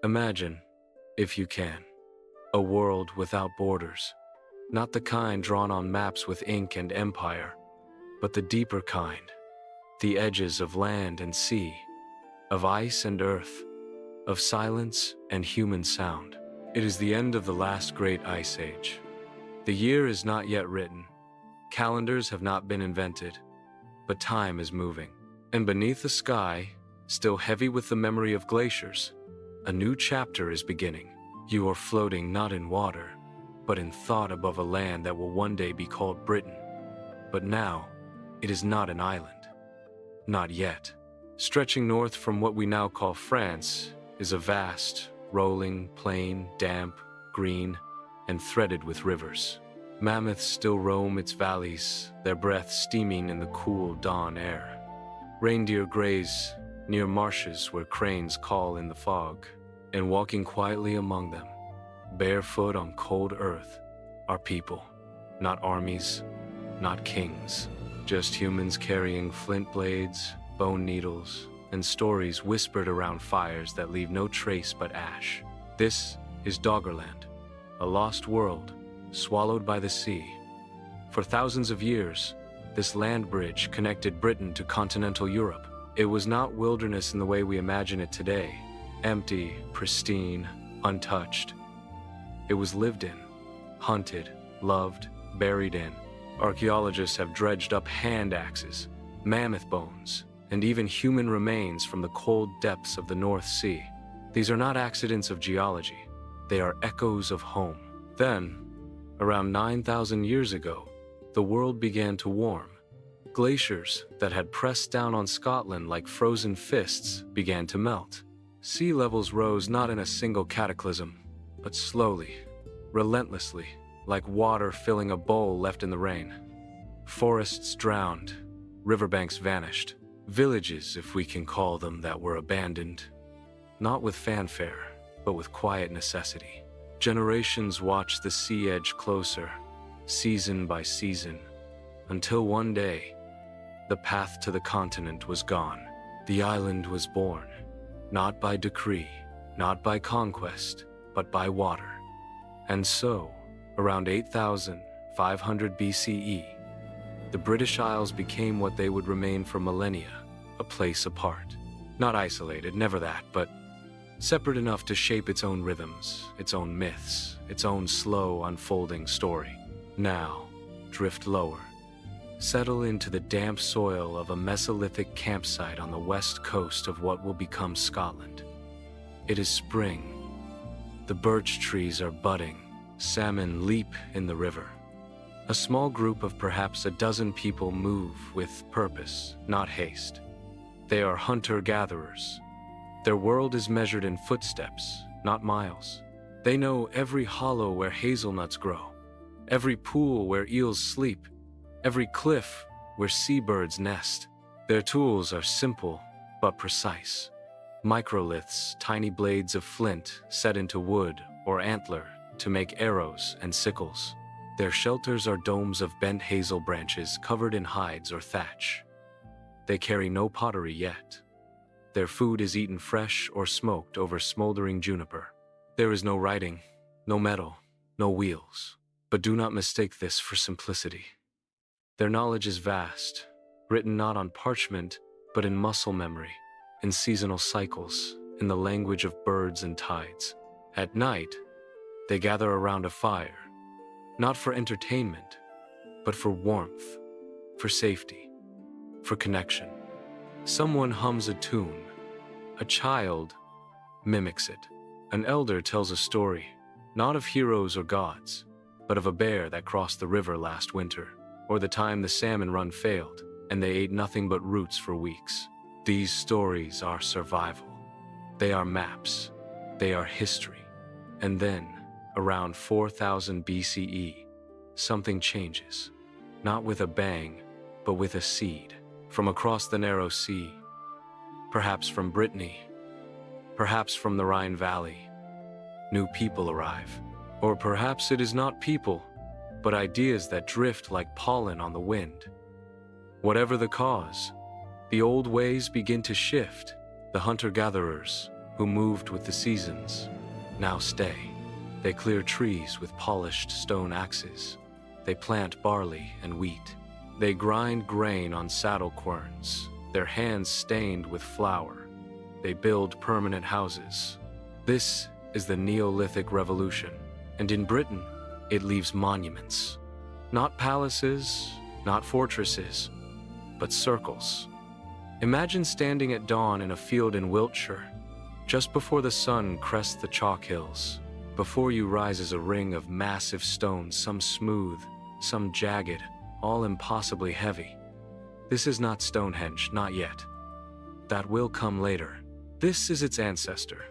Imagine, if you can, a world without borders, not the kind drawn on maps with ink and empire, but the deeper kind, the edges of land and sea, of ice and earth, of silence and human sound. It is the end of the last great ice age. The year is not yet written, calendars have not been invented, but time is moving. And beneath the sky, still heavy with the memory of glaciers, a new chapter is beginning. You are floating not in water, but in thought above a land that will one day be called Britain. But now, it is not an island. Not yet. Stretching north from what we now call France is a vast, rolling plain, damp, green, and threaded with rivers. Mammoths still roam its valleys, their breath steaming in the cool dawn air. Reindeer graze near marshes where cranes call in the fog, and walking quietly among them, barefoot on cold earth, are people, not armies, not kings, just humans carrying flint blades, bone needles, and stories whispered around fires that leave no trace but ash. This is Doggerland, a lost world, swallowed by the sea. For thousands of years, this land bridge connected Britain to continental Europe. It was not wilderness in the way we imagine it today, empty, pristine, untouched. It was lived in, hunted, loved, buried in. Archaeologists have dredged up hand axes, mammoth bones, and even human remains from the cold depths of the North Sea. These are not accidents of geology. They are echoes of home. Then, around 9,000 years ago, the world began to warm. Glaciers that had pressed down on Scotland like frozen fists began to melt. Sea levels rose not in a single cataclysm, but slowly, relentlessly, like water filling a bowl left in the rain. Forests drowned, riverbanks vanished, villages, if we can call them, that were abandoned, not with fanfare, but with quiet necessity. Generations watched the sea edge closer, season by season, until one day, the path to the continent was gone. The island was born, not by decree, not by conquest, but by water. And so, around 8,500 BCE, the British Isles became what they would remain for millennia, a place apart. Not isolated, never that, but separate enough to shape its own rhythms, its own myths, its own slow unfolding story. Now, drift lower. Settle into the damp soil of a Mesolithic campsite on the west coast of what will become Scotland. It is spring. The birch trees are budding. Salmon leap in the river. A small group of perhaps a dozen people move with purpose, not haste. They are hunter-gatherers. Their world is measured in footsteps, not miles. They know every hollow where hazelnuts grow, every pool where eels sleep, every cliff where seabirds nest. Their tools are simple but precise. Microliths, tiny blades of flint set into wood or antler to make arrows and sickles. Their shelters are domes of bent hazel branches covered in hides or thatch. They carry no pottery yet. Their food is eaten fresh or smoked over smoldering juniper. There is no writing, no metal, no wheels. But do not mistake this for simplicity. Their knowledge is vast, written not on parchment, but in muscle memory, in seasonal cycles, in the language of birds and tides. At night, they gather around a fire, not for entertainment, but for warmth, for safety, for connection. Someone hums a tune. A child mimics it. An elder tells a story, not of heroes or gods, but of a bear that crossed the river last winter, or the time the salmon run failed, and they ate nothing but roots for weeks. These stories are survival. They are maps. They are history. And then, around 4000 BCE, something changes. Not with a bang, but with a seed. From across the narrow sea, perhaps from Brittany, perhaps from the Rhine Valley, new people arrive. Or perhaps it is not people, but ideas that drift like pollen on the wind. Whatever the cause, the old ways begin to shift. The hunter-gatherers, who moved with the seasons, now stay. They clear trees with polished stone axes. They plant barley and wheat. They grind grain on saddle querns, their hands stained with flour. They build permanent houses. This is the Neolithic Revolution, and in Britain, it leaves monuments. Not palaces, not fortresses, but circles. Imagine standing at dawn in a field in Wiltshire, just before the sun crests the chalk hills. Before you rises a ring of massive stones, some smooth, some jagged, all impossibly heavy. This is not Stonehenge, not yet. That will come later. This is its ancestor.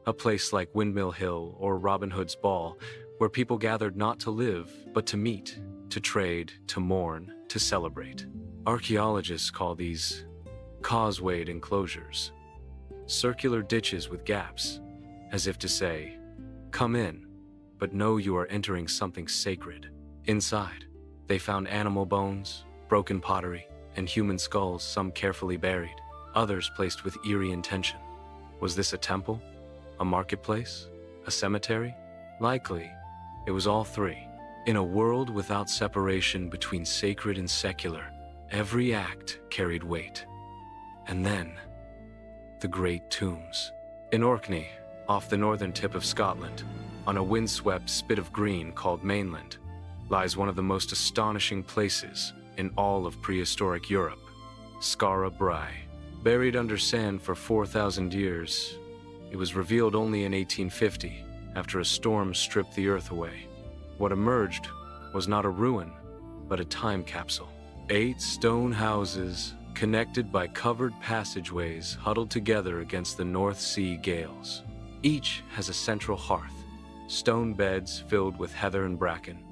A place like Windmill Hill or Robin Hood's Ball, where people gathered not to live, but to meet, to trade, to mourn, to celebrate. Archaeologists call these causewayed enclosures, circular ditches with gaps, as if to say, come in, but know you are entering something sacred. Inside, they found animal bones, broken pottery, and human skulls, some carefully buried, others placed with eerie intention. Was this a temple? A marketplace? A cemetery? Likely, it was all three. In a world without separation between sacred and secular, every act carried weight. And then, the great tombs. In Orkney, off the northern tip of Scotland, on a windswept spit of green called Mainland, lies one of the most astonishing places in all of prehistoric Europe, Skara Brae. Buried under sand for 4,000 years, it was revealed only in 1850, after a storm stripped the earth away. What emerged was not a ruin, but a time capsule. 8 stone houses, connected by covered passageways huddled together against the North Sea gales. Each has a central hearth, stone beds filled with heather and bracken,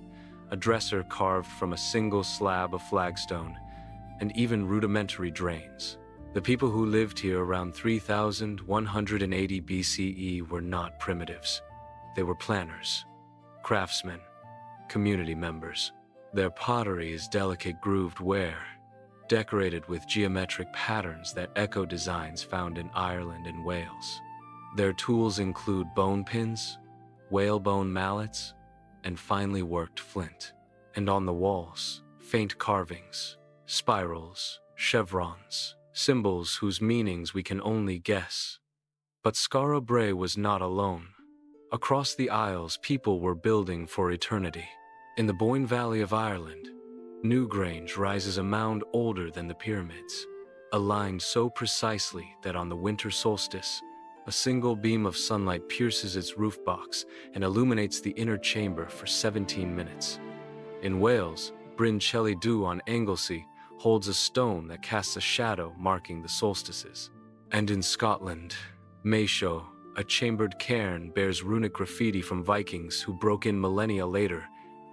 a dresser carved from a single slab of flagstone, and even rudimentary drains. The people who lived here around 3180 BCE were not primitives. They were planners, craftsmen, community members. Their pottery is delicate grooved ware, decorated with geometric patterns that echo designs found in Ireland and Wales. Their tools include bone pins, whalebone mallets, and finely worked flint. And on the walls, faint carvings, spirals, chevrons, symbols whose meanings we can only guess. But Skara Brae was not alone. Across the Isles, people were building for eternity. In the Boyne Valley of Ireland, Newgrange rises a mound older than the pyramids, aligned so precisely that on the winter solstice, a single beam of sunlight pierces its roof box and illuminates the inner chamber for 17 minutes. In Wales, Bryn Celli Dhu on Anglesey holds a stone that casts a shadow marking the solstices. And in Scotland, Maeshowe, a chambered cairn, bears runic graffiti from Vikings who broke in millennia later,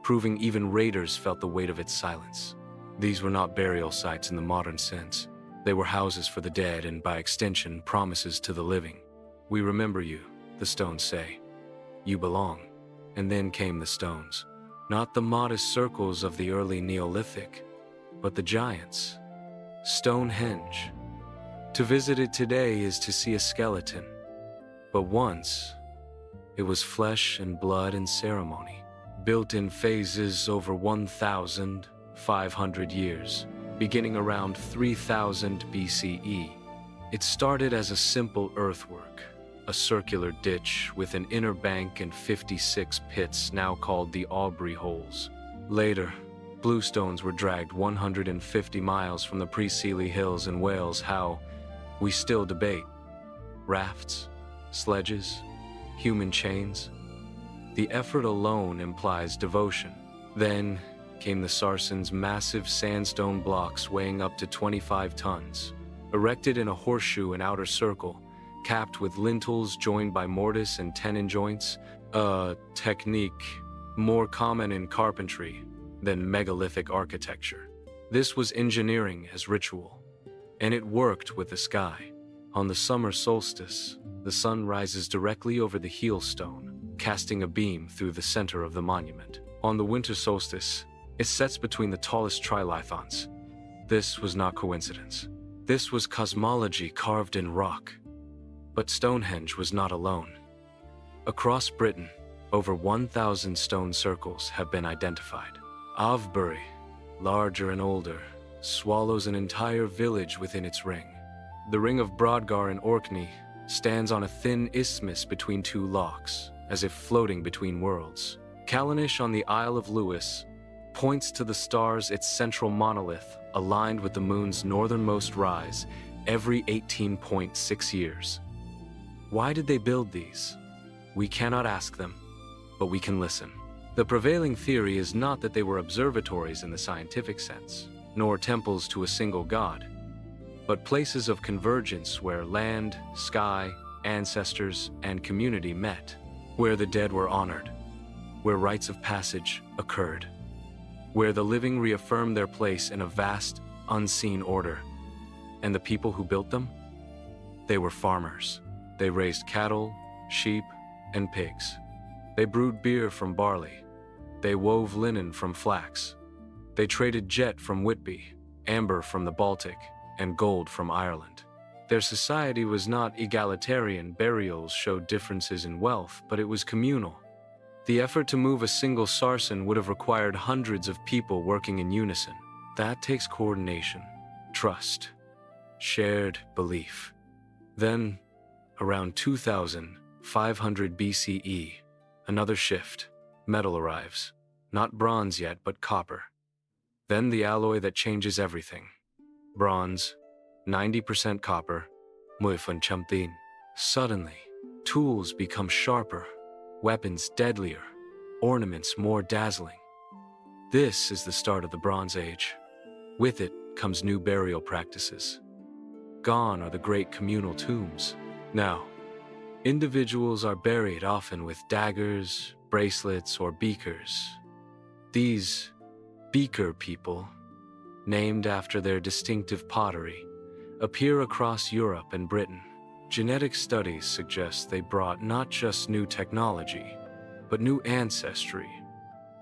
proving even raiders felt the weight of its silence. These were not burial sites in the modern sense. They were houses for the dead and, by extension, promises to the living. We remember you, the stones say. You belong. And then came the stones. Not the modest circles of the early Neolithic, but the giants. Stonehenge. To visit it today is to see a skeleton. But once, it was flesh and blood and ceremony, built in phases over 1,500 years, beginning around 3000 BCE. It started as a simple earthwork, a circular ditch with an inner bank and 56 pits now called the Aubrey Holes. Later, bluestones were dragged 150 miles from the Pre-Sealy Hills in Wales. How? We still debate. Rafts, sledges, human chains. The effort alone implies devotion. Then came the Sarsens' massive sandstone blocks weighing up to 25 tons, erected in a horseshoe and outer circle, capped with lintels joined by mortise and tenon joints, a technique more common in carpentry than megalithic architecture. This was engineering as ritual, and it worked with the sky. On the summer solstice, the sun rises directly over the heel stone, casting a beam through the center of the monument. On the winter solstice, it sets between the tallest trilithons. This was not coincidence. This was cosmology carved in rock. But Stonehenge was not alone. Across Britain, over 1,000 stone circles have been identified. Avebury, larger and older, swallows an entire village within its ring. The Ring of Brodgar in Orkney stands on a thin isthmus between two lochs, as if floating between worlds. Callanish on the Isle of Lewis points to the stars, its central monolith, aligned with the moon's northernmost rise every 18.6 years. Why did they build these? We cannot ask them, but we can listen. The prevailing theory is not that they were observatories in the scientific sense, nor temples to a single god, but places of convergence where land, sky, ancestors, and community met, where the dead were honored, where rites of passage occurred, where the living reaffirmed their place in a vast, unseen order. And the people who built them? They were farmers. They raised cattle, sheep, and pigs. They brewed beer from barley. They wove linen from flax. They traded jet from Whitby, amber from the Baltic, and gold from Ireland. Their society was not egalitarian. Burials showed differences in wealth, but it was communal. The effort to move a single sarsen would have required hundreds of people working in unison. That takes coordination, trust, shared belief. Then, around 2500 BCE, another shift. Metal arrives. Not bronze yet, but copper. Then the alloy that changes everything. Bronze, 90% copper, 10%. Suddenly, tools become sharper, weapons deadlier, ornaments more dazzling. This is the start of the Bronze Age. With it comes new burial practices. Gone are the great communal tombs. Now, individuals are buried often with daggers, bracelets, or beakers. These beaker people, named after their distinctive pottery, appear across Europe and Britain. Genetic studies suggest they brought not just new technology, but new ancestry,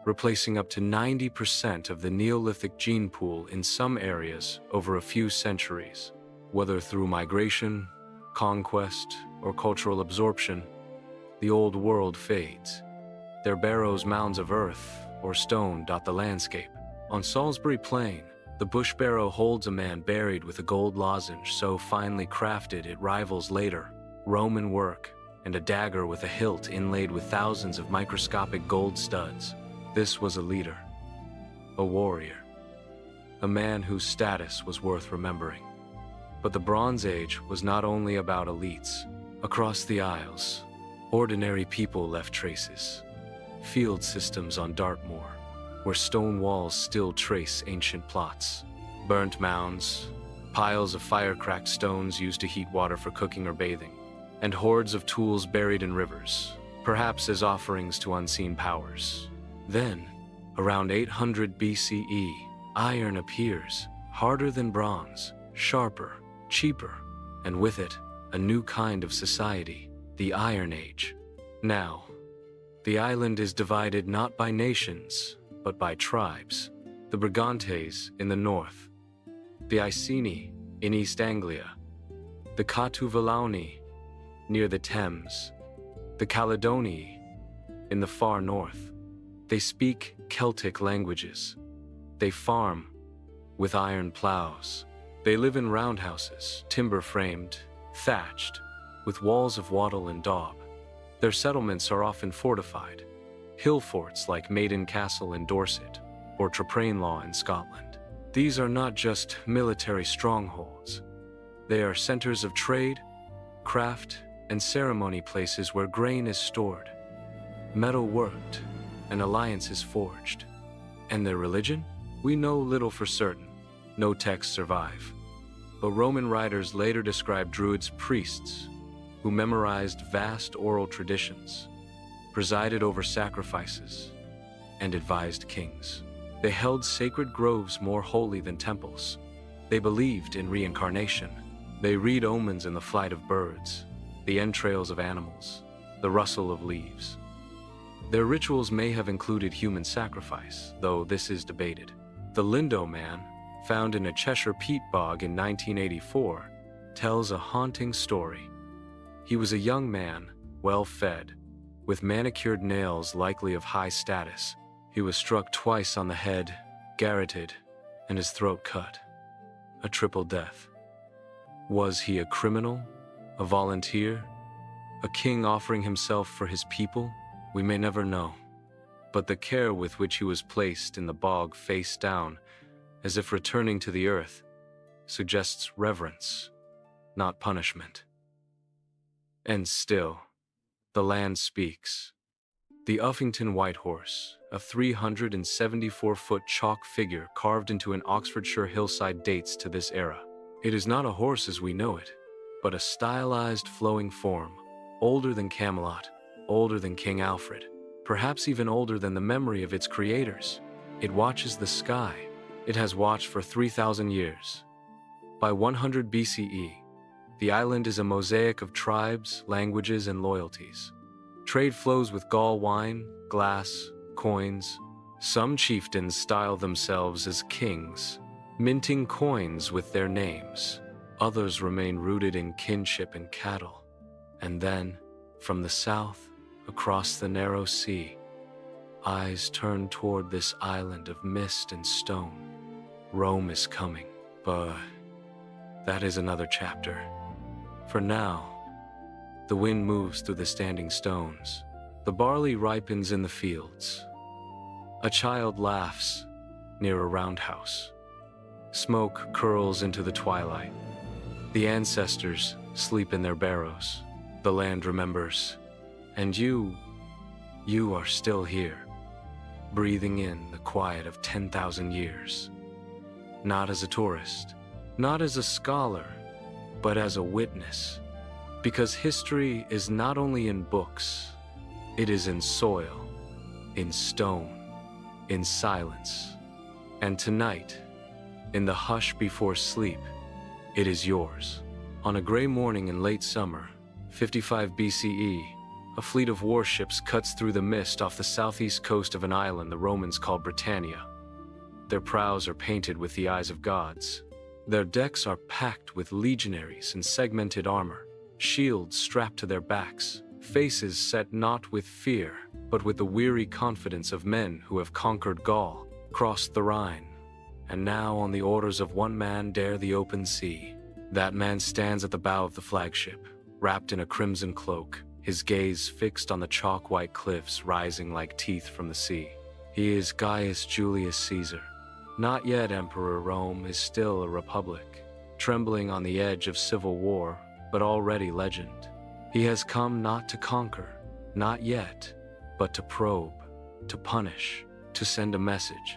replacing up to 90% of the Neolithic gene pool in some areas over a few centuries. Whether through migration, conquest, or cultural absorption, the old world fades. Their barrows, mounds of earth or stone dot the landscape. On Salisbury Plain, the bush barrow holds a man buried with a gold lozenge so finely crafted it rivals later Roman work, and a dagger with a hilt inlaid with thousands of microscopic gold studs. This was a leader, a warrior, a man whose status was worth remembering. But the Bronze Age was not only about elites. Across the Isles, ordinary people left traces. Field systems on Dartmoor, where stone walls still trace ancient plots. Burnt mounds, piles of fire-cracked stones used to heat water for cooking or bathing, and hordes of tools buried in rivers, perhaps as offerings to unseen powers. Then, around 800 BCE, iron appears, harder than bronze, sharper, cheaper, and with it, a new kind of society, the Iron Age. Now, the island is divided not by nations, but by tribes. The Brigantes in the north, the Iceni in East Anglia, the Catuvalauni near the Thames, the Caledonii in the far north. They speak Celtic languages. They farm with iron plows. They live in roundhouses, timber-framed, thatched, with walls of wattle and daub. Their settlements are often fortified, hill forts like Maiden Castle in Dorset or Traprainlaw in Scotland. These are not just military strongholds. They are centers of trade, craft, and ceremony, places where grain is stored, metal worked, and alliances forged. And their religion? We know little for certain. No texts survive. But Roman writers later described Druids priests who memorized vast oral traditions, presided over sacrifices, and advised kings. They held sacred groves more holy than temples. They believed in reincarnation. They read omens in the flight of birds, the entrails of animals, the rustle of leaves. Their rituals may have included human sacrifice, though this is debated. The Lindo Man, found in a Cheshire peat bog in 1984, tells a haunting story. He was a young man, well-fed, with manicured nails likely of high status. He was struck twice on the head, garroted, and his throat cut. A triple death. Was he a criminal? A volunteer? A king offering himself for his people? We may never know. But the care with which he was placed in the bog face down, as if returning to the earth, suggests reverence, not punishment. And still, the land speaks. The Uffington White Horse, a 374-foot chalk figure carved into an Oxfordshire hillside, dates to this era. It is not a horse as we know it, but a stylized flowing form, older than Camelot, older than King Alfred, perhaps even older than the memory of its creators. It watches the sky. It has watched for 3,000 years. By 100 BCE, the island is a mosaic of tribes, languages, and loyalties. Trade flows with Gaul wine, glass, coins. Some chieftains style themselves as kings, minting coins with their names. Others remain rooted in kinship and cattle. And then, from the south, across the narrow sea, eyes turn toward this island of mist and stone. Rome is coming, but that is another chapter. For now, the wind moves through the standing stones. The barley ripens in the fields. A child laughs near a roundhouse. Smoke curls into the twilight. The ancestors sleep in their barrows. The land remembers. And you are still here, breathing in the quiet of 10,000 years. Not as a tourist, not as a scholar, but as a witness. Because history is not only in books, it is in soil, in stone, in silence. And tonight, in the hush before sleep, it is yours. On a gray morning in late summer, 55 BCE, a fleet of warships cuts through the mist off the southeast coast of an island the Romans called Britannia. Their prows are painted with the eyes of gods. Their decks are packed with legionaries in segmented armor, shields strapped to their backs, faces set not with fear, but with the weary confidence of men who have conquered Gaul, crossed the Rhine, and now on the orders of one man dare the open sea. That man stands at the bow of the flagship, wrapped in a crimson cloak, his gaze fixed on the chalk-white cliffs rising like teeth from the sea. He is Gaius Julius Caesar. Not yet Emperor. Rome is still a republic, trembling on the edge of civil war, but already legend. He has come not to conquer, not yet, but to probe, to punish, to send a message.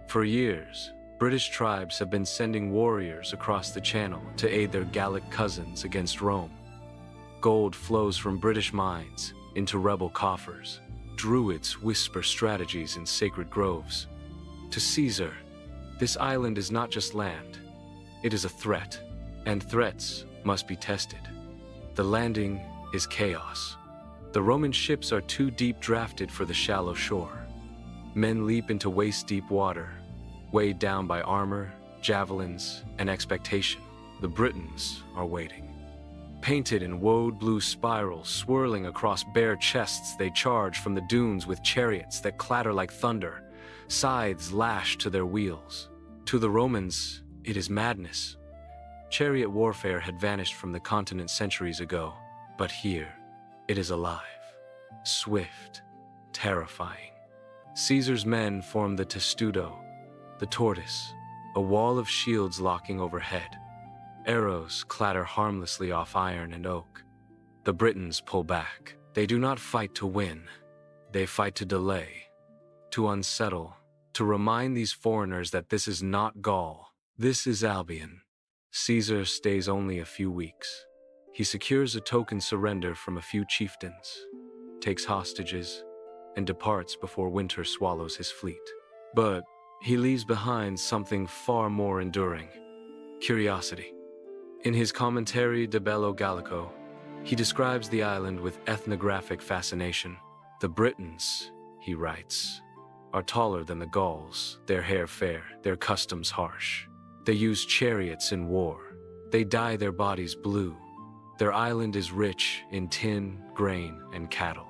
For years, British tribes have been sending warriors across the Channel to aid their Gallic cousins against Rome. Gold flows from British mines into rebel coffers. Druids whisper strategies in sacred groves. To Caesar, this island is not just land. It is a threat, and threats must be tested. The landing is chaos. The Roman ships are too deep drafted for the shallow shore. Men leap into waist-deep water, weighed down by armor, javelins, and expectation. The Britons are waiting. Painted in woad blue spirals swirling across bare chests, they charge from the dunes with chariots that clatter like thunder, scythes lashed to their wheels. To the Romans, it is madness. Chariot warfare had vanished from the continent centuries ago, but here, it is alive, swift, terrifying. Caesar's men form the testudo, the tortoise, a wall of shields locking overhead. Arrows clatter harmlessly off iron and oak. The Britons pull back. They do not fight to win. They fight to delay, to unsettle, to remind these foreigners that this is not Gaul. This is Albion. Caesar stays only a few weeks. He secures a token surrender from a few chieftains, takes hostages, and departs before winter swallows his fleet. But he leaves behind something far more enduring: curiosity. In his commentary De Bello Gallico, he describes the island with ethnographic fascination. The Britons, he writes, are taller than the Gauls, their hair fair, their customs harsh. They use chariots in war. They dye their bodies blue. Their island is rich in tin, grain, and cattle.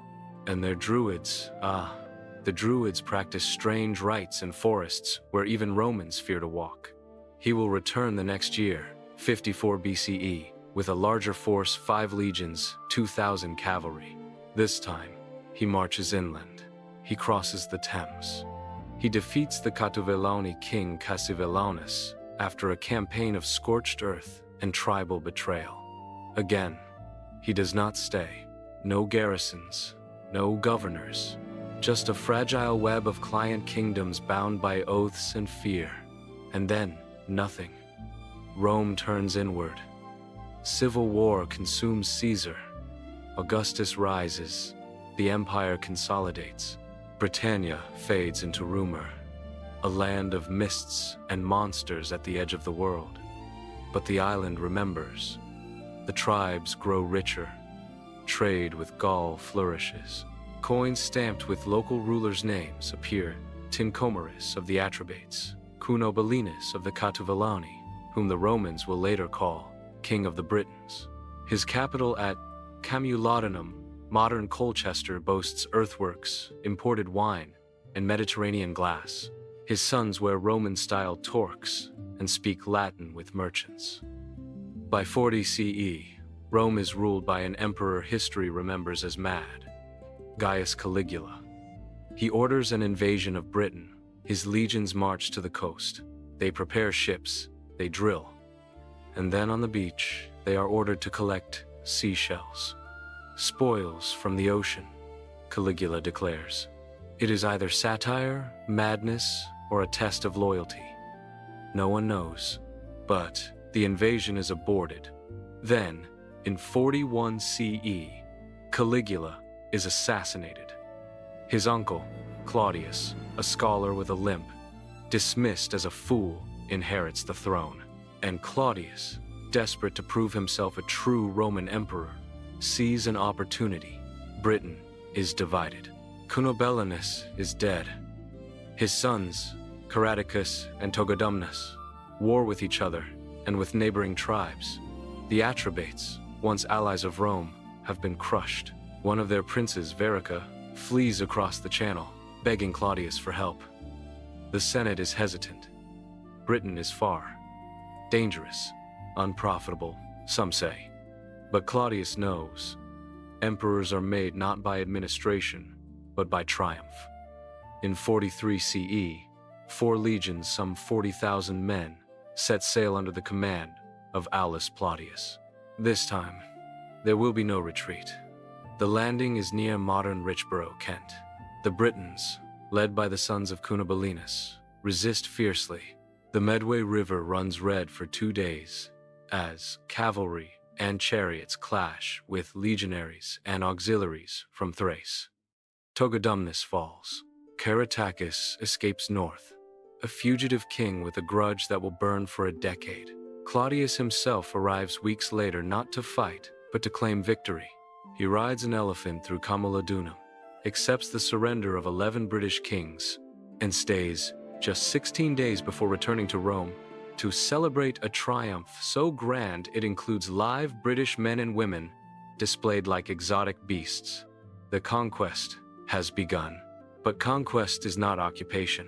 And their druids, the druids practice strange rites in forests where even Romans fear to walk. He will return the next year, 54 BCE, with a larger force, 5 legions, 2,000 cavalry. This time, he marches inland. He crosses the Thames. He defeats the Catuvellauni king Cassivellaunus after a campaign of scorched earth and tribal betrayal. Again, he does not stay. No garrisons, no governors, just a fragile web of client kingdoms bound by oaths and fear. And then, nothing. Rome turns inward. Civil war consumes Caesar. Augustus rises. The empire consolidates. Britannia fades into rumor. A land of mists and monsters at the edge of the world. But the island remembers. The tribes grow richer. Trade with Gaul flourishes. Coins stamped with local rulers' names appear. Tincomerus of the Atrebates, Cunobelinus of the Catuvellauni, whom the Romans will later call King of the Britons. His capital at Camulodunum, modern Colchester, boasts earthworks, imported wine, and Mediterranean glass. His sons wear Roman-style torques and speak Latin with merchants. By 40 CE, Rome is ruled by an emperor history remembers as mad, Gaius Caligula. He orders an invasion of Britain. His legions march to the coast. They prepare ships, they drill. And then on the beach, they are ordered to collect seashells. Spoils from the ocean, Caligula declares. It is either satire, madness, or a test of loyalty. No one knows, but the invasion is aborted. Then, in 41 CE, Caligula is assassinated. His uncle, Claudius, a scholar with a limp, dismissed as a fool, inherits the throne. And Claudius, desperate to prove himself a true Roman emperor, sees an opportunity. Britain is divided. Cunobelinus is dead. His sons, Caradicus and Togodumnus, war with each other and with neighboring tribes. The Atrebates, once allies of Rome, have been crushed. One of their princes, Verica, flees across the channel, begging Claudius for help. The Senate is hesitant. Britain is far. Dangerous, unprofitable, some say. But Claudius knows. Emperors are made not by administration, but by triumph. In 43 CE, 4 legions, some 40,000 men, set sail under the command of Aulus Plautius. This time, there will be no retreat. The landing is near modern Richborough, Kent. The Britons, led by the sons of Cunobelinus, resist fiercely. The Medway River runs red for 2 days, as cavalry and chariots clash with legionaries and auxiliaries from Thrace. Togodumnus falls. Caratacus escapes north, a fugitive king with a grudge that will burn for a decade. Claudius himself arrives weeks later not to fight, but to claim victory. He rides an elephant through Camulodunum, accepts the surrender of 11 British kings, and stays just 16 days before returning to Rome to celebrate a triumph so grand it includes live British men and women displayed like exotic beasts. The conquest has begun. But conquest is not occupation.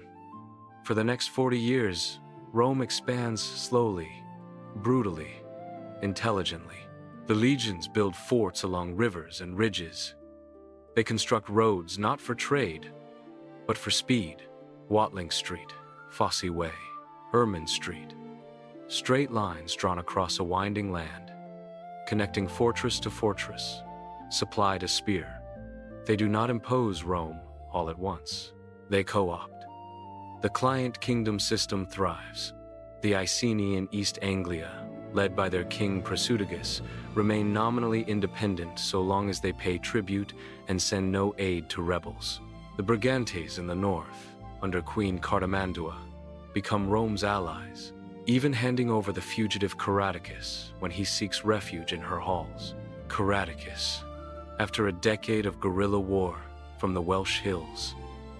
For the next 40 years, Rome expands slowly, brutally, intelligently. The legions build forts along rivers and ridges. They construct roads not for trade, but for speed. Watling Street, Fosse Way, Ermine Street. Straight lines drawn across a winding land, connecting fortress to fortress, supply to spear. They do not impose Rome all at once. They co-opt. The client kingdom system thrives. The Iceni in East Anglia, led by their king Prasutagus, remain nominally independent so long as they pay tribute and send no aid to rebels. The Brigantes in the north, under Queen Cardamandua, become Rome's allies, even handing over the fugitive Caradicus when he seeks refuge in her halls. Caradicus, after a decade of guerrilla war from the Welsh hills,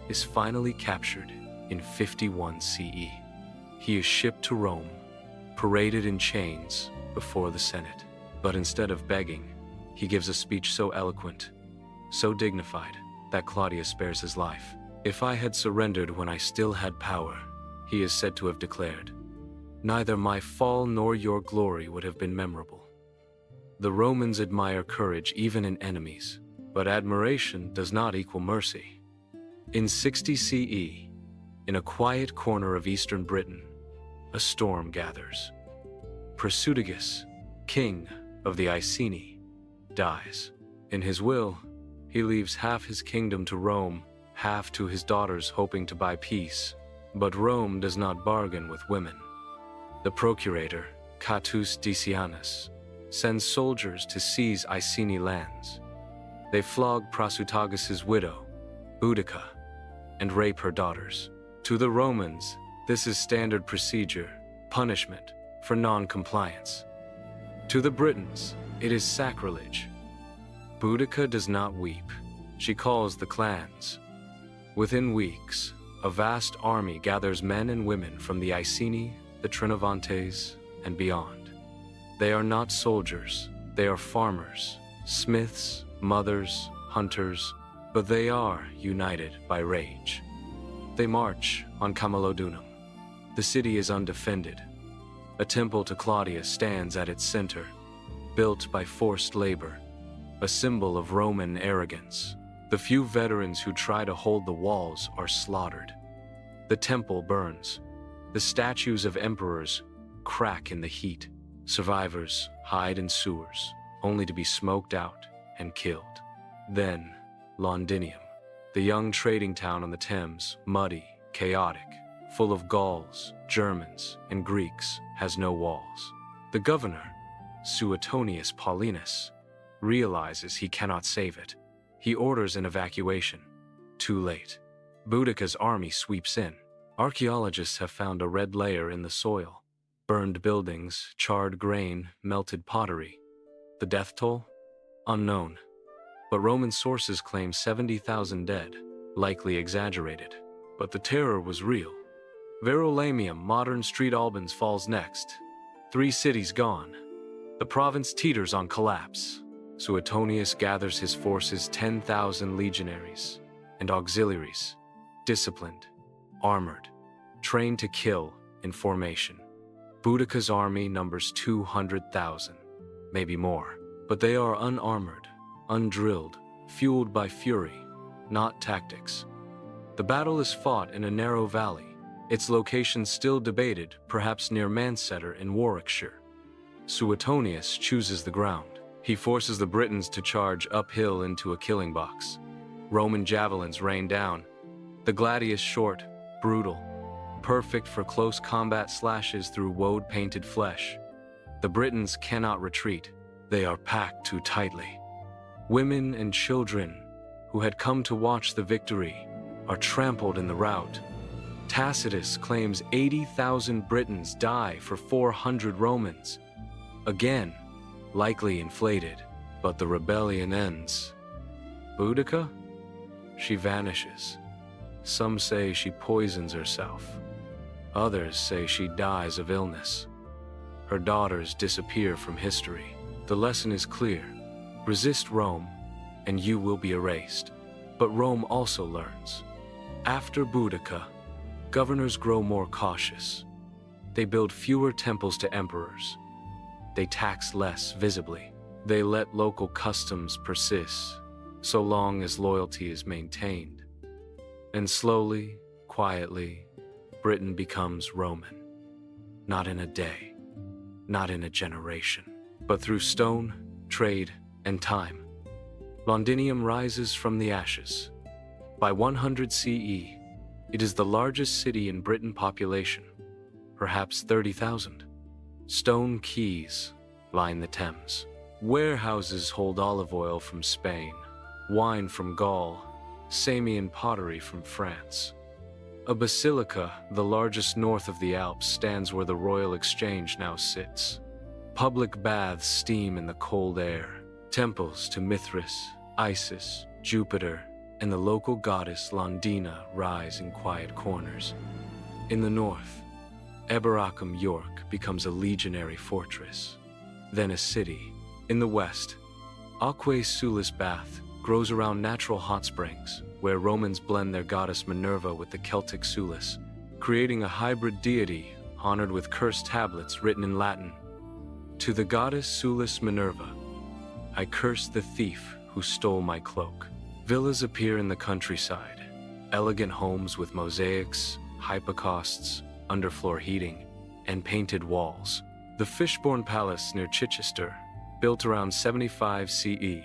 is finally captured in 51 CE. He is shipped to Rome, paraded in chains before the Senate. But instead of begging, he gives a speech so eloquent, so dignified, that Claudius spares his life. "If I had surrendered when I still had power," he is said to have declared, "neither my fall nor your glory would have been memorable." The Romans admire courage even in enemies, but admiration does not equal mercy. In 60 CE, in a quiet corner of eastern Britain, a storm gathers. Prasutagus, king of the Iceni, dies. In his will, he leaves half his kingdom to Rome, half to his daughters, hoping to buy peace. But Rome does not bargain with women. The procurator, Catus Decianus, sends soldiers to seize Iceni lands. They flog Prasutagus's widow, Boudica, and rape her daughters. To the Romans, this is standard procedure, punishment for non-compliance. To the Britons, it is sacrilege. Boudica does not weep. She calls the clans. Within weeks, a vast army gathers men and women from the Iceni, the Trinovantes, and beyond. They are not soldiers, they are farmers, smiths, mothers, hunters, but they are united by rage. They march on Camulodunum. The city is undefended. A temple to Claudius stands at its center, built by forced labor, a symbol of Roman arrogance. The few veterans who try to hold the walls are slaughtered. The temple burns. The statues of emperors crack in the heat. Survivors hide in sewers, only to be smoked out and killed. Then, Londinium, the young trading town on the Thames, muddy, chaotic, full of Gauls, Germans, and Greeks, has no walls. The governor, Suetonius Paulinus, realizes he cannot save it. He orders an evacuation. Too late. Boudica's army sweeps in. Archaeologists have found a red layer in the soil. Burned buildings, charred grain, melted pottery. The death toll? Unknown. But Roman sources claim 70,000 dead, likely exaggerated. But the terror was real. Verulamium, modern street Albans, falls next. 3 cities gone. The province teeters on collapse. Suetonius gathers his forces, 10,000 legionaries and auxiliaries, disciplined, armored, trained to kill in formation. Boudica's army numbers 200,000, maybe more, but they are unarmored, undrilled, fueled by fury, not tactics. The battle is fought in a narrow valley, its location still debated, perhaps near Manchester in Warwickshire. Suetonius chooses the ground. He forces the Britons to charge uphill into a killing box. Roman javelins rain down. The gladius short, brutal, perfect for close combat slashes through woad-painted flesh. The Britons cannot retreat. They are packed too tightly. Women and children, who had come to watch the victory, are trampled in the rout. Tacitus claims 80,000 Britons die for 400 Romans. Again, likely inflated, but the rebellion ends. Boudica? She vanishes. Some say she poisons herself. Others say she dies of illness. Her daughters disappear from history. The lesson is clear. Resist Rome, and you will be erased. But Rome also learns. After Boudica, governors grow more cautious. They build fewer temples to emperors. They tax less visibly. They let local customs persist, so long as loyalty is maintained. And slowly, quietly, Britain becomes Roman. Not in a day, not in a generation, but through stone, trade, and time. Londinium rises from the ashes. By 100 CE, it is the largest city in Britain population, perhaps 30,000. Stone quays line the Thames. Warehouses hold olive oil from Spain, wine from Gaul, Samian pottery from France. A basilica, the largest north of the Alps, stands where the Royal Exchange now sits. Public baths steam in the cold air. Temples to Mithras, Isis, Jupiter, and the local goddess Londina rise in quiet corners. In the north, Eboracum, York, becomes a legionary fortress, then a city, In the west, Aquae Sulis Bath grows around natural hot springs, where Romans blend their goddess Minerva with the Celtic Sulis, creating a hybrid deity honored with cursed tablets written in Latin. To the goddess Sulis Minerva, I curse the thief who stole my cloak. Villas appear in the countryside, elegant homes with mosaics, hypocausts, underfloor heating, and painted walls. The Fishbourne Palace near Chichester, built around 75 CE,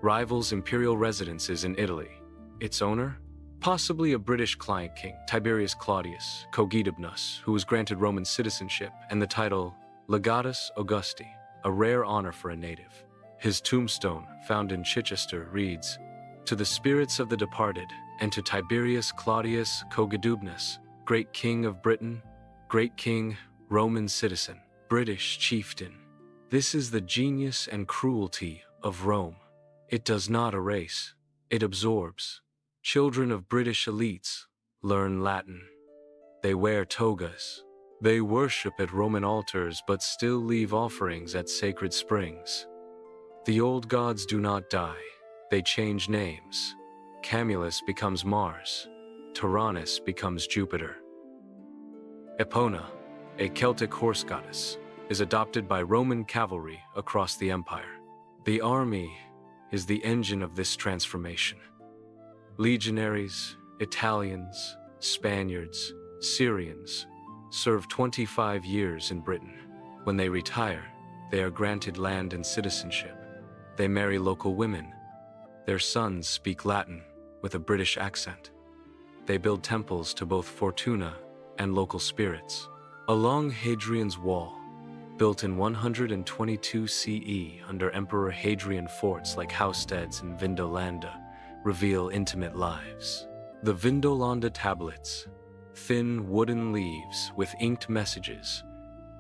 rivals imperial residences in Italy. Its owner? Possibly a British client king, Tiberius Claudius Cogidubnus, who was granted Roman citizenship and the title Legatus Augusti, a rare honor for a native. His tombstone, found in Chichester, reads, "To the spirits of the departed, and to Tiberius Claudius Cogidubnus, great king of Britain, great king, Roman citizen, British chieftain." This is the genius and cruelty of Rome. It does not erase, it absorbs. Children of British elites learn Latin. They wear togas. They worship at Roman altars but still leave offerings at sacred springs. The old gods do not die. They change names. Camulus becomes Mars. Tyrannus becomes Jupiter. Epona, a Celtic horse goddess, is adopted by Roman cavalry across the empire. The army is the engine of this transformation. Legionaries, Italians, Spaniards, Syrians serve 25 years in Britain. When they retire, they are granted land and citizenship. They marry local women. Their sons speak Latin with a British accent. They build temples to both Fortuna and local spirits. Along Hadrian's Wall, built in 122 CE under Emperor Hadrian, forts like Housesteads and Vindolanda reveal intimate lives. The Vindolanda tablets, thin wooden leaves with inked messages,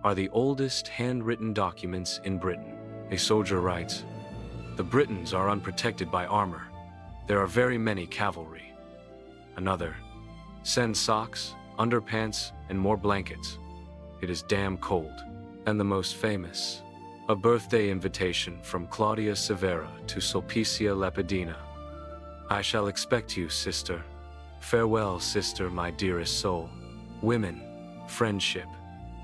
are the oldest handwritten documents in Britain. A soldier writes, "The Britons are unprotected by armor. There are very many cavalry." Another, "Send socks, underpants, and more blankets. It is damn cold." And the most famous, a birthday invitation from Claudia Severa to Sulpicia Lepidina. "I shall expect you, sister. Farewell, sister, my dearest soul. Women, friendship,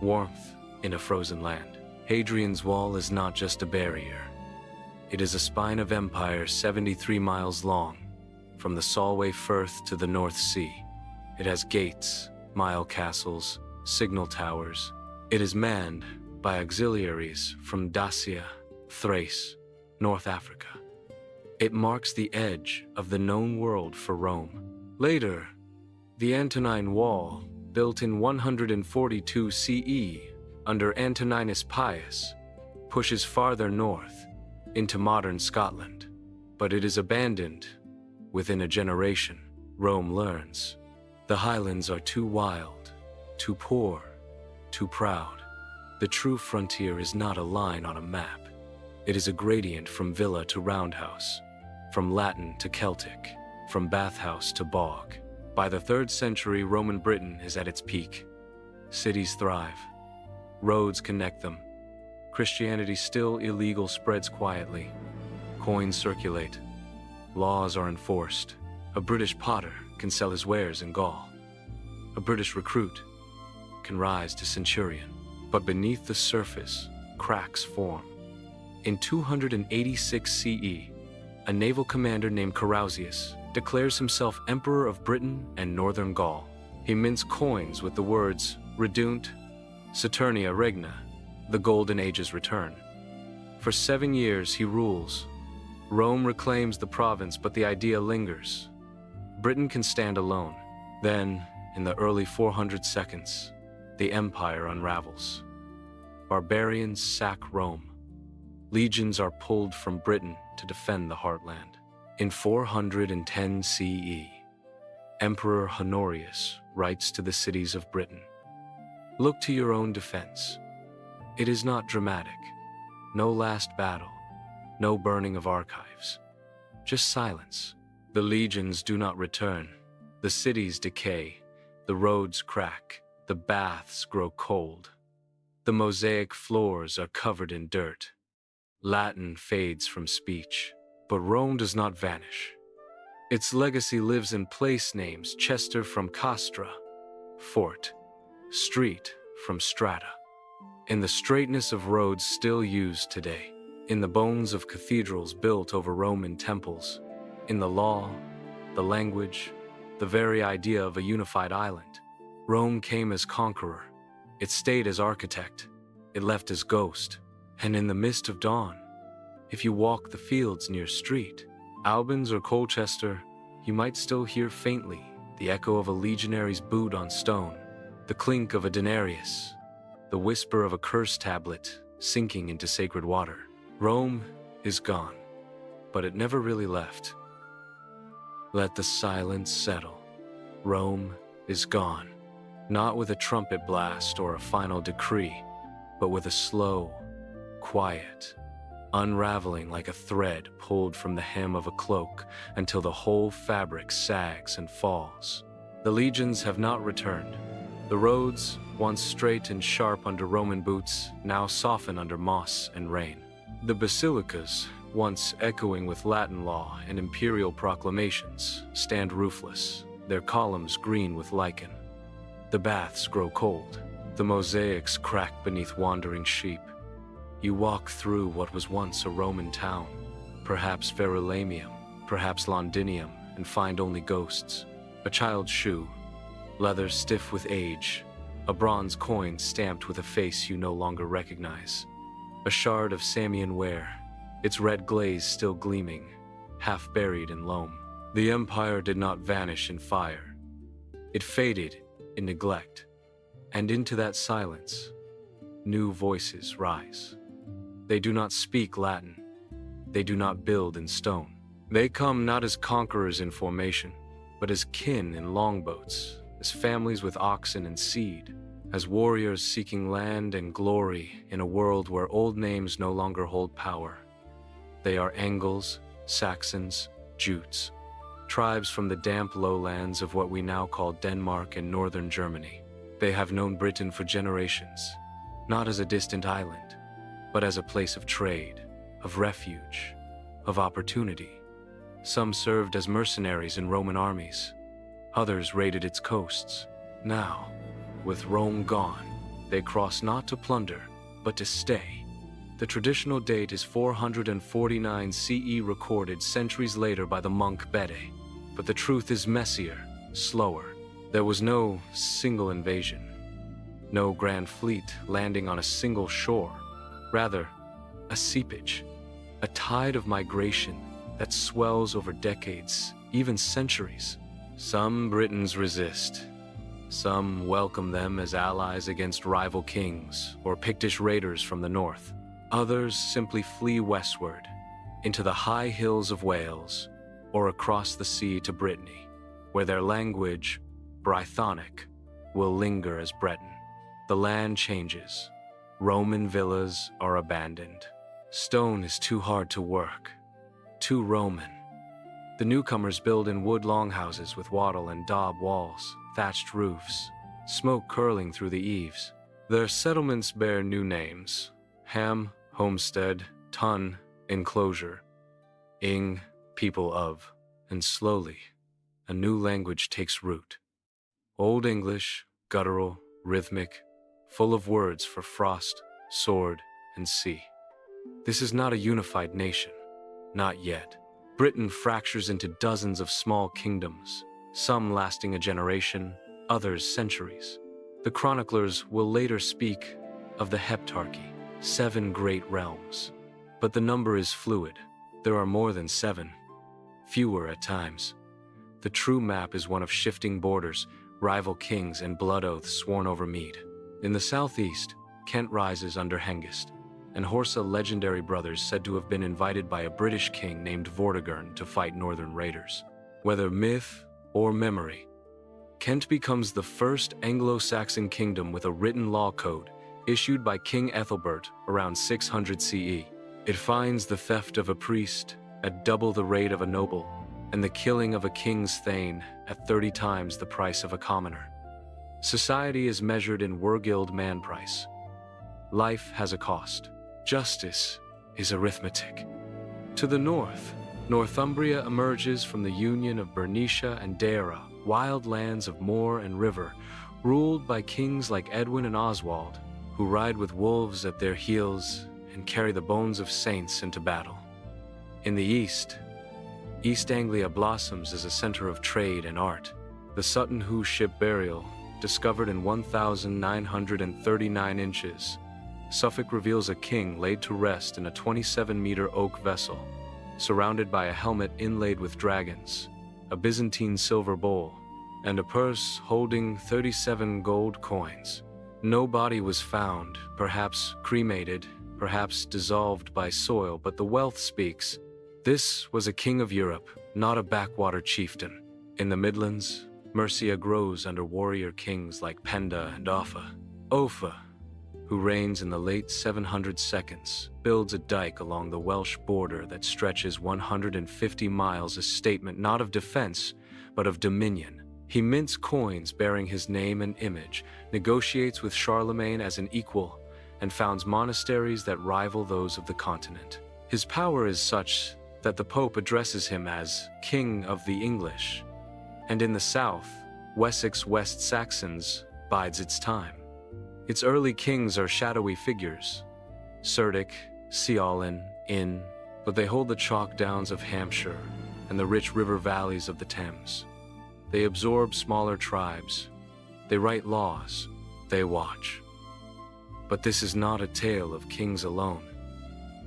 warmth in a frozen land." Hadrian's Wall is not just a barrier. It is a spine of empire 73 miles long, from the Solway Firth to the North Sea. It has gates, mile castles, signal towers. It is manned by auxiliaries from Dacia, Thrace, North Africa. It marks the edge of the known world for Rome. Later, the Antonine Wall, built in 142 CE under Antoninus Pius, pushes farther north into modern Scotland, but it is abandoned within a generation. Rome learns the Highlands are too wild, too poor, too proud. The true frontier is not a line on a map. It is a gradient from villa to roundhouse, from Latin to Celtic, from bathhouse to bog. By the 3rd century, Roman Britain is at its peak. Cities thrive. Roads connect them. Christianity, still illegal, spreads quietly. Coins circulate. Laws are enforced. A British potter can sell his wares in Gaul. A British recruit can rise to centurion. But beneath the surface, cracks form. In 286 CE, a naval commander named Carausius declares himself Emperor of Britain and Northern Gaul. He mints coins with the words Redunt, Saturnia Regna, the Golden Age's return. For 7 years he rules. Rome reclaims the province, but the idea lingers. Britain can stand alone. Then, in the early 400 seconds, the empire unravels. Barbarians sack Rome. Legions are pulled from Britain to defend the heartland. In 410 CE, Emperor Honorius writes to the cities of Britain, "Look to your own defense. It is not dramatic. No last battle. No burning of archives. Just silence. The legions do not return. The cities decay. The roads crack. The baths grow cold. The mosaic floors are covered in dirt. Latin fades from speech, but Rome does not vanish. Its legacy lives in place names: Chester from castra, fort; street from strata; in the straightness of roads still used today; in the bones of cathedrals built over Roman temples; in the law, the language, the very idea of a unified island. Rome came as conqueror. It stayed as architect. It left as ghost. And in the mist of dawn, if you walk the fields near street, Albans or Colchester, you might still hear faintly the echo of a legionary's boot on stone, the clink of a denarius, the whisper of a curse tablet sinking into sacred water. Rome is gone, but it never really left. Let the silence settle. Rome is gone, not with a trumpet blast or a final decree, but with a slow, quiet, unraveling like a thread pulled from the hem of a cloak until the whole fabric sags and falls. The legions have not returned. The roads, once straight and sharp under Roman boots, now soften under moss and rain. The basilicas, once echoing with Latin law and imperial proclamations, stand roofless, their columns green with lichen. The baths grow cold. The mosaics crack beneath wandering sheep. You walk through what was once a Roman town, perhaps Verulamium, perhaps Londinium, and find only ghosts. A child's shoe, leather stiff with age, a bronze coin stamped with a face you no longer recognize, a shard of Samian ware, its red glaze still gleaming, half buried in loam. The empire did not vanish in fire. It faded in neglect. And into that silence, new voices rise. They do not speak Latin. They do not build in stone. They come not as conquerors in formation, but as kin in longboats, as families with oxen and seed, as warriors seeking land and glory in a world where old names no longer hold power. They are Angles, Saxons, Jutes, tribes from the damp lowlands of what we now call Denmark and northern Germany. They have known Britain for generations, not as a distant island, but as a place of trade, of refuge, of opportunity. Some served as mercenaries in Roman armies. Others raided its coasts. Now, with Rome gone, they cross not to plunder, but to stay. The traditional date is 449 CE, recorded centuries later by the monk Bede. But the truth is messier, slower. There was no single invasion, no grand fleet landing on a single shore. Rather, a seepage, a tide of migration that swells over decades, even centuries. Some Britons resist. Some welcome them as allies against rival kings or Pictish raiders from the north. Others simply flee westward, into the high hills of Wales, or across the sea to Brittany, where their language, Brythonic, will linger as Breton. The land changes. Roman villas are abandoned. Stone is too hard to work, too Roman. The newcomers build in wood longhouses with wattle and daub walls, thatched roofs, smoke curling through the eaves. Their settlements bear new names: Ham, homestead; Tun, enclosure; Ing, people of. And slowly, a new language takes root. Old English, guttural, rhythmic, full of words for frost, sword, and sea. This is not a unified nation. Not yet. Britain fractures into dozens of small kingdoms, some lasting a generation, others centuries. The chroniclers will later speak of the Heptarchy, 7 great realms. But the number is fluid. There are more than 7, fewer at times. The true map is one of shifting borders, rival kings, and blood oaths sworn over mead. In the southeast, Kent rises under Hengist, and Horsa legendary brothers said to have been invited by a British king named Vortigern to fight northern raiders. Whether myth or memory, Kent becomes the first Anglo-Saxon kingdom with a written law code issued by King Ethelbert around 600 CE. It finds the theft of a priest at double the rate of a noble, and the killing of a king's thane at 30 times the price of a commoner. Society is measured in Wergild man price. Life has a cost. Justice is arithmetic. To the north, Northumbria emerges from the union of Bernicia and Deira, wild lands of moor and river, ruled by kings like Edwin and Oswald, who ride with wolves at their heels and carry the bones of saints into battle. In the east, East Anglia blossoms as a center of trade and art. The Sutton Hoo ship burial, discovered in 1,939 inches, Suffolk reveals a king laid to rest in a 27-meter oak vessel, surrounded by a helmet inlaid with dragons, a Byzantine silver bowl, and a purse holding 37 gold coins. No body was found, perhaps cremated, perhaps dissolved by soil, but the wealth speaks. This was a king of Europe, not a backwater chieftain. In the Midlands, Mercia grows under warrior kings like Penda and Offa. Offa, who reigns in the late 700s, builds a dike along the Welsh border that stretches 150 miles, a statement not of defense, but of dominion. He mints coins bearing his name and image, negotiates with Charlemagne as an equal, and founds monasteries that rival those of the continent. His power is such that the Pope addresses him as King of the English. And in the south, Wessex West Saxons bides its time. Its early kings are shadowy figures, Cerdic, Ceawlin, Inn, but they hold the chalk downs of Hampshire and the rich river valleys of the Thames. They absorb smaller tribes. They write laws. They watch. But this is not a tale of kings alone.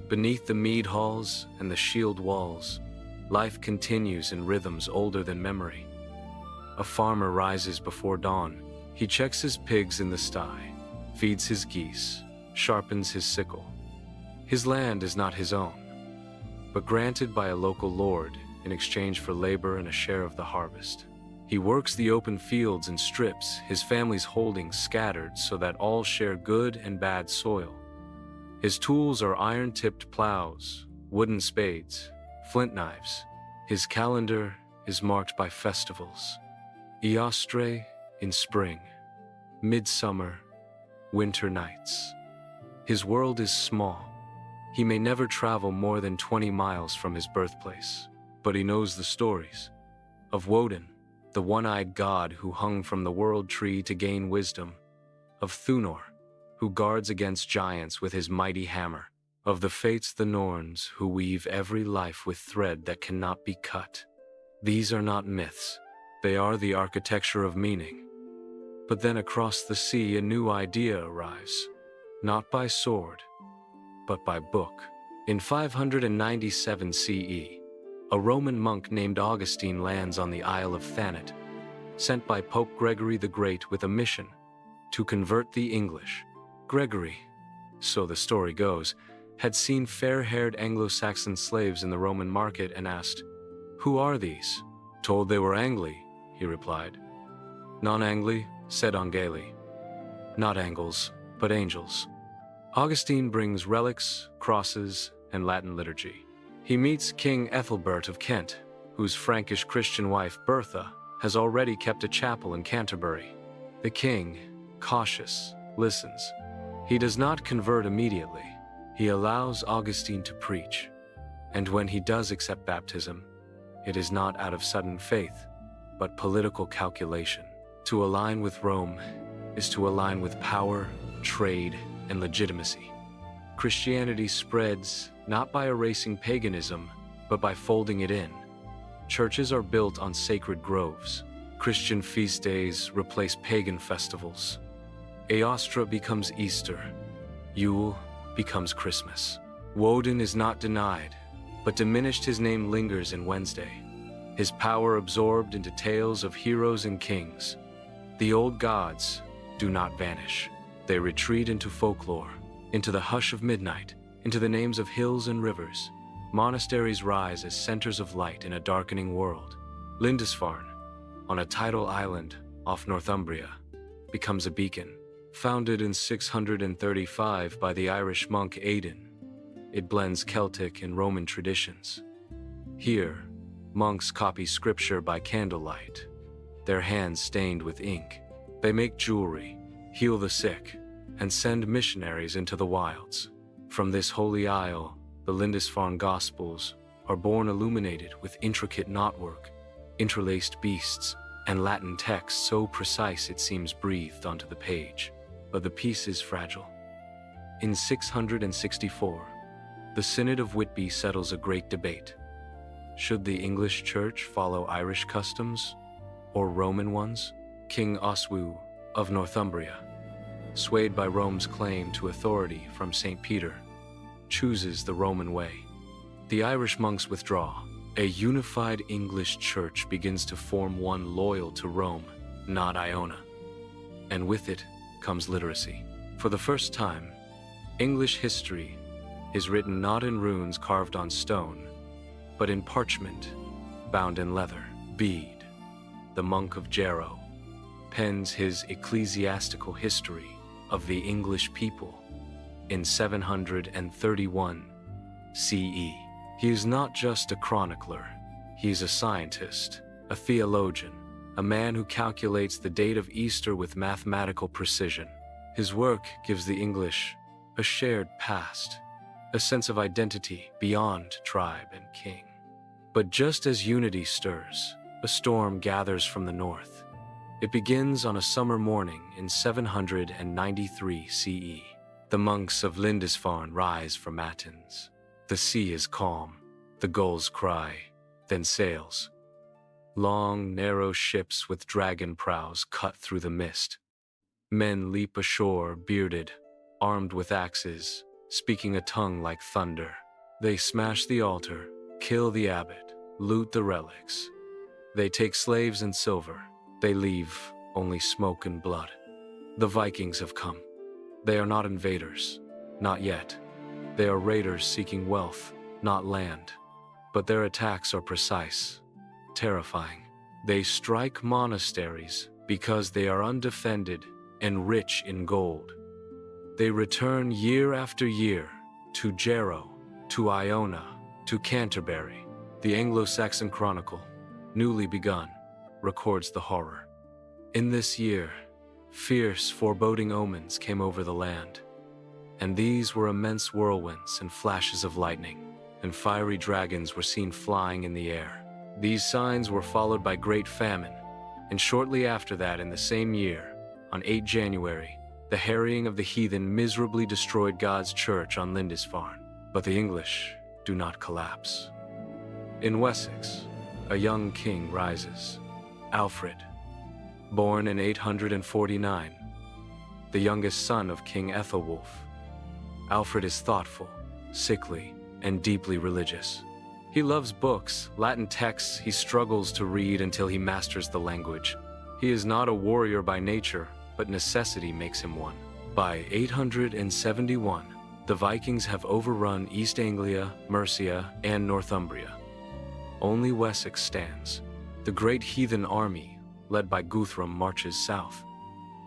Beneath the mead halls and the shield walls, life continues in rhythms older than memory. A farmer rises before dawn. He checks his pigs in the sty, feeds his geese, sharpens his sickle. His land is not his own, but granted by a local lord in exchange for labor and a share of the harvest. He works the open fields in strips, his family's holdings scattered so that all share good and bad soil. His tools are iron-tipped plows, wooden spades, flint knives. His calendar is marked by festivals. Eostre in spring, midsummer, winter nights. His world is small. He may never travel more than 20 miles from his birthplace, but he knows the stories of Woden, the one-eyed god who hung from the world tree to gain wisdom, of Thunor, who guards against giants with his mighty hammer, of the Fates the Norns who weave every life with thread that cannot be cut. These are not myths. They are the architecture of meaning. But then across the sea a new idea arrives, not by sword, but by book. In 597 CE, a Roman monk named Augustine lands on the Isle of Thanet, sent by Pope Gregory the Great with a mission to convert the English. Gregory, so the story goes, had seen fair-haired Anglo-Saxon slaves in the Roman market and asked, "Who are these?" Told they were Angli, he replied. "Non-Angli," said Angeli. "Not Angles, but angels." Augustine brings relics, crosses, and Latin liturgy. He meets King Ethelbert of Kent, whose Frankish Christian wife Bertha has already kept a chapel in Canterbury. The king, cautious, listens. He does not convert immediately. He allows Augustine to preach. And when he does accept baptism, it is not out of sudden faith, but political calculation. To align with Rome is to align with power, trade, and legitimacy. Christianity spreads not by erasing paganism, but by folding it in. Churches are built on sacred groves. Christian feast days replace pagan festivals. Eostre becomes Easter. Yule becomes Christmas. Woden is not denied, but diminished his name lingers in Wednesday. His power absorbed into tales of heroes and kings. The old gods do not vanish. They retreat into folklore, into the hush of midnight, into the names of hills and rivers. Monasteries rise as centers of light in a darkening world. Lindisfarne, on a tidal island off Northumbria, becomes a beacon. Founded in 635 by the Irish monk Aidan, it blends Celtic and Roman traditions. Here, monks copy scripture by candlelight, their hands stained with ink. They make jewelry, heal the sick, and send missionaries into the wilds. From this holy isle, The Lindisfarne Gospels are born illuminated with intricate knotwork, interlaced beasts, and Latin text so precise it seems breathed onto the page. But the piece is fragile. In 664, the Synod of Whitby settles a great debate. Should the English Church follow Irish customs or Roman ones? King Oswiu of Northumbria, swayed by Rome's claim to authority from St. Peter, chooses the Roman way. The Irish monks withdraw. A unified English church begins to form, one loyal to Rome, not Iona. And with it comes literacy. For the first time, English history is written not in runes carved on stone, but in parchment, bound in leather. Bede, the monk of Jarrow, pens his ecclesiastical history of the English people in 731 CE. He is not just a chronicler, he is a scientist, a theologian, a man who calculates the date of Easter with mathematical precision. His work gives the English a shared past, a sense of identity beyond tribe and king. But just as unity stirs, a storm gathers from the north. It begins on a summer morning in 793 CE. The monks of Lindisfarne rise from matins. The sea is calm, the gulls cry, then sails. Long, narrow ships with dragon prows cut through the mist. Men leap ashore, bearded, armed with axes, speaking a tongue like thunder. They smash the altar, kill the abbot, loot the relics. They take slaves and silver. They leave only smoke and blood. The Vikings have come. They are not invaders, not yet. They are raiders seeking wealth, not land. But their attacks are precise, terrifying. They strike monasteries because they are undefended and rich in gold. They return year after year to Jarrow, to Iona, to Canterbury. The Anglo-Saxon Chronicle, newly begun, records the horror. In this year, fierce, foreboding omens came over the land. And these were immense whirlwinds and flashes of lightning, and fiery dragons were seen flying in the air. These signs were followed by great famine, and shortly after that, in the same year, on 8 January, the harrying of the heathen miserably destroyed God's church on Lindisfarne. But the English do not collapse. In Wessex, a young king rises, Alfred, born in 849, the youngest son of King Ethelwulf. Alfred is thoughtful, sickly, and deeply religious. He loves books, Latin texts he struggles to read until he masters the language. He is not a warrior by nature, but necessity makes him one. By 871, the Vikings have overrun East Anglia, Mercia, and Northumbria. Only Wessex stands. The great heathen army, led by Guthrum, marches south.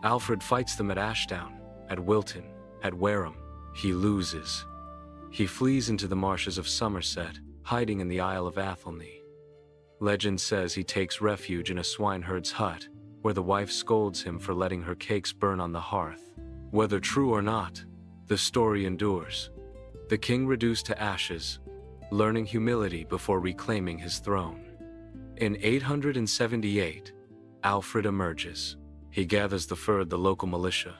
Alfred fights them at Ashdown, at Wilton, at Wareham. He loses. He flees into the marshes of Somerset, hiding in the Isle of Athelney. Legend says he takes refuge in a swineherd's hut, where the wife scolds him for letting her cakes burn on the hearth. Whether true or not, the story endures. The king reduced to ashes, learning humility before reclaiming his throne. In 878, Alfred emerges. He gathers the Fyrd, the local militia,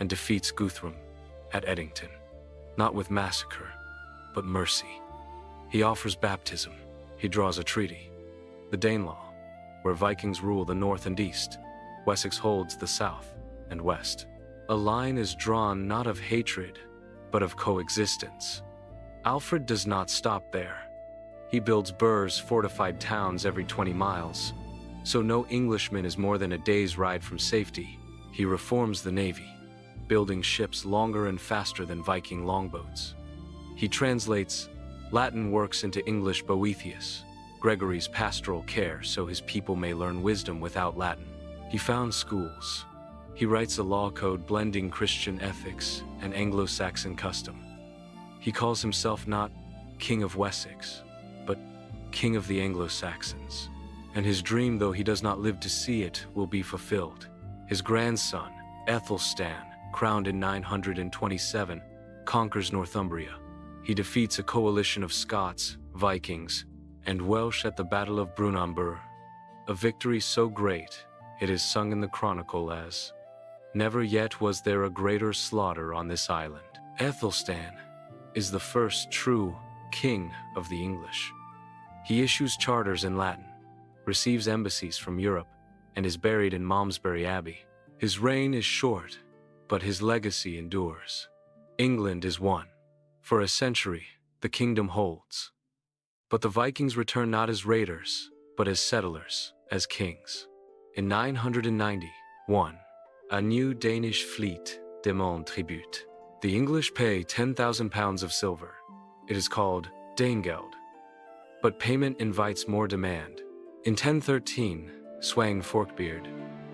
and defeats Guthrum at Edington, not with massacre, but mercy. He offers baptism. He draws a treaty, the Danelaw, where Vikings rule the north and east. Wessex holds the south and west. A line is drawn not of hatred, but of coexistence. Alfred does not stop there. He builds burhs, fortified towns every 20 miles, so no Englishman is more than a day's ride from safety. He reforms the navy, building ships longer and faster than Viking longboats. He translates Latin works into English Boethius, Gregory's pastoral care, so his people may learn wisdom without Latin. He founds schools. He writes a law code blending Christian ethics and Anglo-Saxon custom. He calls himself not King of Wessex, but King of the Anglo-Saxons. And his dream, though he does not live to see it, will be fulfilled. His grandson, Ethelstan, crowned in 927, conquers Northumbria. He defeats a coalition of Scots, Vikings, and Welsh at the Battle of Brunanburh, a victory so great it is sung in the chronicle as, "Never yet was there a greater slaughter on this island." Aethelstan is the first true king of the English. He issues charters in Latin, receives embassies from Europe, and is buried in Malmesbury Abbey. His reign is short, but his legacy endures. England is one. For a century, the kingdom holds. But the Vikings return not as raiders, but as settlers, as kings. In 991, a new Danish fleet demande tribute. The English pay 10,000 pounds of silver. It is called Danegeld. But payment invites more demand. In 1013, Swang Forkbeard,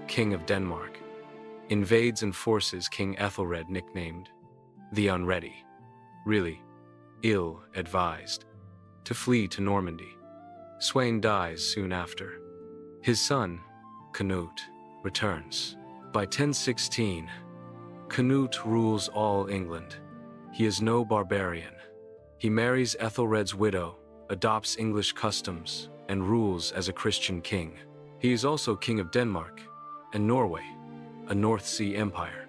king of Denmark, invades and forces King Ethelred, nicknamed the Unready, really ill-advised, to flee to Normandy. Sweyn dies soon after. His son, Canute, returns. By 1016, Canute rules all England. He is no barbarian. He marries Ethelred's widow, adopts English customs, and rules as a Christian king. He is also king of Denmark and Norway, a North Sea empire.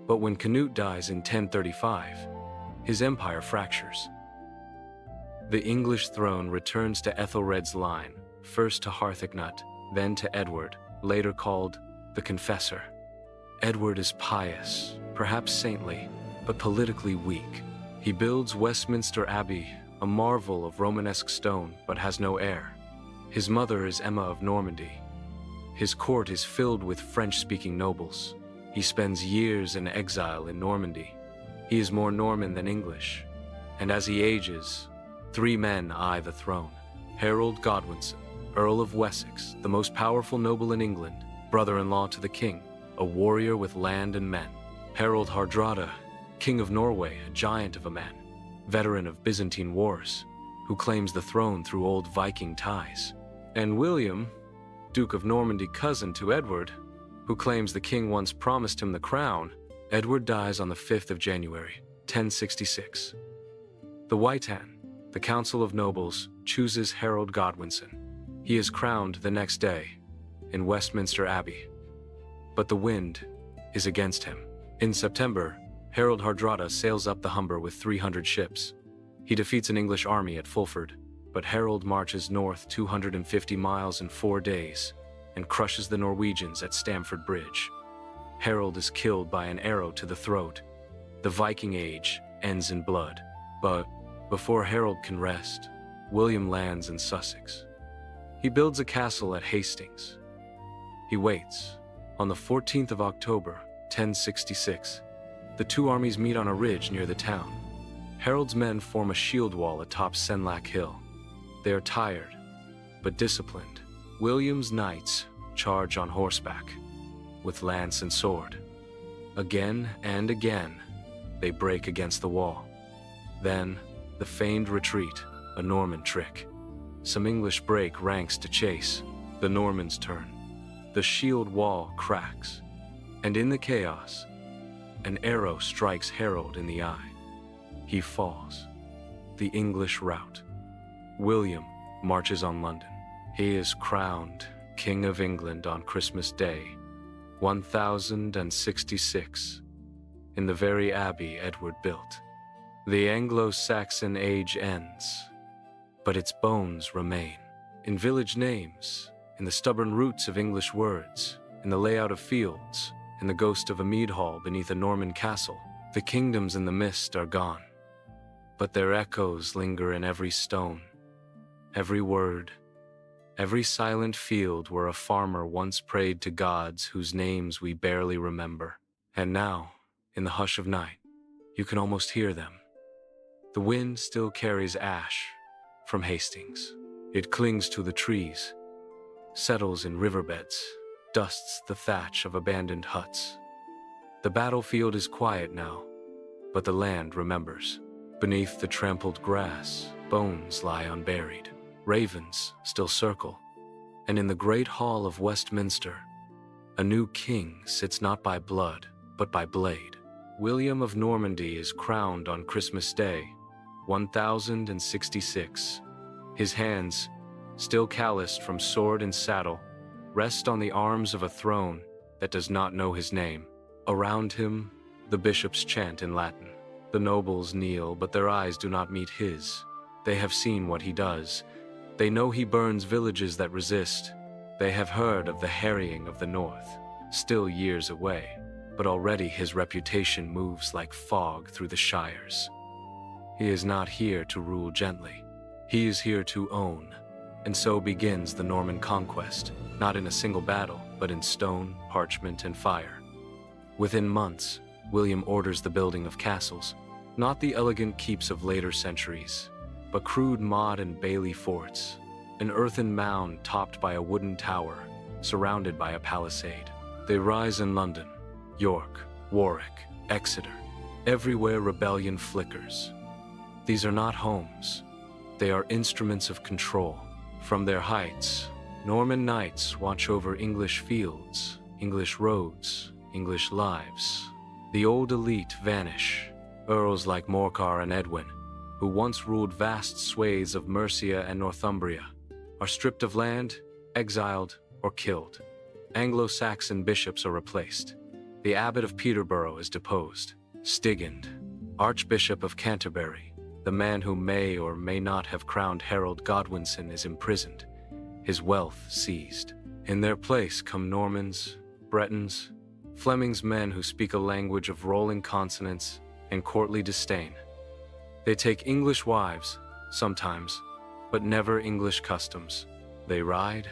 But when Canute dies in 1035, his empire fractures. The English throne returns to Ethelred's line, first to Harthacnut, then to Edward, later called the Confessor. Edward is pious, perhaps saintly, but politically weak. He builds Westminster Abbey, a marvel of Romanesque stone, but has no heir. His mother is Emma of Normandy. His court is filled with French-speaking nobles. He spends years in exile in Normandy. He is more Norman than English. And as he ages, 3 men eye the throne. Harold Godwinson, Earl of Wessex, the most powerful noble in England, brother-in-law to the king, a warrior with land and men. Harold Hardrada, king of Norway, a giant of a man, veteran of Byzantine wars, who claims the throne through old Viking ties. And William, Duke of Normandy, cousin to Edward, who claims the king once promised him the crown. Edward dies on the 5th of January, 1066. The Witan, the Council of Nobles, chooses Harold Godwinson. He is crowned the next day in Westminster Abbey. But the wind is against him. In September, Harold Hardrada sails up the Humber with 300 ships. He defeats an English army at Fulford, but Harold marches north 250 miles in 4 days and crushes the Norwegians at Stamford Bridge. Harold is killed by an arrow to the throat. The Viking Age ends in blood. But before Harold can rest, William lands in Sussex. He builds a castle at Hastings. He waits. On the 14th of October, 1066, the 2 armies meet on a ridge near the town. Harold's men form a shield wall atop Senlac Hill. They are tired, but disciplined. William's knights charge on horseback, with lance and sword. Again and again, they break against the wall. Then, the feigned retreat, a Norman trick. Some English break ranks to chase. The Normans turn. The shield wall cracks, and in the chaos, an arrow strikes Harold in the eye. He falls. The English rout. William marches on London. He is crowned King of England on Christmas Day, 1066, in the very abbey Edward built. The Anglo-Saxon age ends, but its bones remain. In village names, in the stubborn roots of English words, in the layout of fields, in the ghost of a mead hall beneath a Norman castle. The kingdoms in the mist are gone, but their echoes linger in every stone, every word, every silent field where a farmer once prayed to gods whose names we barely remember. And now, in the hush of night, you can almost hear them. The wind still carries ash from Hastings. It clings to the trees, settles in riverbeds, dusts the thatch of abandoned huts. The battlefield is quiet now, but the land remembers. Beneath the trampled grass, bones lie unburied. Ravens still circle, and in the great hall of Westminster, a new king sits not by blood, but by blade. William of Normandy is crowned on Christmas Day, 1066. His hands, still calloused from sword and saddle, rest on the arms of a throne that does not know his name. Around him, the bishops chant in Latin. The nobles kneel, but their eyes do not meet his. They have seen what he does. They know he burns villages that resist. They have heard of the harrying of the north, still years away, but already his reputation moves like fog through the shires. He is not here to rule gently. He is here to own. And so begins the Norman conquest, not in a single battle, but in stone, parchment, and fire. Within months, William orders the building of castles, not the elegant keeps of later centuries, but crude motte and bailey forts, an earthen mound topped by a wooden tower, surrounded by a palisade. They rise in London, York, Warwick, Exeter. Everywhere rebellion flickers. These are not homes. They are instruments of control. From their heights, Norman knights watch over English fields, English roads, English lives. The old elite vanish. Earls like Morcar and Edwin, who once ruled vast swathes of Mercia and Northumbria, are stripped of land, exiled, or killed. Anglo-Saxon bishops are replaced. The abbot of Peterborough is deposed. Stigand, Archbishop of Canterbury, the man who may or may not have crowned Harold Godwinson, is imprisoned, his wealth seized. In their place come Normans, Bretons, Fleming's men who speak a language of rolling consonants and courtly disdain. They take English wives, sometimes, but never English customs. They ride,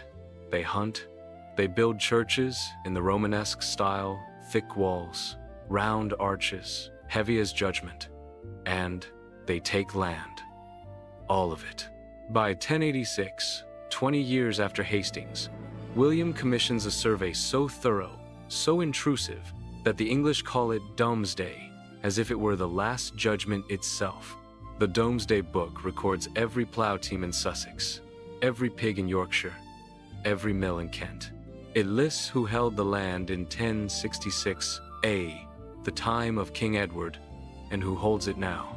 they hunt, they build churches in the Romanesque style, thick walls, round arches, heavy as judgment, and they take land. All of it. By 1086, 20 years after Hastings, William commissions a survey so thorough, so intrusive, that the English call it Domesday, as if it were the Last Judgment itself. The Domesday Book records every plough team in Sussex, every pig in Yorkshire, every mill in Kent. It lists who held the land in 1066 the time of King Edward, and who holds it now.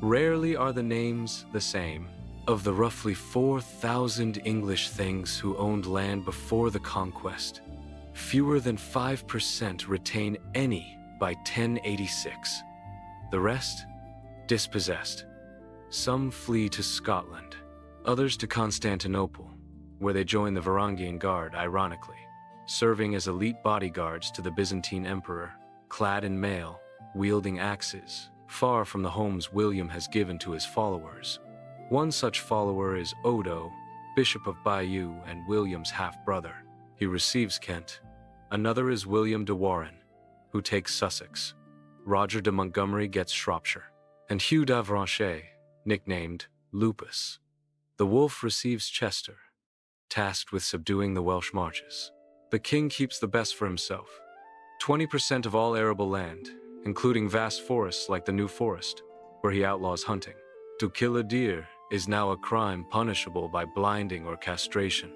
Rarely are the names the same. Of the roughly 4,000 English things who owned land before the conquest, fewer than 5% retain any by 1086. The rest, dispossessed. Some flee to Scotland, others to Constantinople, where they join the Varangian Guard, ironically, serving as elite bodyguards to the Byzantine emperor, clad in mail, wielding axes, far from the homes William has given to his followers. One such follower is Odo, Bishop of Bayeux and William's half-brother. He receives Kent. Another is William de Warenne, who takes Sussex. Roger de Montgomery gets Shropshire. And Hugh d'Avranches, nicknamed Lupus, the wolf, receives Chester, tasked with subduing the Welsh marches. The king keeps the best for himself. 20% of all arable land, including vast forests like the New Forest, where he outlaws hunting. To kill a deer is now a crime punishable by blinding or castration.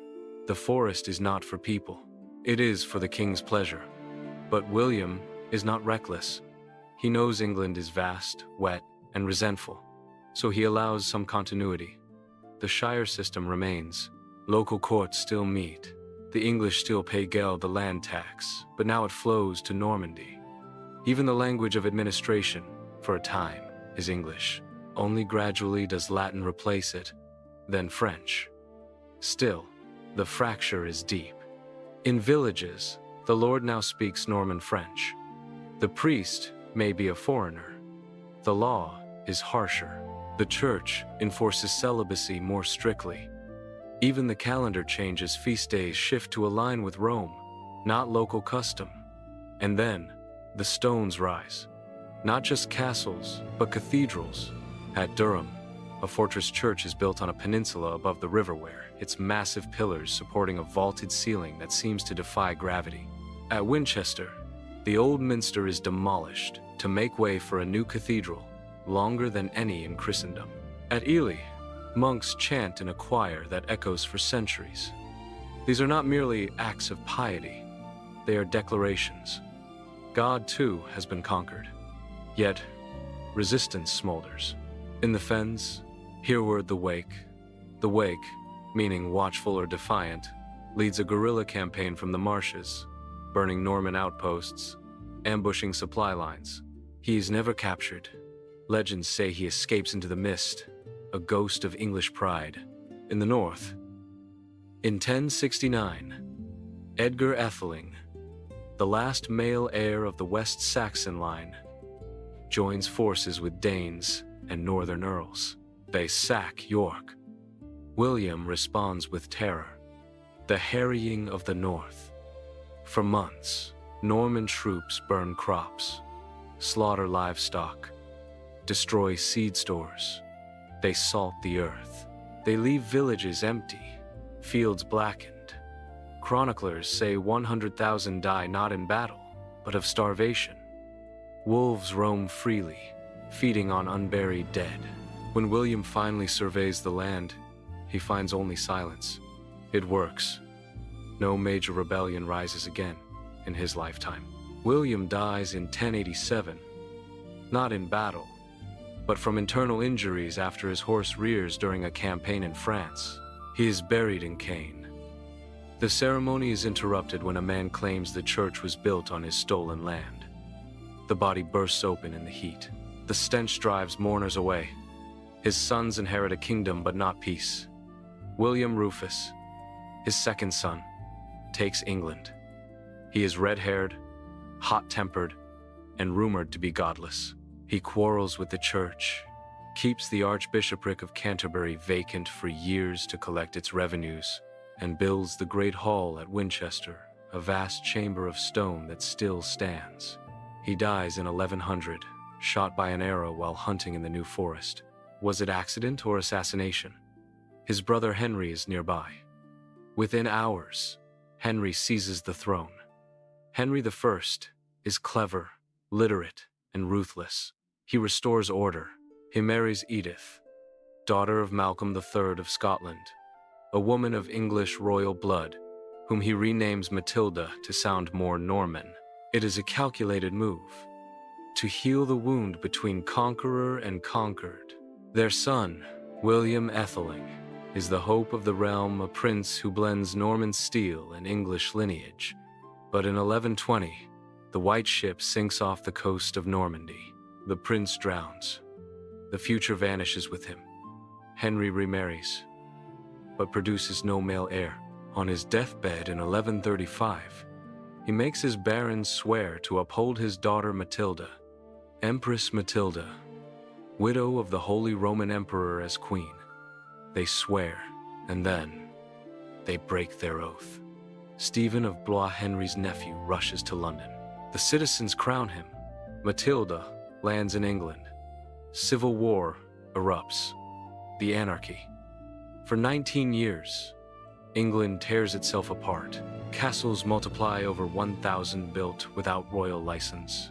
The forest is not for people. It is for the king's pleasure. But William is not reckless. He knows England is vast, wet, and resentful, so he allows some continuity. The shire system remains. Local courts still meet. The English still pay Geld the land tax, but now it flows to Normandy. Even the language of administration, for a time, is English. Only gradually does Latin replace it, then French. Still, the fracture is deep. In villages, the Lord now speaks Norman French. The priest may be a foreigner. The law is harsher. The church enforces celibacy more strictly. Even the calendar changes. Feast days shift to align with Rome, not local custom. And then, the stones rise. Not just castles, but cathedrals. At Durham, a fortress church is built on a peninsula above the river where its massive pillars supporting a vaulted ceiling that seems to defy gravity. At Winchester, the old minster is demolished to make way for a new cathedral, longer than any in Christendom. At Ely, monks chant in a choir that echoes for centuries. These are not merely acts of piety, they are declarations. God, too, has been conquered. Yet, resistance smolders. In the fens, hereward the wake. The wake, meaning watchful or defiant, leads a guerrilla campaign from the marshes, burning Norman outposts, ambushing supply lines. He is never captured. Legends say he escapes into the mist, a ghost of English pride. In the north, in 1069, Edgar Atheling, the last male heir of the West Saxon line, joins forces with Danes and northern earls. They sack York. William responds with terror, the harrying of the north. For months, Norman troops burn crops, slaughter livestock, destroy seed stores. They salt the earth. They leave villages empty, fields blackened. Chroniclers say 100,000 die not in battle, but of starvation. Wolves roam freely, feeding on unburied dead. When William finally surveys the land, he finds only silence. It works. No major rebellion rises again in his lifetime. William dies in 1087, not in battle, but from internal injuries after his horse rears during a campaign in France. He is buried in Caen. The ceremony is interrupted when a man claims the church was built on his stolen land. The body bursts open in the heat. The stench drives mourners away. His sons inherit a kingdom but not peace. William Rufus, his second son, takes England. He is red-haired, hot-tempered, and rumored to be godless. He quarrels with the church, keeps the Archbishopric of Canterbury vacant for years to collect its revenues, and builds the Great Hall at Winchester, a vast chamber of stone that still stands. He dies in 1100, shot by an arrow while hunting in the New Forest. Was it accident or assassination? His brother Henry is nearby. Within hours, Henry seizes the throne. Henry I is clever, literate, and ruthless. He restores order. He marries Edith, daughter of Malcolm III of Scotland, a woman of English royal blood, whom he renames Matilda to sound more Norman. It is a calculated move, to heal the wound between conqueror and conquered. Their son, William Atheling, is the hope of the realm, a prince who blends Norman steel and English lineage. But in 1120, the white ship sinks off the coast of Normandy. The prince drowns. The future vanishes with him. Henry remarries, but produces no male heir. On his deathbed in 1135, he makes his barons swear to uphold his daughter Matilda, Empress Matilda, widow of the Holy Roman Emperor, as queen. They swear, and then they break their oath. Stephen of Blois, Henry's nephew, rushes to London. The citizens crown him. Matilda lands in England. Civil war erupts. The anarchy. For 19 years, England tears itself apart. Castles multiply, over 1,000 built without royal license.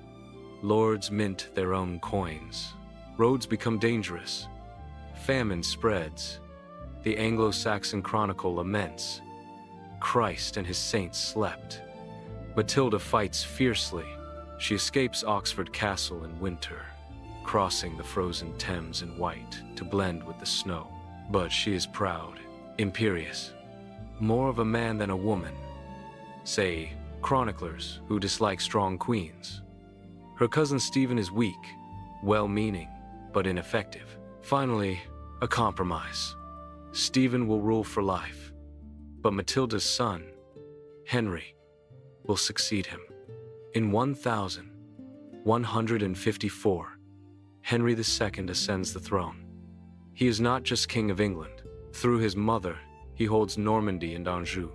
Lords mint their own coins. Roads become dangerous. Famine spreads. The Anglo-Saxon Chronicle laments. Christ and his saints slept. Matilda fights fiercely. She escapes Oxford Castle in winter, crossing the frozen Thames in white to blend with the snow. But she is proud, imperious, more of a man than a woman, say chroniclers who dislike strong queens. Her cousin Stephen is weak, well-meaning, but ineffective. Finally, a compromise. Stephen will rule for life, but Matilda's son, Henry, will succeed him. In 1154, Henry II ascends the throne. He is not just King of England. Through his mother, he holds Normandy and Anjou.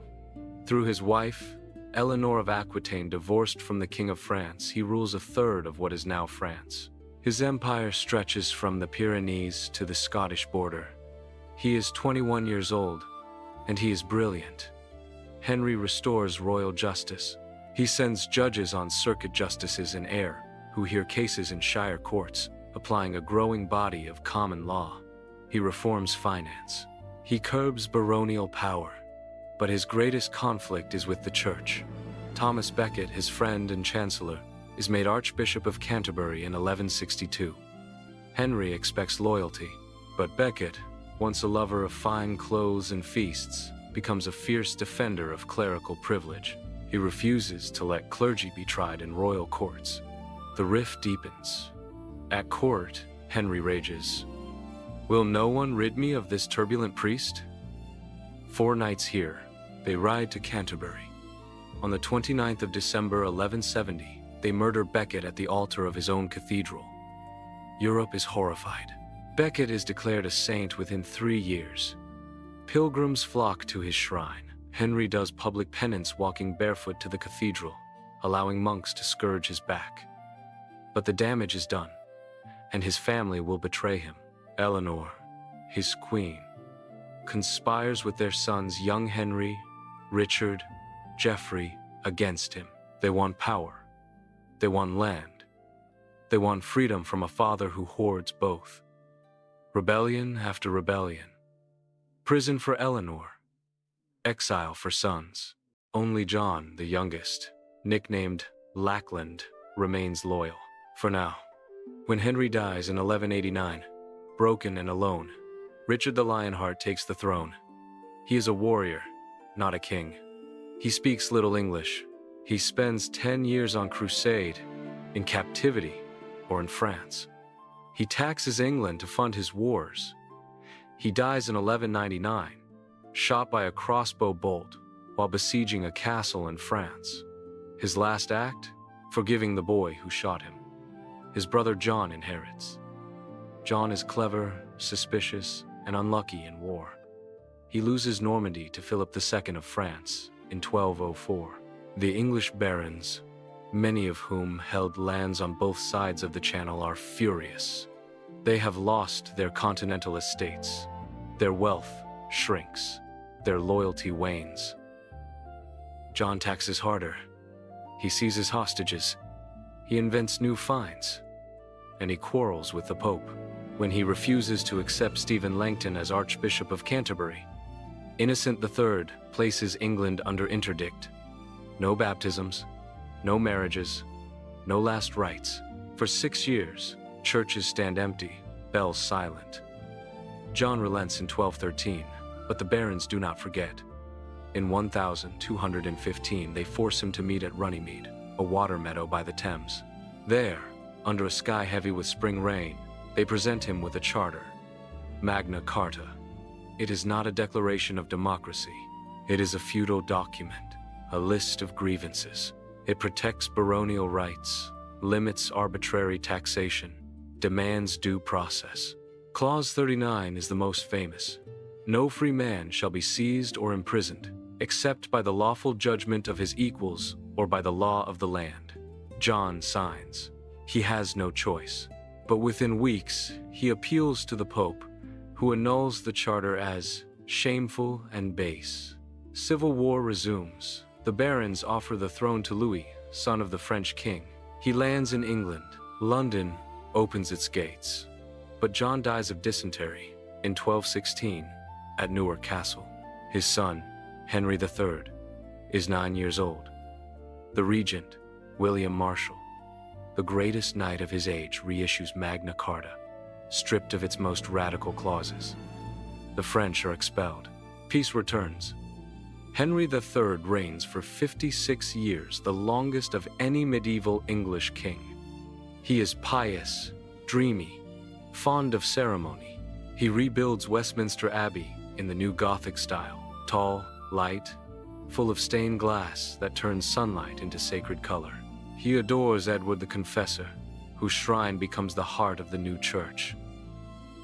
Through his wife, Eleanor of Aquitaine, divorced from the King of France, he rules a third of what is now France. His empire stretches from the Pyrenees to the Scottish border. He is 21 years old, and he is brilliant. Henry restores royal justice. He sends judges on circuit, justices in Ayr, who hear cases in shire courts, applying a growing body of common law. He reforms finance. He curbs baronial power, but his greatest conflict is with the church. Thomas Becket, his friend and chancellor, is made Archbishop of Canterbury in 1162. Henry expects loyalty, but Becket, once a lover of fine clothes and feasts, becomes a fierce defender of clerical privilege. He refuses to let clergy be tried in royal courts. The rift deepens. At court, Henry rages, "Will no one rid me of this turbulent priest?" 4 nights here, they ride to Canterbury. On the 29th of December 1170, they murder Becket at the altar of his own cathedral. Europe is horrified. Becket is declared a saint within 3 years. Pilgrims flock to his shrine. Henry does public penance walking barefoot to the cathedral, allowing monks to scourge his back. But the damage is done, and his family will betray him. Eleanor, his queen, conspires with their sons young Henry, Richard, Geoffrey against him. They want power. They want land. They want freedom from a father who hoards both. Rebellion after rebellion. Prison for Eleanor. Exile for sons. Only John, the youngest, nicknamed Lackland, remains loyal. For now. When Henry dies in 1189, broken and alone, Richard the Lionheart takes the throne. He is a warrior, not a king. He speaks little English. He spends 10 years on crusade, in captivity, or in France. He taxes England to fund his wars. He dies in 1199, shot by a crossbow bolt while besieging a castle in France. His last act? Forgiving the boy who shot him. His brother John inherits. John is clever, suspicious, and unlucky in war. He loses Normandy to Philip II of France in 1204. The English barons, many of whom held lands on both sides of the Channel, are furious. They have lost their continental estates. Their wealth shrinks. Their loyalty wanes. John taxes harder. He seizes hostages. He invents new fines. And he quarrels with the Pope when he refuses to accept Stephen Langton as Archbishop of Canterbury. Innocent III places England under interdict. No baptisms, no marriages, no last rites. For 6 years, churches stand empty, bells silent. John relents in 1213, but the barons do not forget. In 1215, they force him to meet at Runnymede, a water meadow by the Thames. There, under a sky heavy with spring rain, they present him with a charter, Magna Carta. It is not a declaration of democracy. It is a feudal document, a list of grievances. It protects baronial rights, limits arbitrary taxation, demands due process. Clause 39 is the most famous. No free man shall be seized or imprisoned, except by the lawful judgment of his equals or by the law of the land. John signs. He has no choice. But within weeks, he appeals to the Pope, who annuls the charter as shameful and base. Civil war resumes. The barons offer the throne to Louis, son of the French king. He lands in England. London opens its gates. But John dies of dysentery in 1216 at Newark Castle. His son, Henry III, is 9 years old. The regent, William Marshal, the greatest knight of his age, reissues Magna Carta, stripped of its most radical clauses. The French are expelled. Peace returns. Henry III reigns for 56 years, the longest of any medieval English king. He is pious, dreamy, fond of ceremony. He rebuilds Westminster Abbey in the new Gothic style, tall, light, full of stained glass that turns sunlight into sacred color. He adores Edward the Confessor, whose shrine becomes the heart of the new church.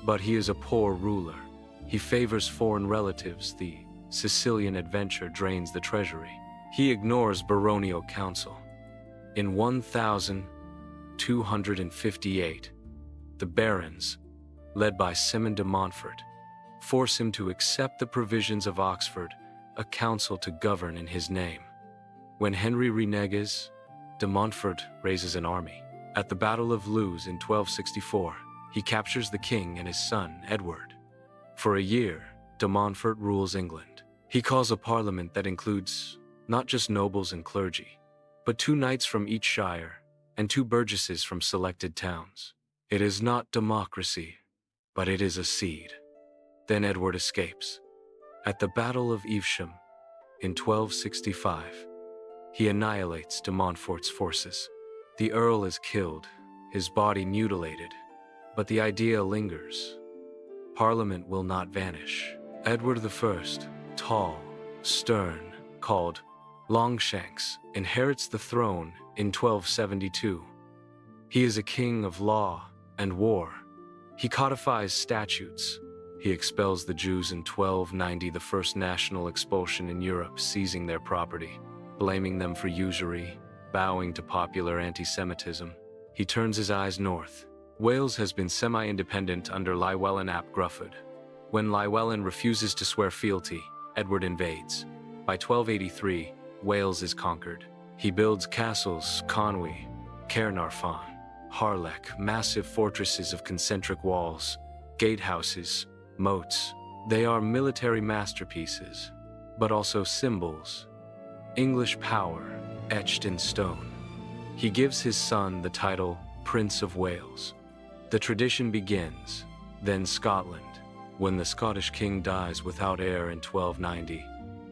But he is a poor ruler. He favors foreign relatives. The Sicilian adventure drains the treasury. He ignores baronial council. In 1258, the barons, led by Simon de Montfort, force him to accept the provisions of Oxford, a council to govern in his name. When Henry reneges, de Montfort raises an army. At the Battle of Lewes in 1264, he captures the king and his son, Edward. For a year, de Montfort rules England. He calls a parliament that includes not just nobles and clergy, but 2 knights from each shire and 2 burgesses from selected towns. It is not democracy, but it is a seed. Then Edward escapes. At the Battle of Evesham in 1265, he annihilates de Montfort's forces. The Earl is killed, his body mutilated, but the idea lingers. Parliament will not vanish. Edward I, tall, stern, called Longshanks, inherits the throne in 1272. He is a king of law and war. He codifies statutes. He expels the Jews in 1290, the first national expulsion in Europe, seizing their property, blaming them for usury, bowing to popular anti-Semitism. He turns his eyes north. Wales has been semi-independent under Llywelyn ap Gruffydd. When Llywelyn refuses to swear fealty, Edward invades. By 1283, Wales is conquered. He builds castles, Conwy, Caernarfon, Harlech, massive fortresses of concentric walls, gatehouses, moats. They are military masterpieces, but also symbols. English power, etched in stone. He gives his son the title Prince of Wales. The tradition begins, then Scotland. When the Scottish king dies without heir in 1290,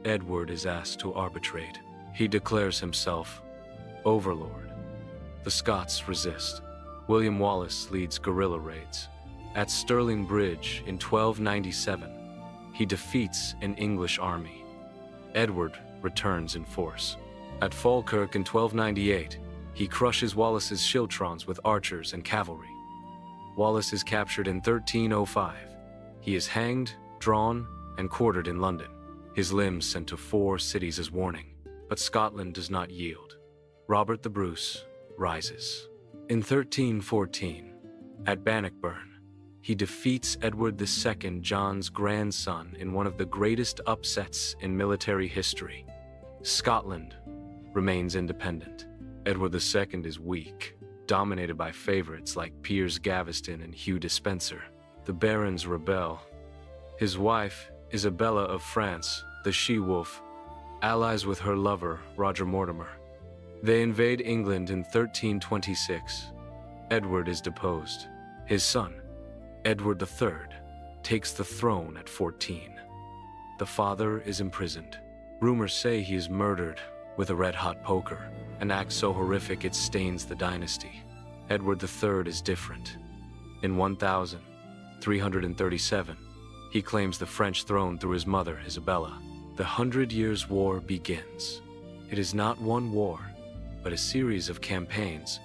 Edward is asked to arbitrate. He declares himself overlord. The Scots resist. William Wallace leads guerrilla raids. At Stirling Bridge in 1297, he defeats an English army. Edward returns in force. At Falkirk in 1298, he crushes Wallace's schiltrons with archers and cavalry. Wallace is captured in 1305. He is hanged, drawn, and quartered in London. His limbs sent to 4 cities as warning. But Scotland does not yield. Robert the Bruce rises. In 1314, at Bannockburn, he defeats Edward II, John's grandson, in one of the greatest upsets in military history. Scotland remains independent. Edward II is weak, dominated by favorites like Piers Gaveston and Hugh Despencer. The barons rebel. His wife, Isabella of France, the she-wolf, allies with her lover, Roger Mortimer. They invade England in 1326. Edward is deposed. His son, Edward III, takes the throne at 14. The father is imprisoned. Rumors say he is murdered with a red-hot poker, an act so horrific it stains the dynasty. Edward III is different. In 1337, he claims the French throne through his mother, Isabella. The 100 Years' War begins. It is not one war, but a series of campaigns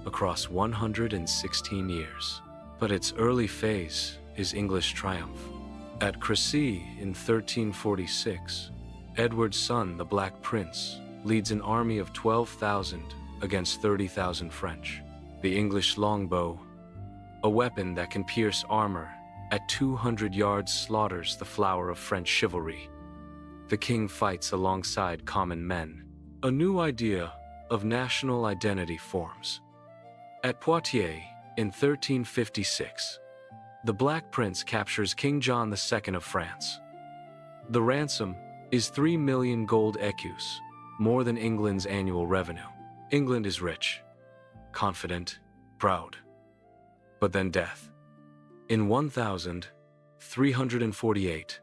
across 116 years. But its early phase is English triumph. At Crecy in 1346, Edward's son, the Black Prince, leads an army of 12,000 against 30,000 French. The English longbow, a weapon that can pierce armor, at 200 yards slaughters the flower of French chivalry. The king fights alongside common men. A new idea of national identity forms. At Poitiers in 1356, the Black Prince captures King John II of France. The ransom is 3 million gold écus, more than England's annual revenue. England is rich, confident, proud. But then death. In 1348,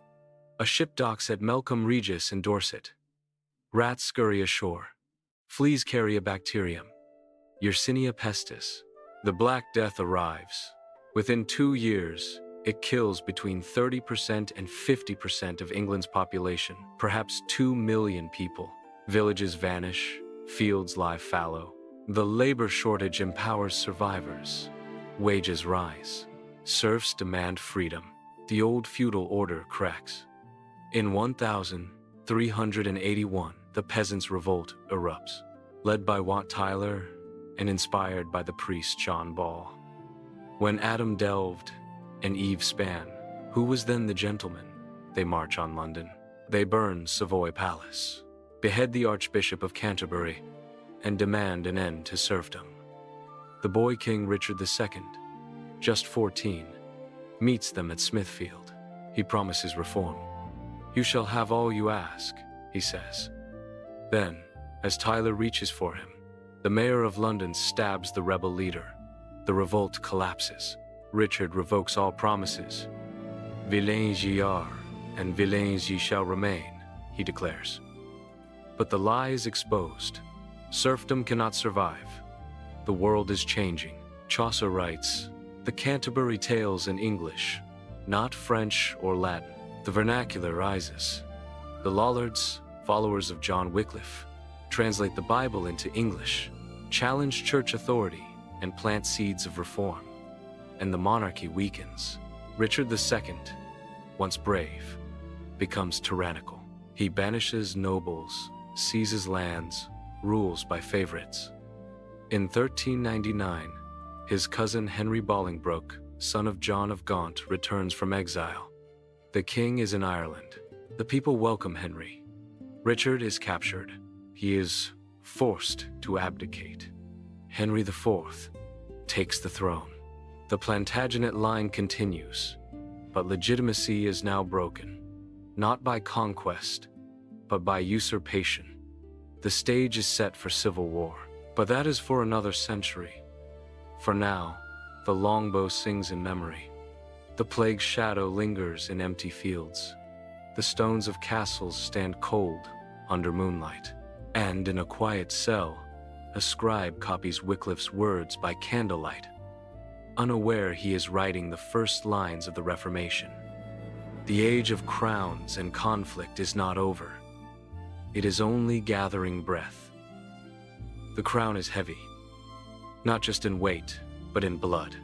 a ship docks at Melcombe Regis in Dorset. Rats scurry ashore. Fleas carry a bacterium, Yersinia pestis. The Black Death arrives. Within 2 years, it kills between 30% and 50% of England's population, perhaps 2 million people. Villages vanish, fields lie fallow. The labor shortage empowers survivors. Wages rise. Serfs demand freedom. The old feudal order cracks. In 1381, the peasants' revolt erupts, led by Wat Tyler and inspired by the priest John Ball. When Adam delved and Eve span, who was then the gentleman? They march on London. They burn Savoy Palace, behead the Archbishop of Canterbury, and demand an end to serfdom. The boy king Richard II, just 14, meets them at Smithfield. He promises reform. "You shall have all you ask," he says. Then, as Tyler reaches for him, the mayor of London stabs the rebel leader. The revolt collapses. Richard revokes all promises. Villains ye are, and villains ye shall remain, he declares. But the lie is exposed. Serfdom cannot survive. The world is changing. Chaucer writes, "The Canterbury Tales in English, not French or Latin." The vernacular rises. The Lollards, followers of John Wycliffe, translate the Bible into English, challenge church authority, and plant seeds of reform. And the monarchy weakens. Richard II, once brave, becomes tyrannical. He banishes nobles, seizes lands, rules by favorites. In 1399, his cousin Henry Bolingbroke, son of John of Gaunt, returns from exile. The king is in Ireland. The people welcome Henry. Richard is captured. He is forced to abdicate. Henry IV takes the throne. The Plantagenet line continues, but legitimacy is now broken, not by conquest, but by usurpation. The stage is set for civil war, but that is for another century. For now, the longbow sings in memory. The plague's shadow lingers in empty fields. The stones of castles stand cold under moonlight. And in a quiet cell, a scribe copies Wycliffe's words by candlelight, unaware he is writing the first lines of the Reformation. The age of crowns and conflict is not over. It is only gathering breath. The crown is heavy, not just in weight, but in blood.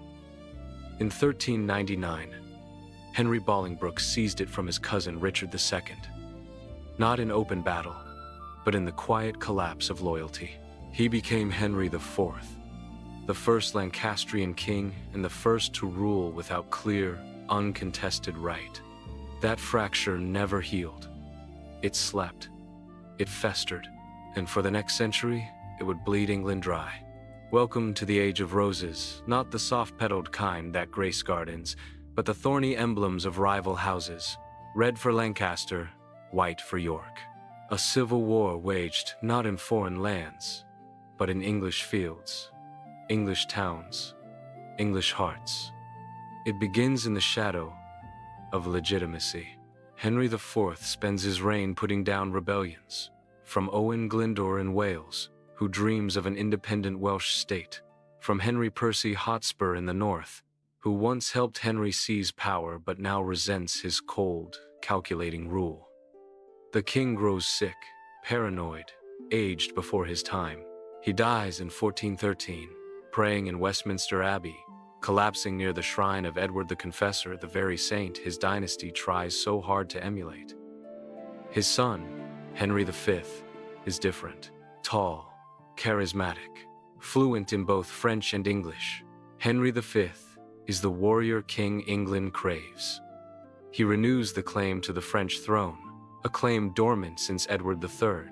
In 1399, Henry Bolingbroke seized it from his cousin Richard II, not in open battle, but in the quiet collapse of loyalty. He became Henry IV, the first Lancastrian king and the first to rule without clear, uncontested right. That fracture never healed. It slept, it festered, and for the next century, it would bleed England dry. Welcome to the Age of Roses, not the soft-petaled kind that grace gardens, but the thorny emblems of rival houses, red for Lancaster, white for York. A civil war waged not in foreign lands, but in English fields, English towns, English hearts. It begins in the shadow of legitimacy. Henry IV spends his reign putting down rebellions, from Owen Glyndwr in Wales, who dreams of an independent Welsh state, from Henry Percy Hotspur in the north, who once helped Henry seize power but now resents his cold, calculating rule. The king grows sick, paranoid, aged before his time. He dies in 1413, praying in Westminster Abbey, collapsing near the shrine of Edward the Confessor, the very saint his dynasty tries so hard to emulate. His son, Henry V, is different, tall, charismatic, fluent in both French and English. Henry V is the warrior king England craves. He renews the claim to the French throne, a claim dormant since Edward III,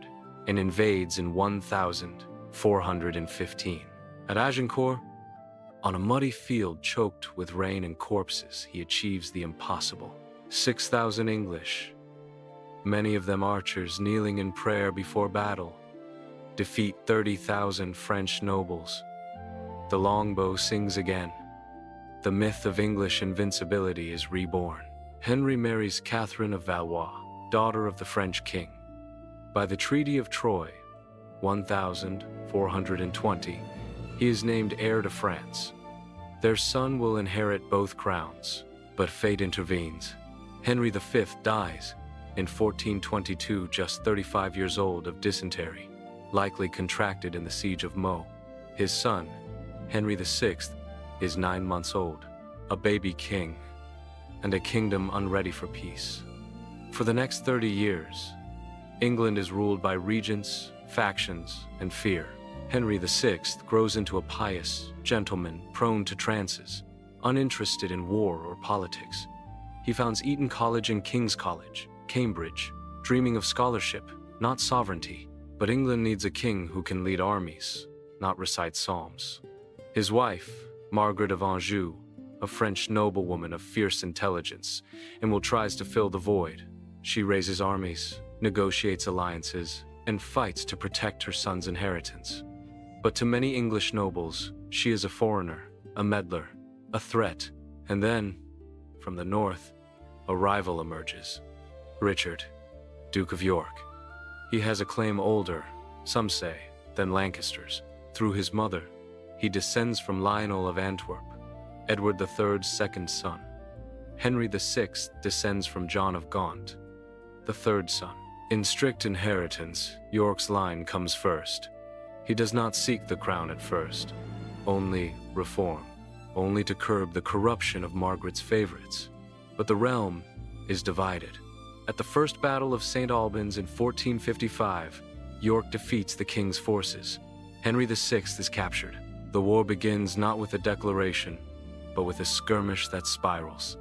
and invades in 1415. At Agincourt, on a muddy field choked with rain and corpses, he achieves the impossible. 6,000 English, many of them archers kneeling in prayer before battle, defeat 30,000 French nobles. The longbow sings again. The myth of English invincibility is reborn. Henry marries Catherine of Valois, daughter of the French king. By the Treaty of Troyes, 1420, he is named heir to France. Their son will inherit both crowns, but fate intervenes. Henry V dies in 1422, just 35 years old, of dysentery, likely contracted in the siege of Meaux. His son, Henry VI, is 9 months old, a baby king, and a kingdom unready for peace. For the next 30 years, England is ruled by regents, factions, and fear. Henry VI grows into a pious gentleman prone to trances, uninterested in war or politics. He founds Eton College and King's College, Cambridge, dreaming of scholarship, not sovereignty. But England needs a king who can lead armies, not recite psalms. His wife, Margaret of Anjou, a French noblewoman of fierce intelligence, and tries to fill the void. She raises armies, negotiates alliances, and fights to protect her son's inheritance. But to many English nobles, she is a foreigner, a meddler, a threat, and then, from the north, a rival emerges. Richard, Duke of York. He has a claim older, some say, than Lancaster's. Through his mother, he descends from Lionel of Antwerp, Edward III's second son. Henry VI descends from John of Gaunt, the third son. In strict inheritance, York's line comes first. He does not seek the crown at first, only reform, only to curb the corruption of Margaret's favorites. But the realm is divided. At the First Battle of St. Albans in 1455, York defeats the king's forces. Henry VI is captured. The war begins not with a declaration, but with a skirmish that spirals.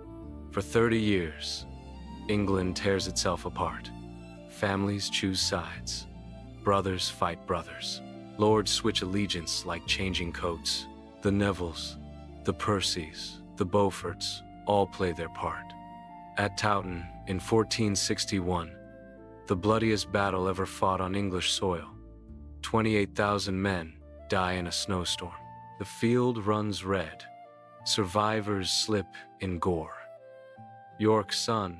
For 30 years, England tears itself apart. Families choose sides. Brothers fight brothers. Lords switch allegiance like changing coats. The Nevilles, the Percys, the Beauforts all play their part. At Towton in 1461, the bloodiest battle ever fought on English soil. 28,000 men die in a snowstorm. The field runs red. Survivors slip in gore. York's son,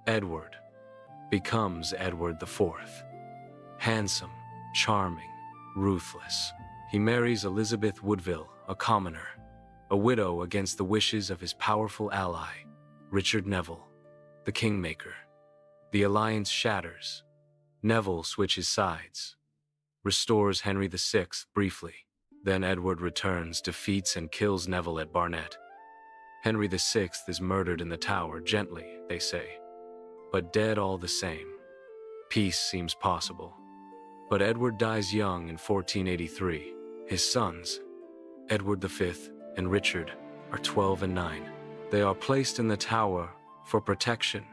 Edward, becomes Edward IV. Handsome, charming, ruthless. He marries Elizabeth Woodville, a commoner, a widow against the wishes of his powerful ally, Richard Neville, the Kingmaker. The alliance shatters. Neville switches sides, restores Henry VI briefly. Then Edward returns, defeats and kills Neville at Barnet. Henry VI is murdered in the Tower, gently, they say, but dead all the same. Peace seems possible. But Edward dies young in 1483. His sons, Edward V and Richard, are 12 and 9. They are placed in the Tower for protection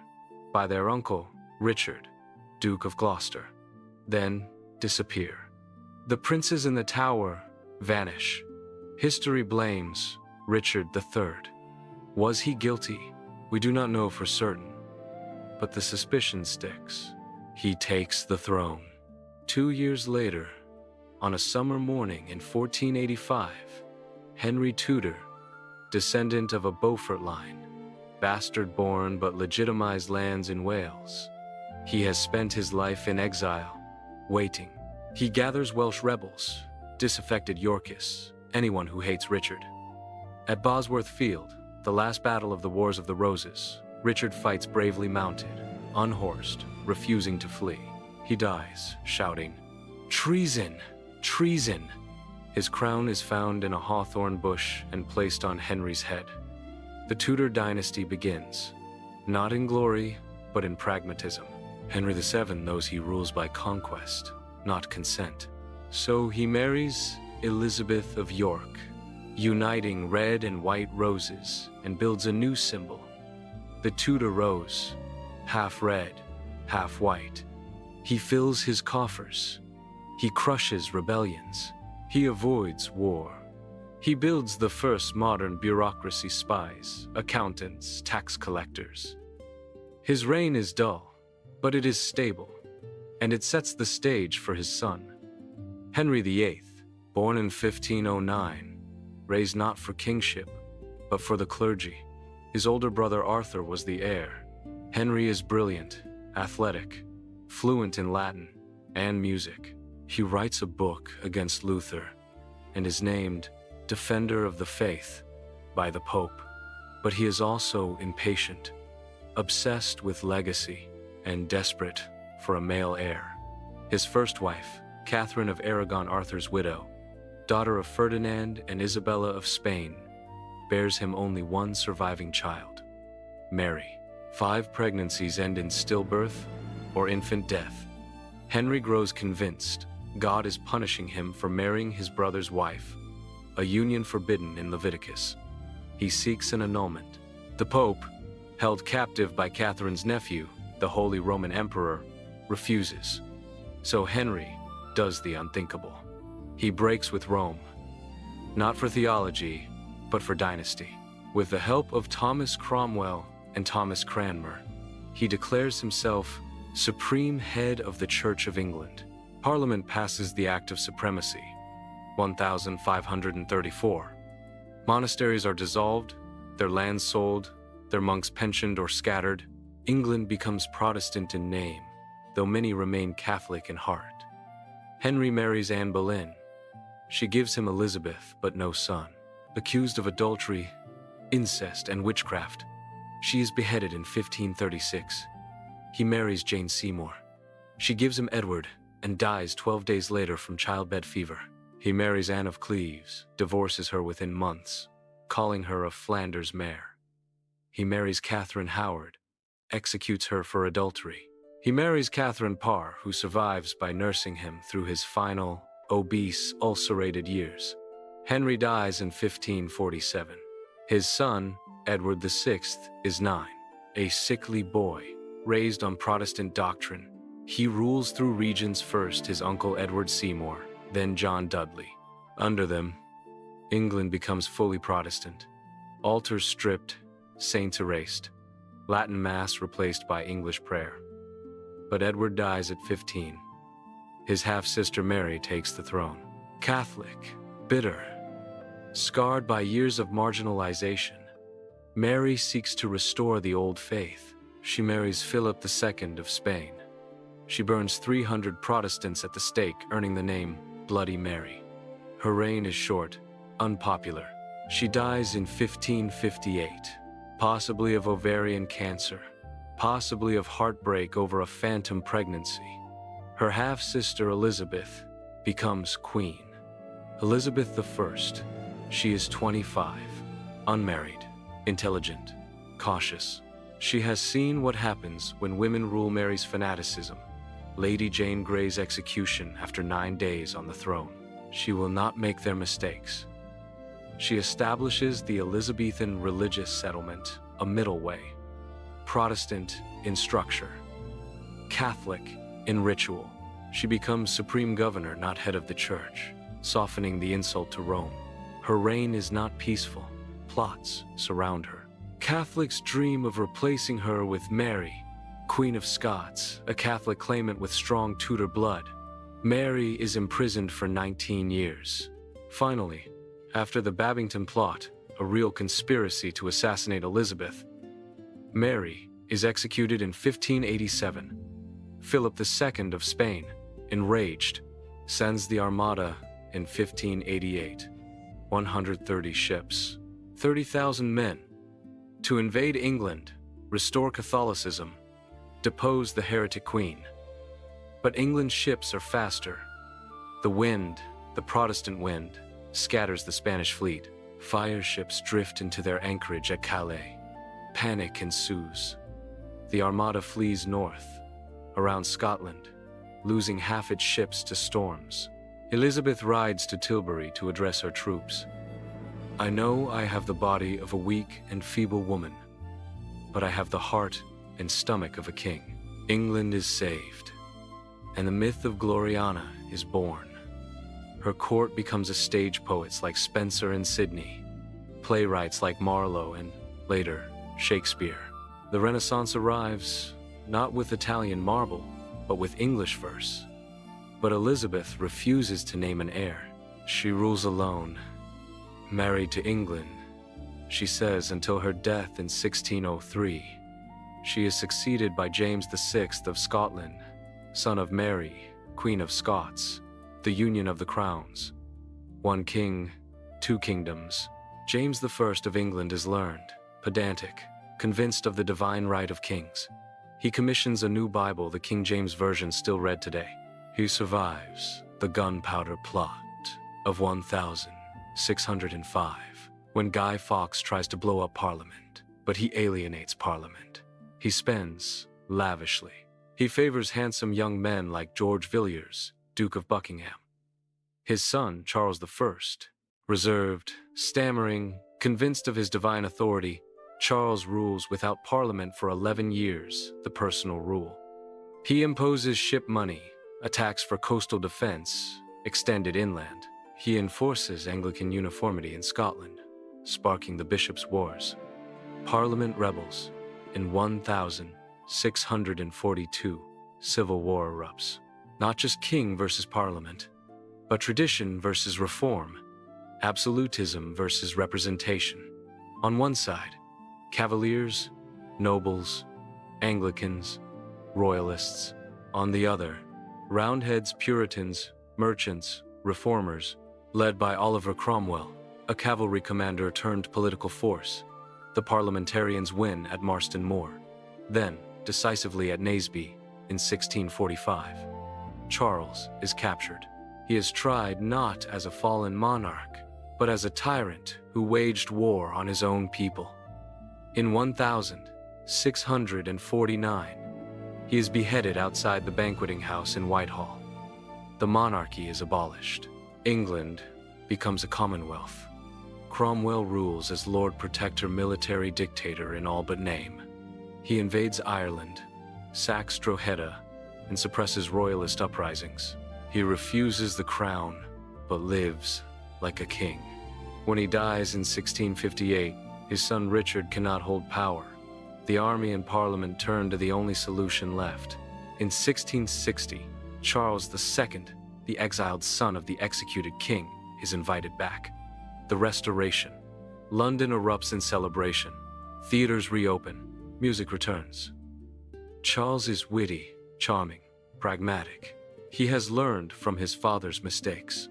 by their uncle, Richard, Duke of Gloucester, then disappear. The princes in the Tower vanish. History blames Richard III. Was he guilty? We do not know for certain, but the suspicion sticks. He takes the throne. 2 years later, on a summer morning in 1485, Henry Tudor, descendant of a Beaufort line, bastard-born but legitimized lands in Wales. He has spent his life in exile, waiting. He gathers Welsh rebels, disaffected Yorkists, anyone who hates Richard. At Bosworth Field, the last battle of the Wars of the Roses, Richard fights bravely mounted, unhorsed, refusing to flee. He dies, shouting, "Treason! Treason!" His crown is found in a hawthorn bush and placed on Henry's head. The Tudor dynasty begins, not in glory, but in pragmatism. Henry VII knows he rules by conquest, not consent. So he marries Elizabeth of York, uniting red and white roses, and builds a new symbol, the Tudor rose, half red, half white. He fills his coffers. He crushes rebellions. He avoids war. He builds the first modern bureaucracy: spies, accountants, tax collectors. His reign is dull, but it is stable, and it sets the stage for his son. Henry VIII, born in 1509, raised not for kingship, but for the clergy. His older brother Arthur was the heir. Henry is brilliant, athletic, fluent in Latin and music. He writes a book against Luther and is named Defender of the Faith by the Pope. But he is also impatient, obsessed with legacy, and desperate for a male heir. His first wife, Catherine of Aragon, Arthur's widow, daughter of Ferdinand and Isabella of Spain, bears him only one surviving child, Mary. 5 pregnancies end in stillbirth or infant death. Henry grows convinced God is punishing him for marrying his brother's wife, a union forbidden in Leviticus. He seeks an annulment. The Pope, held captive by Catherine's nephew, the Holy Roman Emperor, refuses. So Henry does the unthinkable. He breaks with Rome, not for theology, but for dynasty. With the help of Thomas Cromwell and Thomas Cranmer, he declares himself supreme head of the Church of England. Parliament passes the Act of Supremacy, 1534. Monasteries are dissolved, their lands sold, their monks pensioned or scattered. England becomes Protestant in name, though many remain Catholic in heart. Henry marries Anne Boleyn. She gives him Elizabeth, but no son. Accused of adultery, incest, and witchcraft, she is beheaded in 1536. He marries Jane Seymour. She gives him Edward and dies 12 days later from childbed fever. He marries Anne of Cleves, divorces her within months, calling her a Flanders mare. He marries Catherine Howard, executes her for adultery. He marries Catherine Parr, who survives by nursing him through his final, obese, ulcerated years. Henry dies in 1547. His son, Edward VI, is 9, a sickly boy, raised on Protestant doctrine. He rules through regents, first his uncle Edward Seymour, then John Dudley. Under them, England becomes fully Protestant. Altars stripped, saints erased, Latin Mass replaced by English prayer. But Edward dies at 15. His half-sister Mary takes the throne. Catholic, bitter, scarred by years of marginalization, Mary seeks to restore the old faith. She marries Philip II of Spain. She burns 300 Protestants at the stake, earning the name Bloody Mary. Her reign is short, unpopular. She dies in 1558, possibly of ovarian cancer, possibly of heartbreak over a phantom pregnancy. Her half-sister Elizabeth becomes queen. Elizabeth I. She is 25, unmarried, intelligent, cautious. She has seen what happens when women rule. Mary's fanaticism, Lady Jane Grey's execution after 9 days on the throne. She will not make their mistakes. She establishes the Elizabethan religious settlement, a middle way. Protestant in structure, Catholic in ritual. She becomes supreme governor, not head of the church, softening the insult to Rome. Her reign is not peaceful. Plots surround her. Catholics dream of replacing her with Mary, Queen of Scots, a Catholic claimant with strong Tudor blood. Mary is imprisoned for 19 years. Finally, after the Babington plot, a real conspiracy to assassinate Elizabeth, Mary is executed in 1587. Philip II of Spain, enraged, sends the Armada in 1588, 130 ships, 30,000 men, to invade England, restore Catholicism, depose the heretic queen. But England's ships are faster. The wind, the Protestant wind, scatters the Spanish fleet. Fire ships drift into their anchorage at Calais. Panic ensues. The Armada flees north, around Scotland, losing half its ships to storms. Elizabeth rides to Tilbury to address her troops. I know I have the body of a weak and feeble woman, but I have the heart and stomach of a king. England is saved, and the myth of Gloriana is born. Her court becomes a stage poets like Spenser and Sidney, playwrights like Marlowe and, later, Shakespeare. The Renaissance arrives, not with Italian marble, but with English verse. But Elizabeth refuses to name an heir. She rules alone, married to England, she says, until her death in 1603. She is succeeded by James VI of Scotland, son of Mary, Queen of Scots, the union of the crowns. One king, two kingdoms. James I of England is learned, pedantic, convinced of the divine right of kings. He commissions a new Bible, the King James Version still read today. He survives the gunpowder plot of 1605, when Guy Fawkes tries to blow up Parliament, but he alienates Parliament. He spends lavishly. He favors handsome young men like George Villiers, Duke of Buckingham. His son, Charles I, reserved, stammering, convinced of his divine authority, Charles rules without Parliament for 11 years, the personal rule. He imposes ship money, attacks for coastal defense, extended inland. He enforces Anglican uniformity in Scotland, sparking the bishops' wars. Parliament rebels. In 1642, civil war erupts. Not just king versus Parliament, but tradition versus reform. Absolutism versus representation. On one side, Cavaliers, nobles, Anglicans, Royalists. On the other, Roundheads, Puritans, merchants, reformers, led by Oliver Cromwell, a cavalry commander turned political force. The parliamentarians win at Marston Moor, then decisively at Naseby in 1645. Charles is captured. He is tried not as a fallen monarch, but as a tyrant who waged war on his own people. In 1649, he is beheaded outside the banqueting house in Whitehall. The monarchy is abolished. England becomes a commonwealth. Cromwell rules as Lord Protector, military dictator in all but name. He invades Ireland, sacks Drogheda, and suppresses royalist uprisings. He refuses the crown, but lives like a king. When he dies in 1658, his son Richard cannot hold power. The army and parliament turn to the only solution left. In 1660, Charles II, the exiled son of the executed king, is invited back. The Restoration. London erupts in celebration. Theaters reopen. Music returns. Charles is witty, charming, pragmatic. He has learned from his father's mistakes.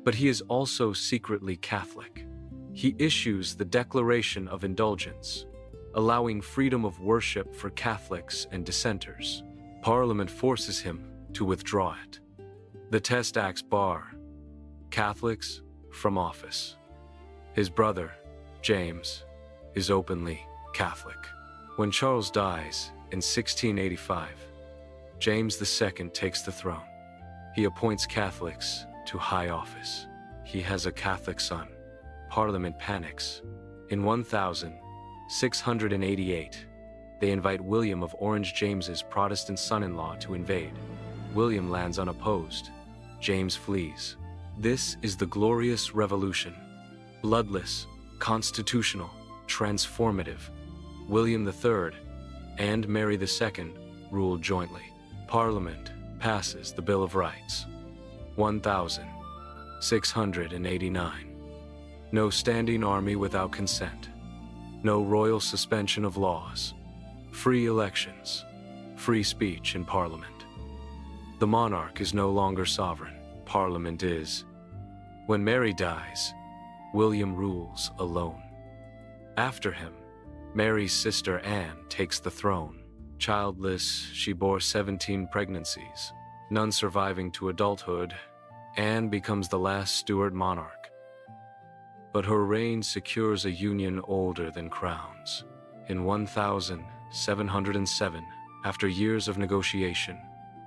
But he is also secretly Catholic. He issues the Declaration of Indulgence, allowing freedom of worship for Catholics and dissenters. Parliament forces him to withdraw it. The Test Acts bar Catholics from office. His brother, James, is openly Catholic. When Charles dies in 1685, James II takes the throne. He appoints Catholics to high office. He has a Catholic son. Parliament panics. In 1688, they invite William of Orange, James's Protestant son-in-law, to invade. William lands unopposed. James flees. This is the Glorious Revolution. Bloodless, constitutional, transformative. William III and Mary II rule jointly. Parliament passes the Bill of Rights. 1689. No standing army without consent. No royal suspension of laws. Free elections. Free speech in Parliament. The monarch is no longer sovereign. Parliament is. When Mary dies, William rules alone. After him, Mary's sister Anne takes the throne. Childless, she bore 17 pregnancies. None surviving to adulthood, Anne becomes the last Stuart monarch. But her reign secures a union older than crowns. In 1707, after years of negotiation,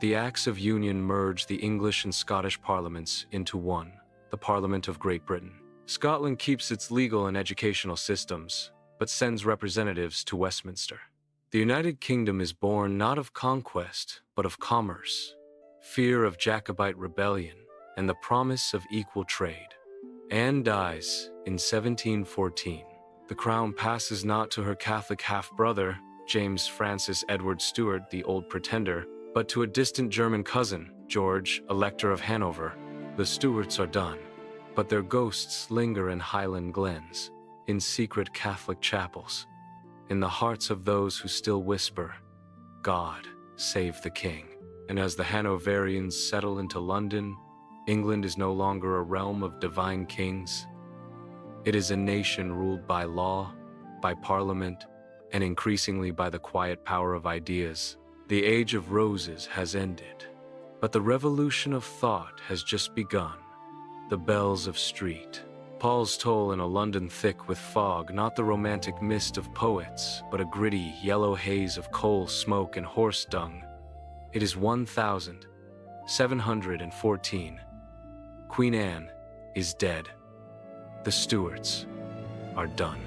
the Acts of Union merge the English and Scottish parliaments into one, the Parliament of Great Britain. Scotland keeps its legal and educational systems, but sends representatives to Westminster. The United Kingdom is born not of conquest, but of commerce, fear of Jacobite rebellion, and the promise of equal trade. Anne dies in 1714. The crown passes not to her Catholic half-brother, James Francis Edward Stuart, the Old Pretender, but to a distant German cousin, George, Elector of Hanover. The Stuarts are done, but their ghosts linger in Highland glens, in secret Catholic chapels, in the hearts of those who still whisper, "God, save the King." And as the Hanoverians settle into London, England is no longer a realm of divine kings. It is a nation ruled by law, by parliament, and increasingly by the quiet power of ideas. The Age of Roses has ended, but the revolution of thought has just begun. The bells of street. Paul's toll in a London thick with fog, not the romantic mist of poets, but a gritty, yellow haze of coal, smoke, and horse dung. It is 1714. Queen Anne is dead. The Stuarts are done.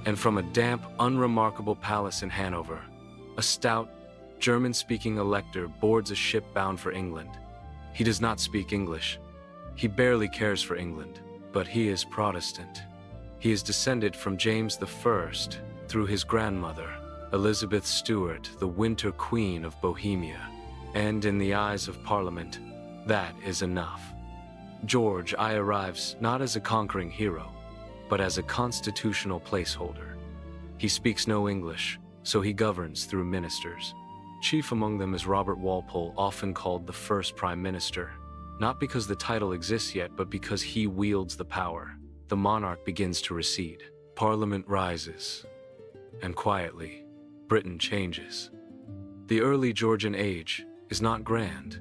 And from a damp, unremarkable palace in Hanover, a stout, German-speaking elector boards a ship bound for England. He does not speak English. He barely cares for England, but he is Protestant. He is descended from James I through his grandmother, Elizabeth Stuart, the Winter Queen of Bohemia. And in the eyes of Parliament, that is enough. George I arrives not as a conquering hero, but as a constitutional placeholder. He speaks no English, so he governs through ministers. Chief among them is Robert Walpole, often called the first Prime Minister, not because the title exists yet, but because he wields the power. The monarch begins to recede. Parliament rises, and quietly, Britain changes. The early Georgian age is not grand,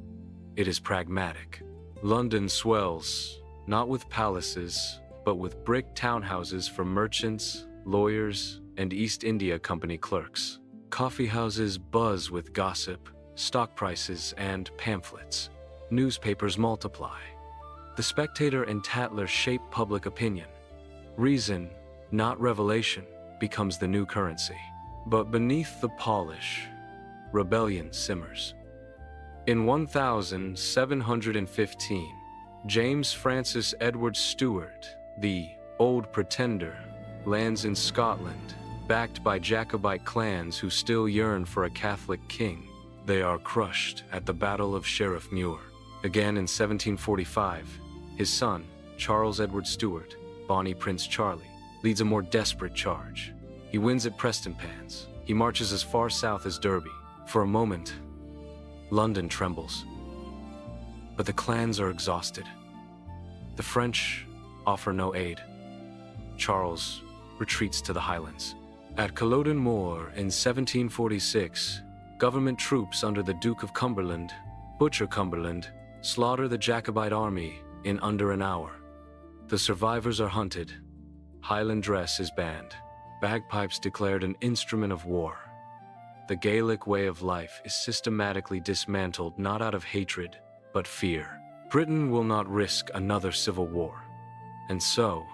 it is pragmatic. London swells, not with palaces, but with brick townhouses for merchants, lawyers, and East India Company clerks. Coffee houses buzz with gossip, stock prices, and pamphlets. Newspapers multiply. The Spectator and Tatler shape public opinion. Reason, not revelation, becomes the new currency. But beneath the polish, rebellion simmers. In 1715, James Francis Edward Stuart, the Old Pretender, lands in Scotland, backed by Jacobite clans who still yearn for a Catholic king. They are crushed at the Battle of Sheriff Muir. Again in 1745, his son, Charles Edward Stuart, Bonnie Prince Charlie, leads a more desperate charge. He wins at Prestonpans. He marches as far south as Derby. For a moment, London trembles. But the clans are exhausted. The French offer no aid. Charles retreats to the Highlands. At Culloden Moor in 1746, government troops under the Duke of Cumberland, Butcher Cumberland, slaughter the Jacobite army in under an hour. The survivors are hunted. Highland dress is banned. Bagpipes declared an instrument of war. The Gaelic way of life is systematically dismantled not out of hatred, but fear. Britain will not risk another civil war. And so,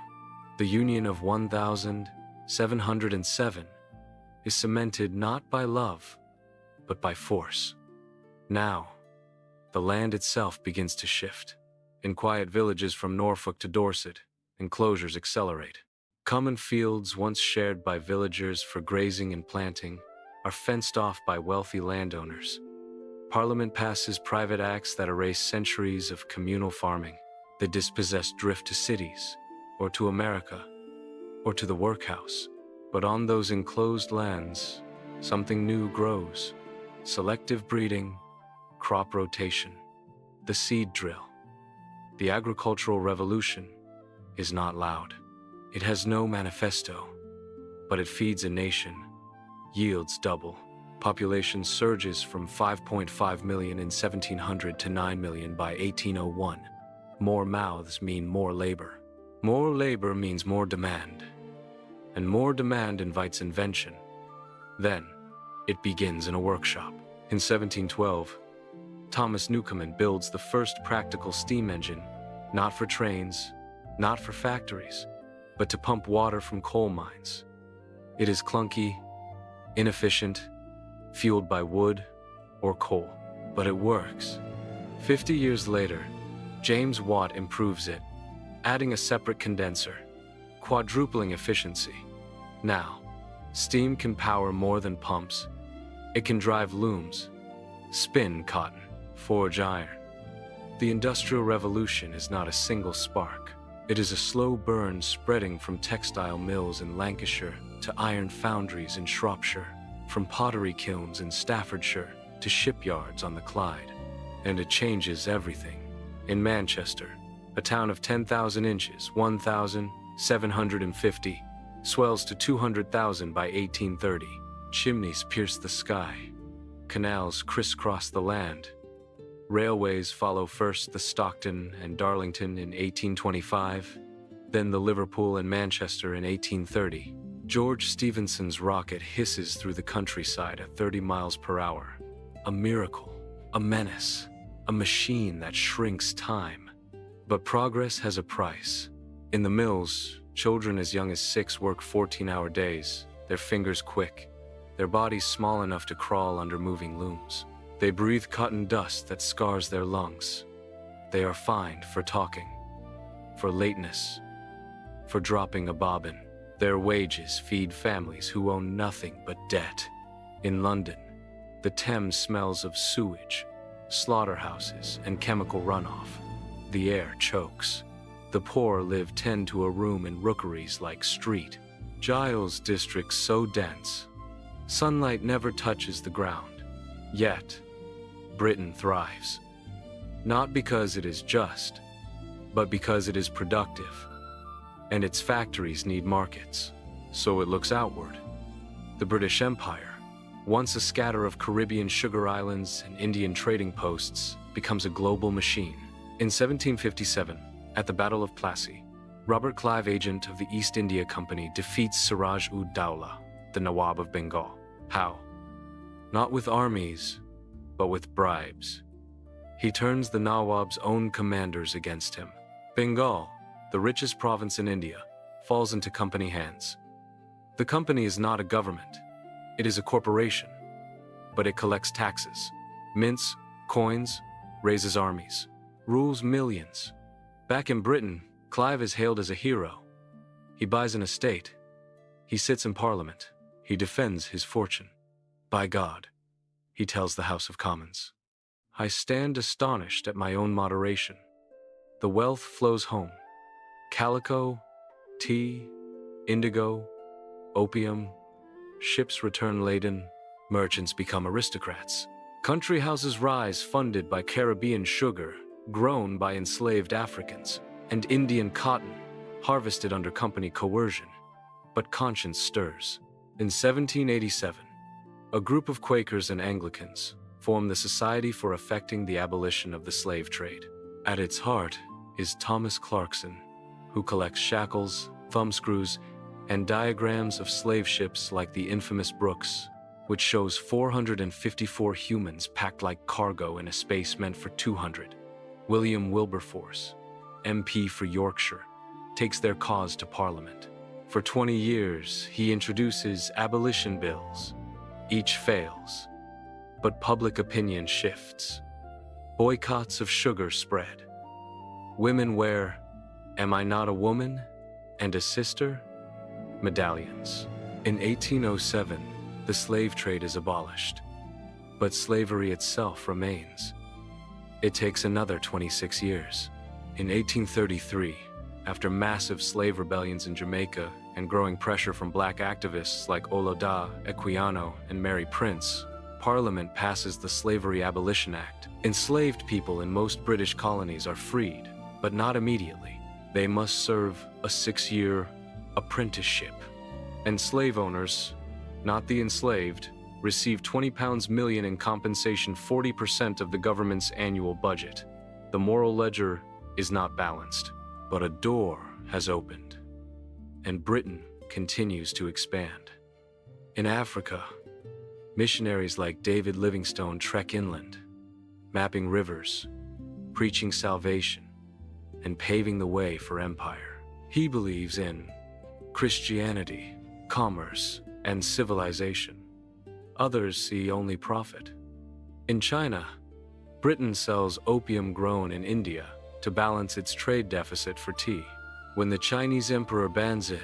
the Union of 1707 is cemented not by love, but by force. Now, the land itself begins to shift. In quiet villages from Norfolk to Dorset, enclosures accelerate. Common fields once shared by villagers for grazing and planting are fenced off by wealthy landowners. Parliament passes private acts that erase centuries of communal farming. The dispossessed drift to cities, or to America, or to the workhouse. But on those enclosed lands, something new grows. Selective breeding, crop rotation, the seed drill. The agricultural revolution is not loud. It has no manifesto, but it feeds a nation. Yields double. Population surges from 5.5 million in 1700 to 9 million by 1801. More mouths mean more labor. More labor means more demand. And more demand invites invention. Then, it begins in a workshop. In 1712, Thomas Newcomen builds the first practical steam engine, not for trains, not for factories, but to pump water from coal mines. It is clunky, inefficient, fueled by wood or coal, but it works. 50 years later, James Watt improves it, adding a separate condenser, quadrupling efficiency. Now, steam can power more than pumps. It can drive looms, spin cotton, forge iron. The Industrial Revolution is not a single spark. It is a slow burn spreading from textile mills in Lancashire to iron foundries in Shropshire, from pottery kilns in Staffordshire to shipyards on the Clyde. And it changes everything. In Manchester, a town of 10,000 inches, 1,750, swells to 200,000 by 1830. Chimneys pierce the sky. Canals crisscross the land. Railways follow first the Stockton and Darlington in 1825, then the Liverpool and Manchester in 1830. George Stephenson's rocket hisses through the countryside at 30 miles per hour. A miracle, a menace, a machine that shrinks time. But progress has a price. In the mills, children as young as 6 work 14-hour days, their fingers quick, their bodies small enough to crawl under moving looms. They breathe cotton dust that scars their lungs. They are fined for talking, for lateness, for dropping a bobbin. Their wages feed families who own nothing but debt. In London, the Thames smells of sewage, slaughterhouses, and chemical runoff. The air chokes. The poor live 10 to a room in rookeries like Street Giles districts so dense, sunlight never touches the ground. Yet, Britain thrives. Not because it is just, but because it is productive. And its factories need markets, so it looks outward. The British Empire, once a scatter of Caribbean sugar islands and Indian trading posts, becomes a global machine. In 1757, at the Battle of Plassey, Robert Clive, agent of the East India Company, defeats Siraj-ud-Dowlah, the Nawab of Bengal. How? Not with armies, but with bribes. He turns the Nawab's own commanders against him. Bengal, the richest province in India, falls into company hands. The company is not a government. It is a corporation, but it collects taxes, mints, coins, raises armies, rules millions. Back in Britain, Clive is hailed as a hero. He buys an estate. He sits in Parliament. He defends his fortune. By God, he tells the House of Commons, I stand astonished at my own moderation. The wealth flows home. Calico, tea, indigo, opium, ships return laden, merchants become aristocrats. Country houses rise funded by Caribbean sugar, grown by enslaved Africans, and Indian cotton, harvested under company coercion. But conscience stirs. In 1787, a group of Quakers and Anglicans form the Society for Effecting the Abolition of the Slave Trade. At its heart is Thomas Clarkson, who collects shackles, thumbscrews, and diagrams of slave ships like the infamous Brooks, which shows 454 humans packed like cargo in a space meant for 200. William Wilberforce, MP for Yorkshire, takes their cause to Parliament. For 20 years, he introduces abolition bills. Each fails, but public opinion shifts. Boycotts of sugar spread. Women wear, "Am I not a woman and a sister?" medallions. In 1807, the slave trade is abolished, but slavery itself remains. It takes another 26 years. In 1833, after massive slave rebellions in Jamaica and growing pressure from black activists like Oloda Equiano and Mary Prince, Parliament passes the Slavery Abolition Act. Enslaved people in most British colonies are freed, but not immediately. They must serve a 6-year apprenticeship. And slave owners, not the enslaved, receive £20 million in compensation, 40% of the government's annual budget. The moral ledger is not balanced, but a door has opened, and Britain continues to expand. In Africa, missionaries like David Livingstone trek inland, mapping rivers, preaching salvation, and paving the way for empire. He believes in Christianity, commerce, and civilization. Others see only profit. In China, Britain sells opium grown in India to balance its trade deficit for tea. When the Chinese emperor bans it,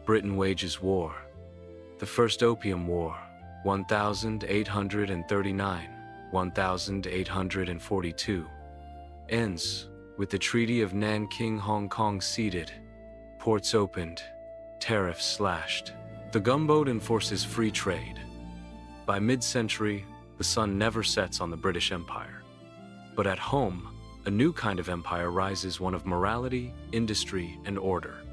Britain wages war. The First Opium War, 1839-1842, ends with the Treaty of Nanking. Hong Kong ceded, ports opened, tariffs slashed. The gunboat enforces free trade. By mid-century, the sun never sets on the British Empire. But at home, a new kind of empire rises, one of morality, industry, and order.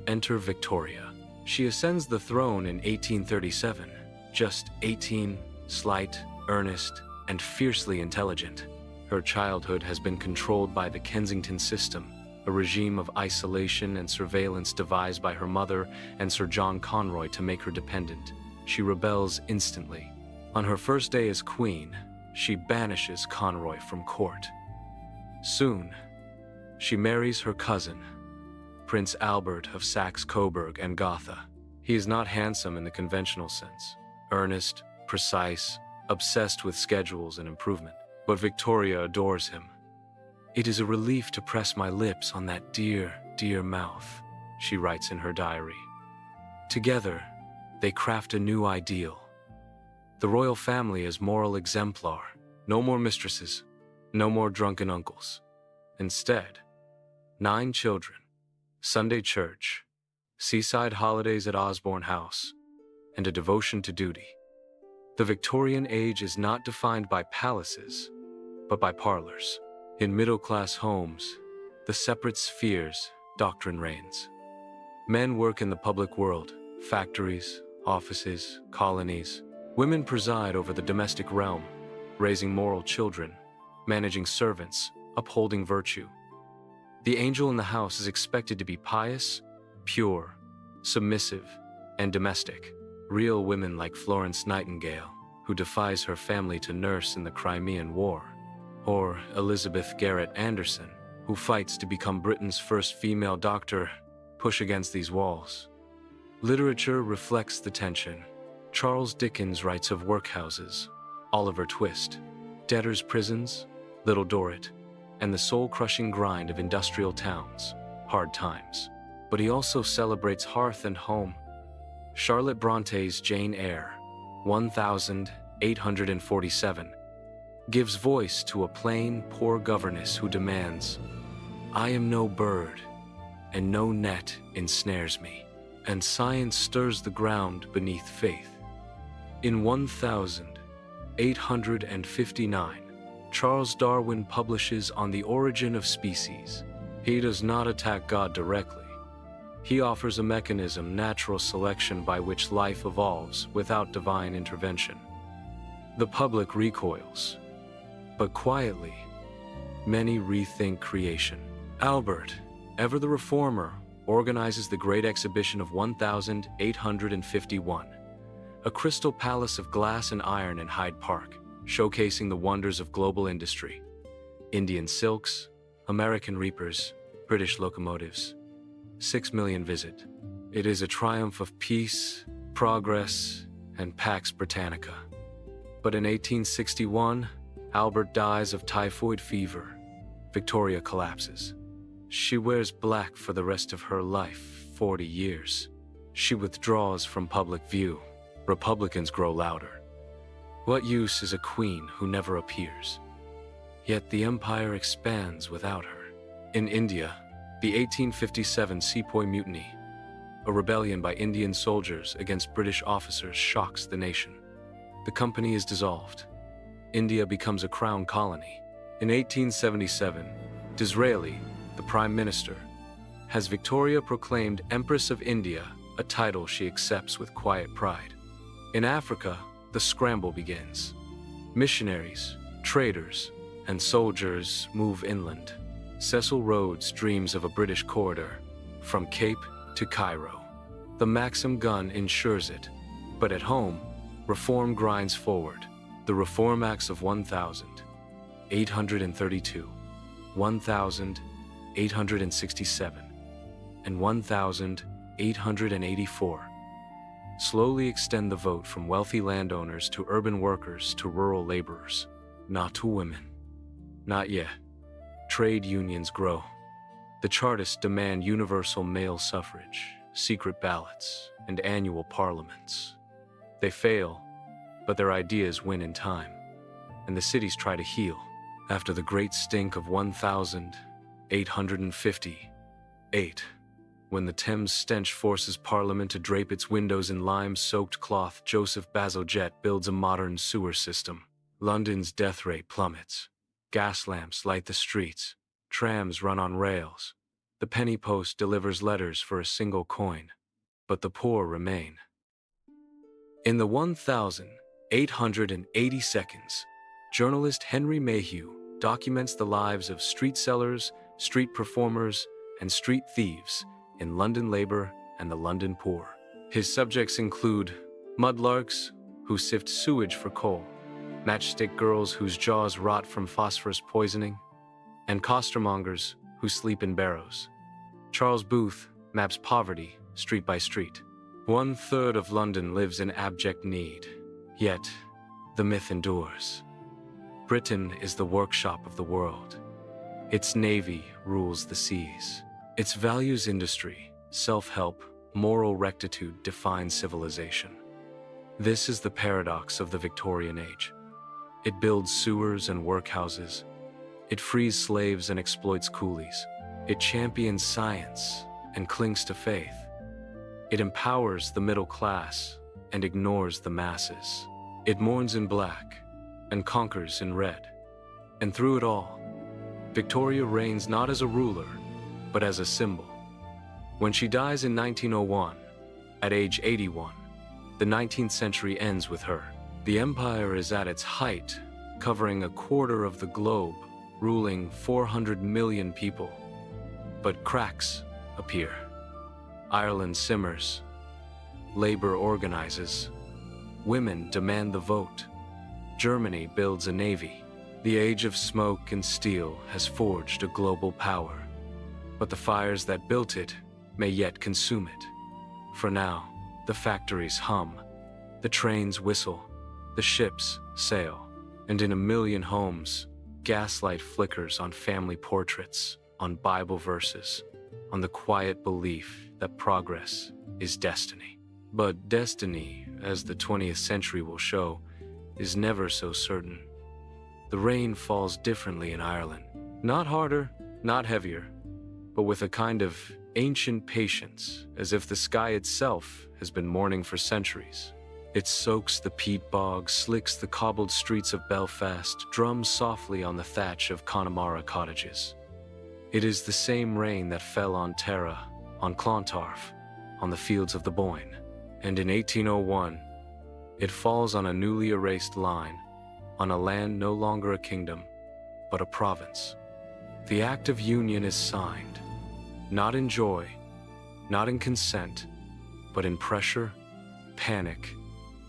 Enter Victoria. She ascends the throne in 1837, just 18, slight, earnest, and fiercely intelligent. Her childhood has been controlled by the Kensington system, a regime of isolation and surveillance devised by her mother and Sir John Conroy to make her dependent. She rebels instantly. On her first day as queen, she banishes Conroy from court. Soon, she marries her cousin, Prince Albert of Saxe-Coburg and Gotha. He is not handsome in the conventional sense, earnest, precise, obsessed with schedules and improvement. But Victoria adores him. "It is a relief to press my lips on that dear, dear mouth," she writes in her diary. Together, they craft a new ideal. The royal family as moral exemplar. No more mistresses, no more drunken uncles. Instead, 9 children, Sunday church, seaside holidays at Osborne House, and a devotion to duty. The Victorian age is not defined by palaces, but by parlors. In middle-class homes, the separate spheres doctrine reigns. Men work in the public world, factories, offices, colonies. Women preside over the domestic realm, raising moral children, managing servants, upholding virtue. The angel in the house is expected to be pious, pure, submissive, and domestic. Real women like Florence Nightingale, who defies her family to nurse in the Crimean War, or Elizabeth Garrett Anderson, who fights to become Britain's first female doctor, push against these walls. Literature reflects the tension. Charles Dickens writes of workhouses, Oliver Twist, debtors' prisons, Little Dorrit, and the soul-crushing grind of industrial towns, Hard Times. But he also celebrates hearth and home. Charlotte Bronte's Jane Eyre, 1847, gives voice to a plain, poor governess who demands, "I am no bird, and no net ensnares me," and science stirs the ground beneath faith. In 1859, Charles Darwin publishes On the Origin of Species. He does not attack God directly. He offers a mechanism, natural selection, by which life evolves without divine intervention. The public recoils, but quietly, many rethink creation. Albert, ever the reformer, organizes the Great Exhibition of 1851, a crystal palace of glass and iron in Hyde Park, showcasing the wonders of global industry. Indian silks, American reapers, British locomotives. 6 million visit. It is a triumph of peace, progress, and Pax Britannica. But in 1861, Albert dies of typhoid fever. Victoria collapses. She wears black for the rest of her life, 40 years. She withdraws from public view. Republicans grow louder. What use is a queen who never appears? Yet the empire expands without her. In India, the 1857 Sepoy Mutiny, a rebellion by Indian soldiers against British officers, shocks the nation. The company is dissolved. India becomes a crown colony. In 1877, Disraeli, the prime minister, has Victoria proclaimed Empress of India, a title she accepts with quiet pride. In Africa, the scramble begins. Missionaries, traders, and soldiers move inland. Cecil Rhodes dreams of a British corridor, from Cape to Cairo. The Maxim gun ensures it, but at home, reform grinds forward. The Reform Acts of 1832, 1867, and 1884 slowly extend the vote from wealthy landowners to urban workers to rural laborers, not to women. Not yet. Trade unions grow. The Chartists demand universal male suffrage, secret ballots, and annual parliaments. They fail, but their ideas win in time, and the cities try to heal. After the great stink of 1858, when the Thames stench forces Parliament to drape its windows in lime-soaked cloth, Joseph Bazalgette builds a modern sewer system. London's death rate plummets. Gas lamps light the streets. Trams run on rails. The penny post delivers letters for a single coin. But the poor remain. In the 1880 seconds, journalist Henry Mayhew documents the lives of street sellers, street performers, and street thieves in London labor and the London poor. His subjects include mudlarks who sift sewage for coal, matchstick girls whose jaws rot from phosphorus poisoning, and costermongers who sleep in barrows. Charles Booth maps poverty street by street. 1/3 of London lives in abject need, yet the myth endures. Britain is the workshop of the world. Its navy rules the seas. Its values industry, self-help, moral rectitude define civilization. This is the paradox of the Victorian age. It builds sewers and workhouses, It frees slaves and exploits coolies. It champions science and clings to faith. It empowers the middle class and ignores the masses. It mourns in black and conquers in red. And through it all, Victoria reigns not as a ruler, but as a symbol. When she dies in 1901, at age 81, the 19th century ends with her. The empire is at its height, covering a quarter of the globe, ruling 400 million people. But cracks appear. Ireland simmers. Labor organizes. Women demand the vote. Germany builds a navy. The age of smoke and steel has forged a global power. But the fires that built it may yet consume it. For now, the factories hum, the trains whistle, the ships sail, and in a million homes, gaslight flickers on family portraits, on Bible verses, on the quiet belief that progress is destiny. But destiny, as the 20th century will show, is never so certain. The rain falls differently in Ireland. Not harder, not heavier, but with a kind of ancient patience, as if the sky itself has been mourning for centuries. It soaks the peat bog, slicks the cobbled streets of Belfast, drums softly on the thatch of Connemara cottages. It is the same rain that fell on Tara, on Clontarf, on the fields of the Boyne. And in 1801, it falls on a newly erased line, on a land no longer a kingdom, but a province. The Act of Union is signed, not in joy, not in consent, but in pressure, panic,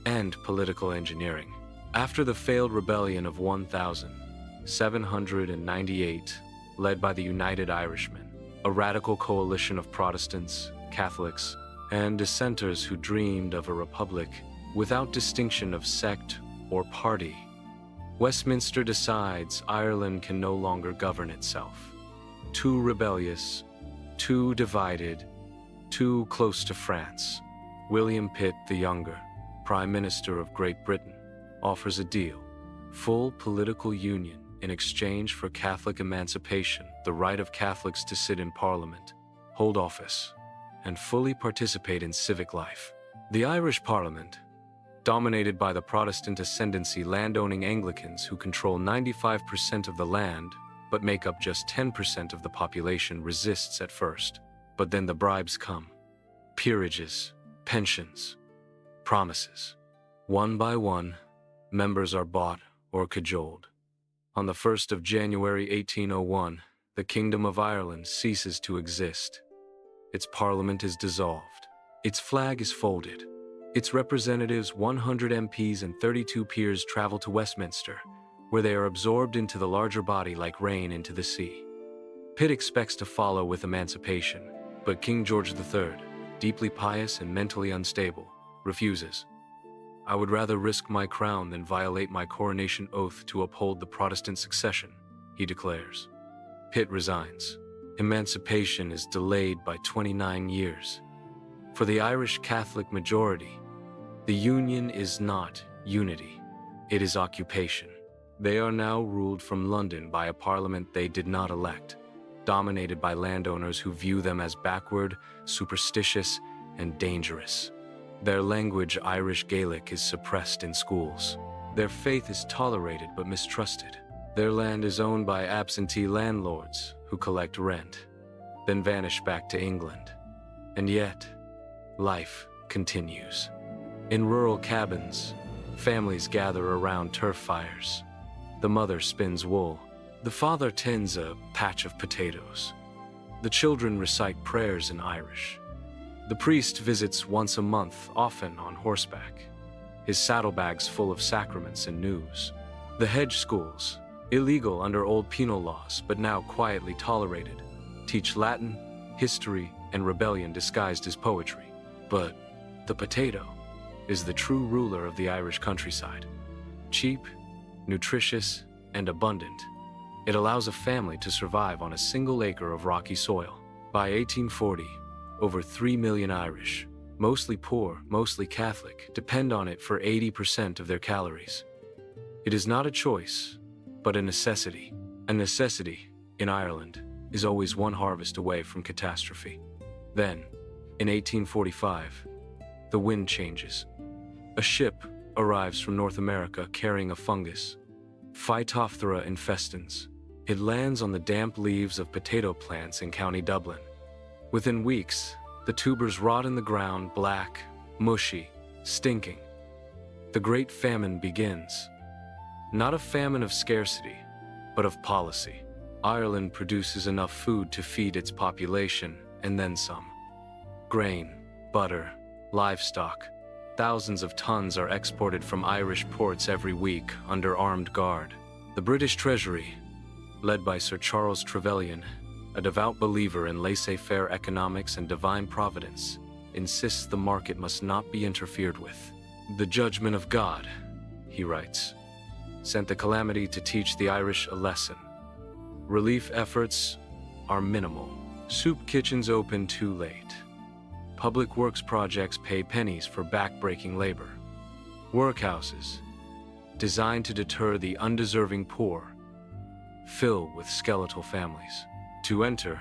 and political engineering. After the failed rebellion of 1798, led by the United Irishmen, a radical coalition of Protestants, Catholics, and dissenters who dreamed of a republic without distinction of sect or party, Westminster decides Ireland can no longer govern itself. Too rebellious, too divided, too close to France. William Pitt the Younger, Prime Minister of Great Britain, offers a deal: full political union in exchange for Catholic emancipation, the right of Catholics to sit in Parliament, hold office, and fully participate in civic life. The Irish Parliament, dominated by the Protestant ascendancy landowning Anglicans who control 95% of the land but make up just 10% of the population, resists at first. But then the bribes come. Peerages, pensions, promises. One by one, members are bought or cajoled. On the 1st of January 1801, the Kingdom of Ireland ceases to exist. Its parliament is dissolved. Its flag is folded. Its representatives, 100 MPs and 32 peers, travel to Westminster, where they are absorbed into the larger body like rain into the sea. Pitt expects to follow with emancipation, but King George III, deeply pious and mentally unstable, refuses. "I would rather risk my crown than violate my coronation oath to uphold the Protestant succession," he declares. Pitt resigns. Emancipation is delayed by 29 years. For the Irish Catholic majority, the Union is not unity. It is occupation. They are now ruled from London by a parliament they did not elect, dominated by landowners who view them as backward, superstitious, and dangerous. Their language, Irish Gaelic, is suppressed in schools. Their faith is tolerated but mistrusted. Their land is owned by absentee landlords who collect rent, then vanish back to England. And yet, life continues. In rural cabins, families gather around turf fires. The mother spins wool. The father tends a patch of potatoes. The children recite prayers in Irish. The priest visits once a month, often on horseback, his saddlebags full of sacraments and news. The hedge schools, illegal under old penal laws but now quietly tolerated, teach Latin, history, and rebellion disguised as poetry. But the potato is the true ruler of the Irish countryside. Cheap, nutritious, and abundant, it allows a family to survive on a single acre of rocky soil. By 1840, over 3 million Irish, mostly poor, mostly Catholic, depend on it for 80% of their calories. It is not a choice, but a necessity. A necessity, in Ireland, is always one harvest away from catastrophe. Then, in 1845, the wind changes. A ship arrives from North America carrying a fungus, Phytophthora infestans. It lands on the damp leaves of potato plants in County Dublin. Within weeks, the tubers rot in the ground, black, mushy, stinking. The Great Famine begins. Not a famine of scarcity, but of policy. Ireland produces enough food to feed its population, and then some. Grain, butter, livestock. Thousands of tons are exported from Irish ports every week under armed guard. The British Treasury, led by Sir Charles Trevelyan, a devout believer in laissez-faire economics and divine providence, insists the market must not be interfered with. The judgment of God, he writes, sent the calamity to teach the Irish a lesson. Relief efforts are minimal. Soup kitchens open too late. Public works projects pay pennies for back-breaking labor. Workhouses, designed to deter the undeserving poor, fill with skeletal families. To enter,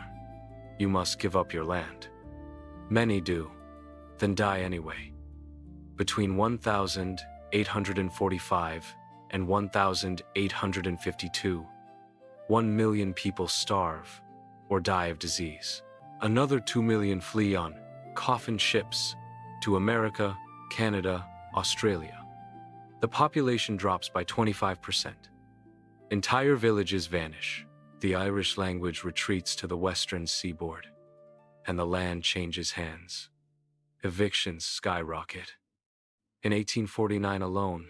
you must give up your land. Many do, then die anyway. Between 1,845 and 1,852, 1 million people starve or die of disease. Another 2 million flee on coffin ships to America, Canada, Australia. The population drops by 25%. Entire villages vanish. The Irish language retreats to the western seaboard, and the land changes hands. Evictions skyrocket. In 1849 alone,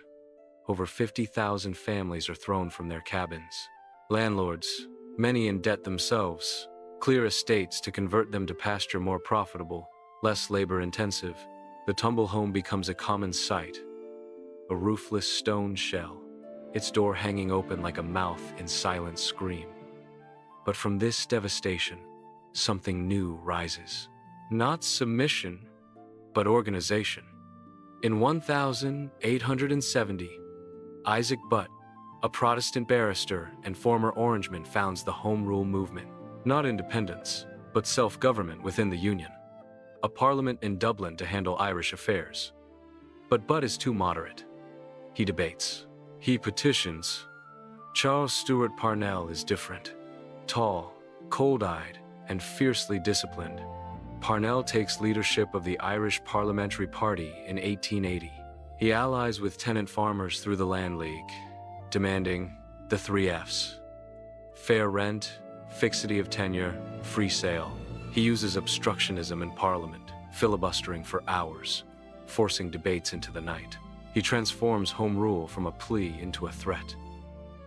over 50,000 families are thrown from their cabins. Landlords, many in debt themselves, clear estates to convert them to pasture more profitable, less labor-intensive. The tumble home becomes a common sight. A roofless stone shell, its door hanging open like a mouth in silent scream. But from this devastation, something new rises. Not submission, but organization. In 1870, Isaac Butt, a Protestant barrister and former Orangeman, founds the Home Rule movement. Not independence, but self-government within the Union. A parliament in Dublin to handle Irish affairs. But Butt is too moderate. He debates. He petitions. Charles Stewart Parnell is different. Tall, cold-eyed, and fiercely disciplined. Parnell takes leadership of the Irish Parliamentary Party in 1880. He allies with tenant farmers through the Land League, demanding the 3 Fs. Fair rent, fixity of tenure, free sale. He uses obstructionism in Parliament, filibustering for hours, forcing debates into the night. He transforms Home Rule from a plea into a threat.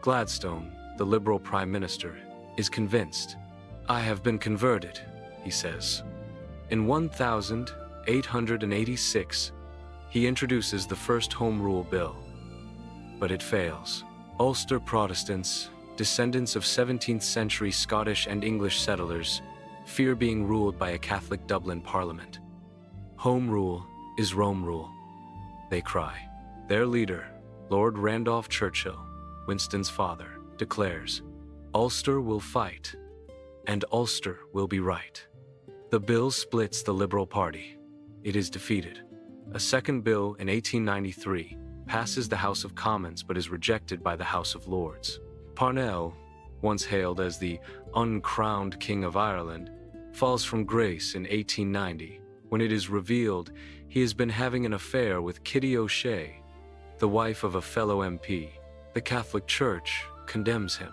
Gladstone, the Liberal Prime Minister, is convinced. "I have been converted," he says. In 1886, he introduces the first Home Rule Bill. But it fails. Ulster Protestants, descendants of 17th century Scottish and English settlers, fear being ruled by a Catholic Dublin Parliament. Home Rule is Rome Rule, they cry. Their leader, Lord Randolph Churchill, Winston's father, declares, "Ulster will fight, and Ulster will be right." The bill splits the Liberal Party. It is defeated. A second bill in 1893 passes the House of Commons but is rejected by the House of Lords. Parnell, once hailed as the uncrowned King of Ireland, falls from grace in 1890 when it is revealed he has been having an affair with Kitty O'Shea, the wife of a fellow MP. The Catholic Church condemns him.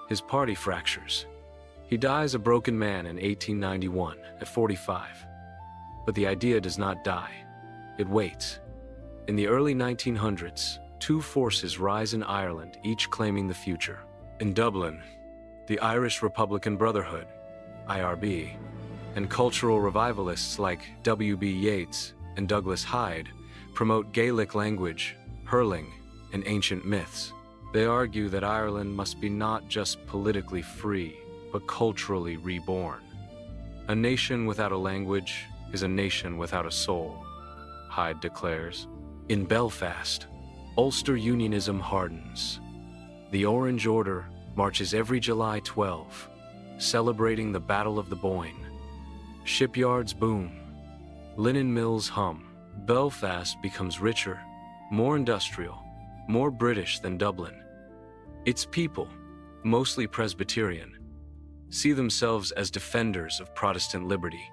His party fractures. He dies a broken man in 1891 at 45. But the idea does not die. It waits. In the early 1900s, 2 forces rise in Ireland, each claiming the future. In Dublin, the Irish Republican Brotherhood, IRB, and cultural revivalists like W.B. Yeats and Douglas Hyde promote Gaelic language, hurling, and ancient myths. They argue that Ireland must be not just politically free, but culturally reborn. A nation without a language is a nation without a soul, Hyde declares. In Belfast, Ulster unionism hardens. The Orange Order marches every July 12, celebrating the Battle of the Boyne. Shipyards boom, linen mills hum. Belfast becomes richer, more industrial, more British than Dublin. Its people, mostly Presbyterian, see themselves as defenders of Protestant liberty,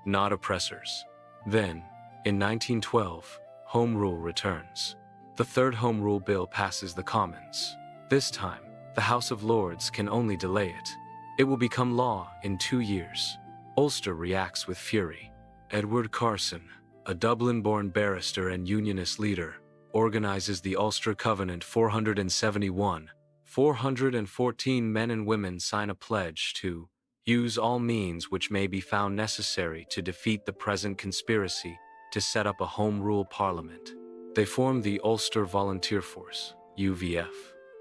not oppressors. Then, in 1912, Home Rule returns. The Third Home Rule Bill passes the Commons. This time, the House of Lords can only delay it. It will become law in 2 years. Ulster reacts with fury. Edward Carson, a Dublin-born barrister and unionist leader, organizes the Ulster Covenant 471. 414 men and women sign a pledge to use all means which may be found necessary to defeat the present conspiracy to set up a Home Rule Parliament. They form the Ulster Volunteer Force, UVF,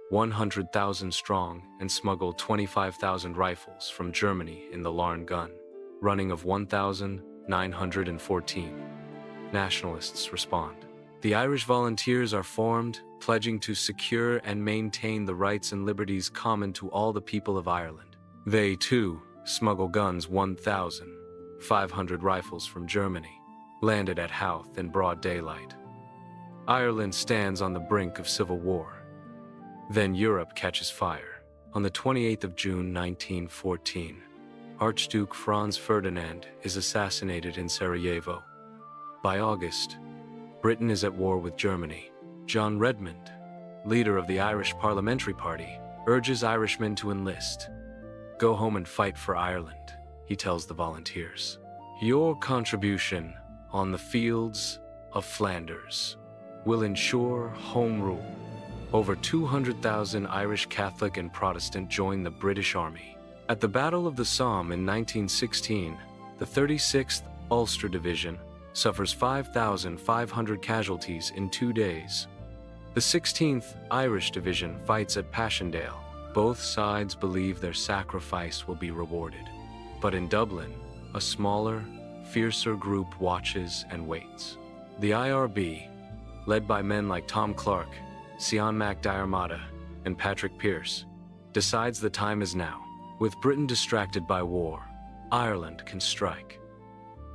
100,000 strong, and smuggle 25,000 rifles from Germany in the Larne gun, running of 1,914. Nationalists respond. The Irish Volunteers are formed, pledging to secure and maintain the rights and liberties common to all the people of Ireland. They, too, smuggle guns 1,500 rifles from Germany, landed at Howth in broad daylight. Ireland stands on the brink of civil war. Then Europe catches fire. On the 28th of June 1914, Archduke Franz Ferdinand is assassinated in Sarajevo. By August, Britain is at war with Germany. John Redmond, leader of the Irish Parliamentary Party, urges Irishmen to enlist. Go home and fight for Ireland, he tells the volunteers. Your contribution on the fields of Flanders will ensure Home Rule. Over 200,000 Irish Catholic and Protestant join the British Army. At the Battle of the Somme in 1916, the 36th Ulster Division suffers 5,500 casualties in 2 days. The 16th Irish Division fights at Passchendaele. Both sides believe their sacrifice will be rewarded. But in Dublin, a smaller, fiercer group watches and waits. The IRB, led by men like Tom Clark, Sion Mac Diarmada, and Patrick Pearse, decides the time is now. With Britain distracted by war, Ireland can strike.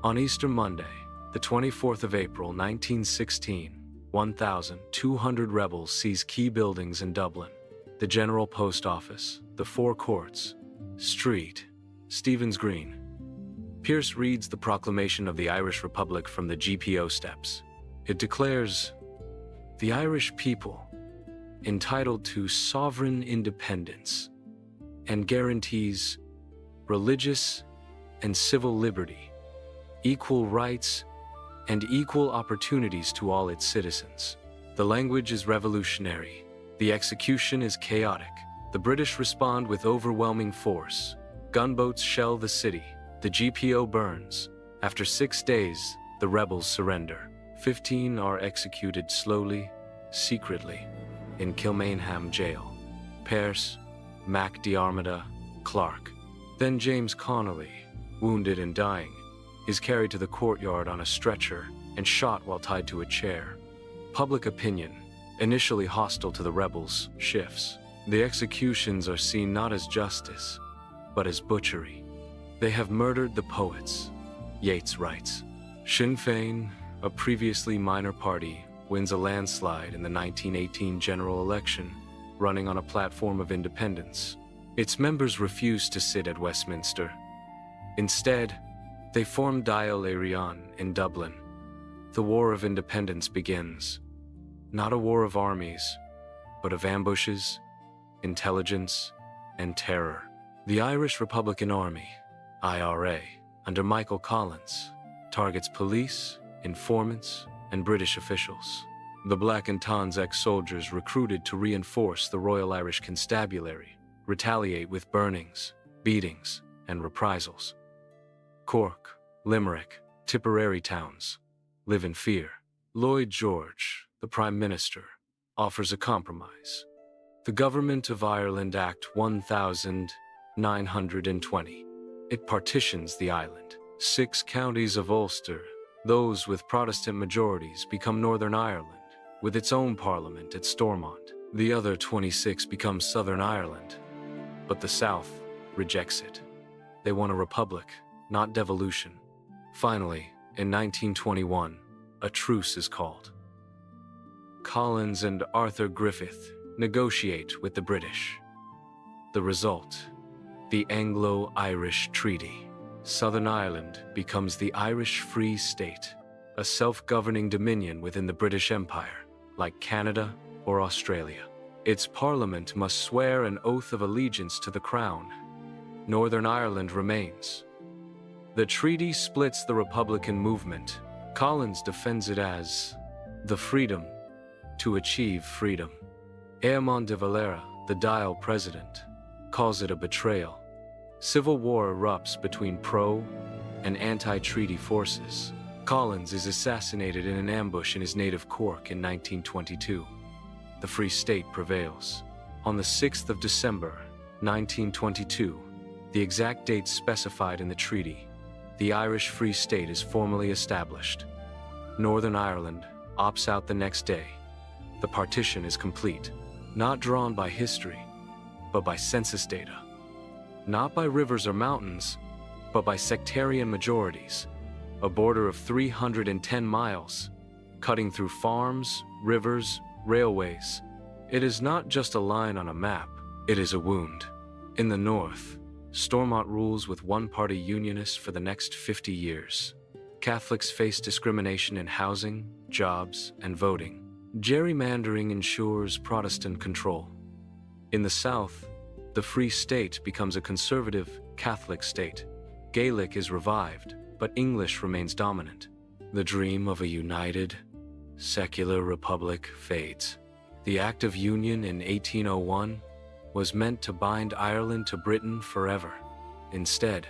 On Easter Monday, the 24th of April 1916, 1,200 rebels seize key buildings in Dublin: the General Post Office, the Four Courts, Street, Stephen's Green. Pearse reads the proclamation of the Irish Republic from the GPO steps. It declares, "The Irish people, entitled to sovereign independence, and guarantees religious and civil liberty, equal rights, and equal opportunities to all its citizens." The language is revolutionary. The execution is chaotic. The British respond with overwhelming force. Gunboats shell the city. The GPO burns. After 6 days, the rebels surrender. 15 are executed slowly, secretly, in Kilmainham jail. Pearse, Mac Diarmada, Clark. Then James Connolly, wounded and dying, is carried to the courtyard on a stretcher and shot while tied to a chair. Public opinion, initially hostile to the rebels, shifts. The executions are seen not as justice, but as butchery. They have murdered the poets, Yeats writes. Sinn Féin, a previously minor party, wins a landslide in the 1918 general election, running on a platform of independence. Its members refuse to sit at Westminster. Instead, they form Dáil Éireann in Dublin. The War of Independence begins. Not a war of armies, but of ambushes, intelligence, and terror. The Irish Republican Army, IRA, under Michael Collins, targets police, informants, and British officials. The Black and Tans ex-soldiers recruited to reinforce the Royal Irish Constabulary retaliate with burnings, beatings, and reprisals. Cork, Limerick, Tipperary towns live in fear. Lloyd George, the Prime Minister, offers a compromise. The Government of Ireland Act 1920. It partitions the island. 6 counties of Ulster, those with Protestant majorities, become Northern Ireland, with its own parliament at Stormont. The other 26 become Southern Ireland, But the South rejects it. They want a republic, not devolution. Finally, in 1921, a truce is called. Collins and Arthur Griffith negotiate with the British. The result, the Anglo-Irish Treaty. Southern Ireland becomes the Irish Free State, a self-governing dominion within the British Empire, like Canada or Australia. Its parliament must swear an oath of allegiance to the crown. Northern Ireland remains. The treaty splits the Republican movement. Collins defends it as the freedom to achieve freedom. Eamon de Valera, the Dial president, calls it a betrayal. Civil war erupts between pro- and anti-treaty forces. Collins is assassinated in an ambush in his native Cork in 1922. The Free State prevails. On the 6th of December, 1922, the exact date specified in the treaty, the Irish Free State is formally established. Northern Ireland opts out the next day. The partition is complete, not drawn by history, but by census data. Not by rivers or mountains, but by sectarian majorities. A border of 310 miles, cutting through farms, rivers, railways. It is not just a line on a map, it is a wound. In the north, Stormont rules with one-party unionists for the next 50 years. Catholics face discrimination in housing, jobs, and voting. Gerrymandering ensures Protestant control. In the south, the Free State becomes a conservative Catholic state. Gaelic is revived, but English remains dominant. The dream of a united, secular republic fades. The Act of Union in 1801 was meant to bind Ireland to Britain forever. Instead,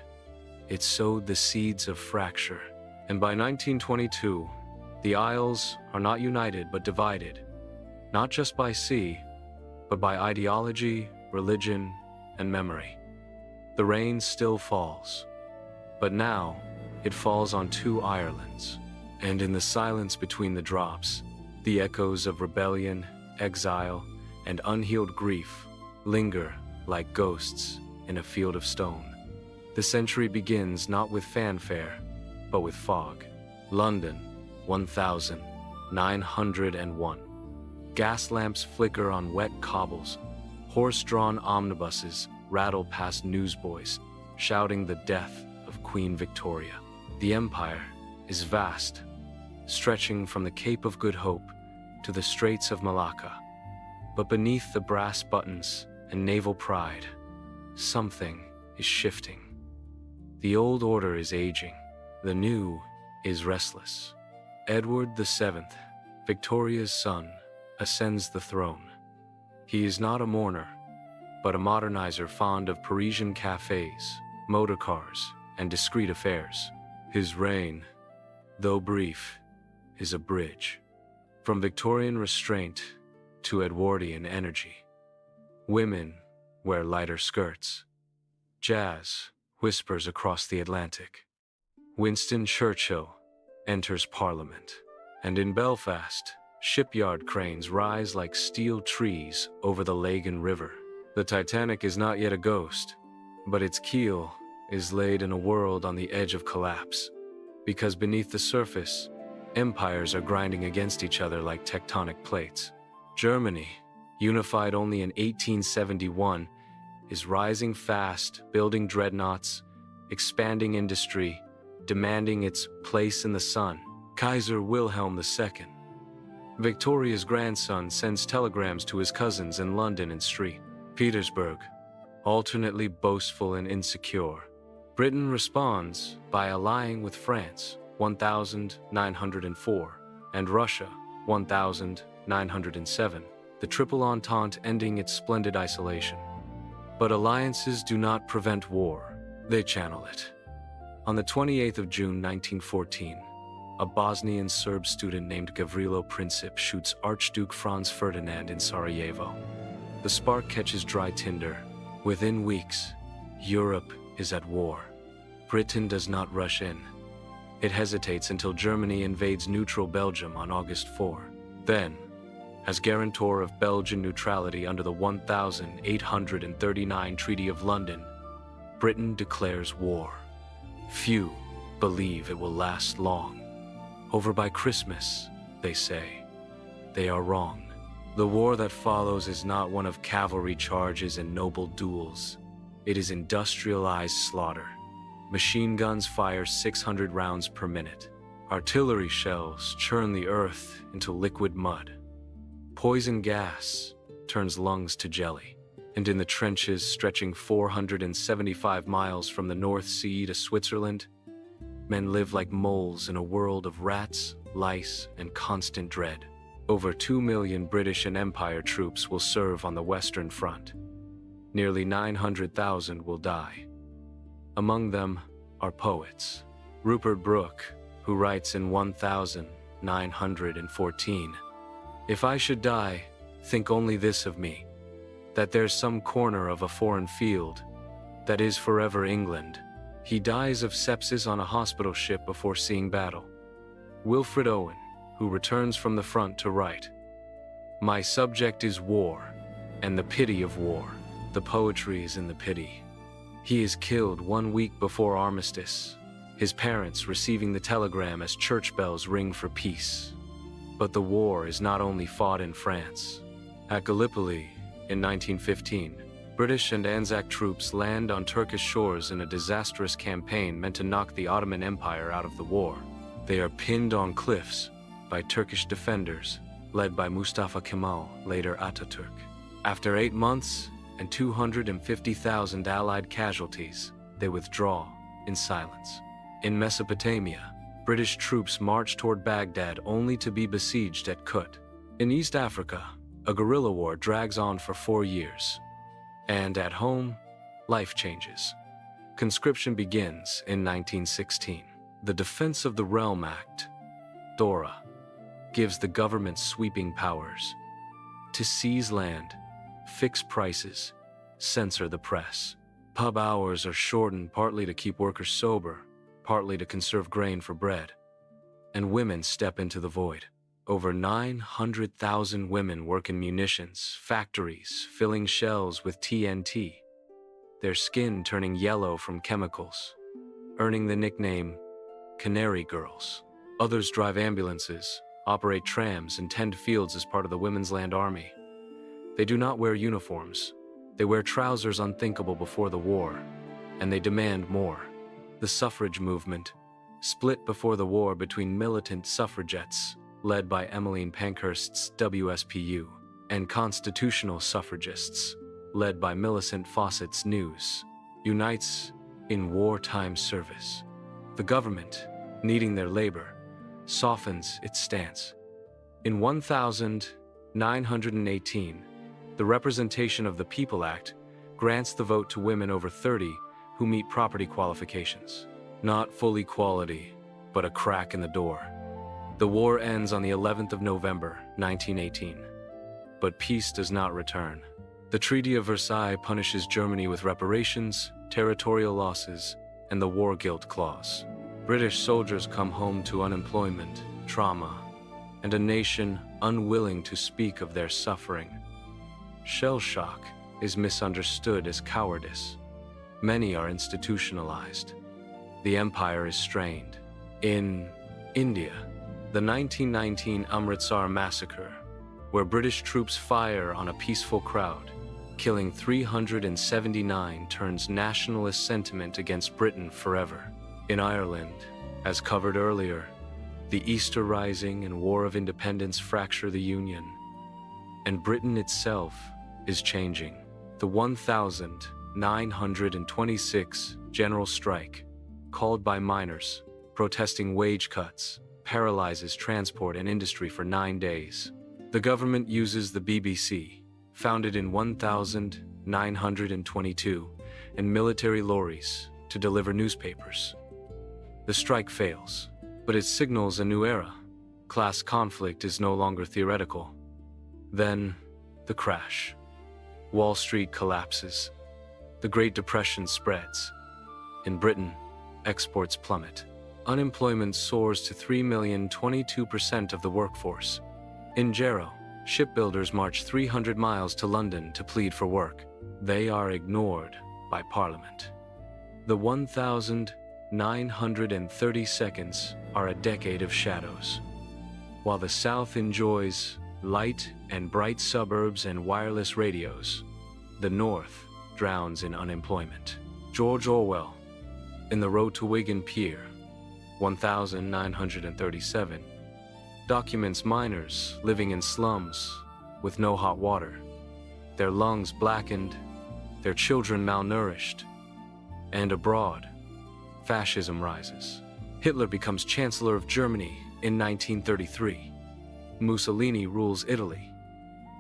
it sowed the seeds of fracture. And by 1922, the Isles are not united but divided, not just by sea, but by ideology, religion, and memory. The rain still falls, but now it falls on two Irelands. And in the silence between the drops, the echoes of rebellion, exile, and unhealed grief linger like ghosts in a field of stone. The century begins not with fanfare, but with fog. London, 1901. Gas lamps flicker on wet cobbles. Horse-drawn omnibuses rattle past newsboys, shouting the death of Queen Victoria. The empire is vast, stretching from the Cape of Good Hope to the Straits of Malacca. But beneath the brass buttons and naval pride, something is shifting. The old order is aging. The new is restless. Edward VII, Victoria's son, ascends the throne. He is not a mourner, but a modernizer fond of Parisian cafes, motor cars, and discreet affairs. His reign, though brief, is a bridge from Victorian restraint to Edwardian energy. Women wear lighter skirts. Jazz whispers across the Atlantic. Winston Churchill enters Parliament. And in Belfast, shipyard cranes rise like steel trees over the Lagan River. The Titanic is not yet a ghost, but its keel is laid in a world on the edge of collapse. Because beneath the surface, empires are grinding against each other like tectonic plates. Germany, unified only in 1871, is rising fast, building dreadnoughts, expanding industry, demanding its place in the sun. Kaiser Wilhelm II. Victoria's grandson sends telegrams to his cousins in London and St. Petersburg, alternately boastful and insecure. Britain responds by allying with France, 1904, and Russia, 1907, the Triple Entente ending its splendid isolation. But alliances do not prevent war, they channel it. On the 28th of June 1914, a Bosnian Serb student named Gavrilo Princip shoots Archduke Franz Ferdinand in Sarajevo. The spark catches dry tinder. Within weeks, Europe is at war. Britain does not rush in. It hesitates until Germany invades neutral Belgium on August 4. Then, As guarantor of Belgian neutrality under the 1839 Treaty of London, Britain declares war. Few believe it will last long. Over by Christmas, they say. They are wrong. The war that follows is not one of cavalry charges and noble duels. It is industrialized slaughter. Machine guns fire 600 rounds per minute. Artillery shells churn the earth into liquid mud. Poison gas turns lungs to jelly. And in the trenches stretching 475 miles from the North Sea to Switzerland, men live like moles in a world of rats, lice, and constant dread. Over 2 million British and Empire troops will serve on the Western Front. Nearly 900,000 will die. Among them are poets. Rupert Brooke, who writes in 1914, "If I should die, think only this of me, that there's some corner of a foreign field that is forever England." He dies of sepsis on a hospital ship before seeing battle. Wilfred Owen, who returns from the front to write, "My subject is war, and the pity of war. The poetry is in the pity." He is killed 1 week before armistice, his parents receiving the telegram as church bells ring for peace. But the war is not only fought in France. At Gallipoli, in 1915, British and Anzac troops land on Turkish shores in a disastrous campaign meant to knock the Ottoman Empire out of the war. They are pinned on cliffs by Turkish defenders, led by Mustafa Kemal, later Ataturk. After 8 months and 250,000 Allied casualties, they withdraw in silence. In Mesopotamia, British troops march toward Baghdad only to be besieged at Kut. In East Africa, a guerrilla war drags on for 4 years. And at home, life changes. Conscription begins in 1916. The Defense of the Realm Act, DORA, gives the government sweeping powers to seize land, fix prices, censor the press. Pub hours are shortened partly to keep workers sober, partly to conserve grain for bread. And women step into the void. Over 900,000 women work in munitions, factories, filling shells with TNT, their skin turning yellow from chemicals, earning the nickname Canary Girls. Others drive ambulances, operate trams, and tend fields as part of the Women's Land Army. They do not wear uniforms. They wear trousers unthinkable before the war, and they demand more. The suffrage movement split before the war between militant suffragettes, led by Emmeline Pankhurst's WSPU, and constitutional suffragists, led by Millicent Fawcett's News, unites in wartime service. The government, needing their labor, softens its stance. In 1918, the Representation of the People Act grants the vote to women over 30 who meet property qualifications. Not full equality, but a crack in the door. The war ends on the 11th of November, 1918. But peace does not return. The Treaty of Versailles punishes Germany with reparations, territorial losses, and the war guilt clause. British soldiers come home to unemployment, trauma, and a nation unwilling to speak of their suffering. Shell shock is misunderstood as cowardice. Many are institutionalized. The empire is strained. In India, the 1919 Amritsar massacre, where British troops fire on a peaceful crowd, killing 379, turns nationalist sentiment against Britain forever. In Ireland, as covered earlier, the Easter Rising and War of Independence fracture the Union, and Britain itself is changing. The 1926 general strike, called by miners protesting wage cuts, paralyzes transport and industry for 9 days. The government uses the BBC, founded in 1922, and military lorries to deliver newspapers. The strike fails, but it signals a new era. Class conflict is no longer theoretical. Then, the crash. Wall Street collapses. The Great Depression spreads. In Britain, exports plummet. Unemployment soars to 3,022% of the workforce. In Jarrow, Shipbuilders march 300 miles to London to plead for work. They are ignored by Parliament. The 1,930 seconds are a decade of shadows. While the South enjoys light and bright suburbs and wireless radios, the North drowns in unemployment. George Orwell, in The Road to Wigan Pier, 1937, documents miners living in slums with no hot water, their lungs blackened, their children malnourished, and abroad, fascism rises. Hitler becomes Chancellor of Germany in 1933. Mussolini rules Italy.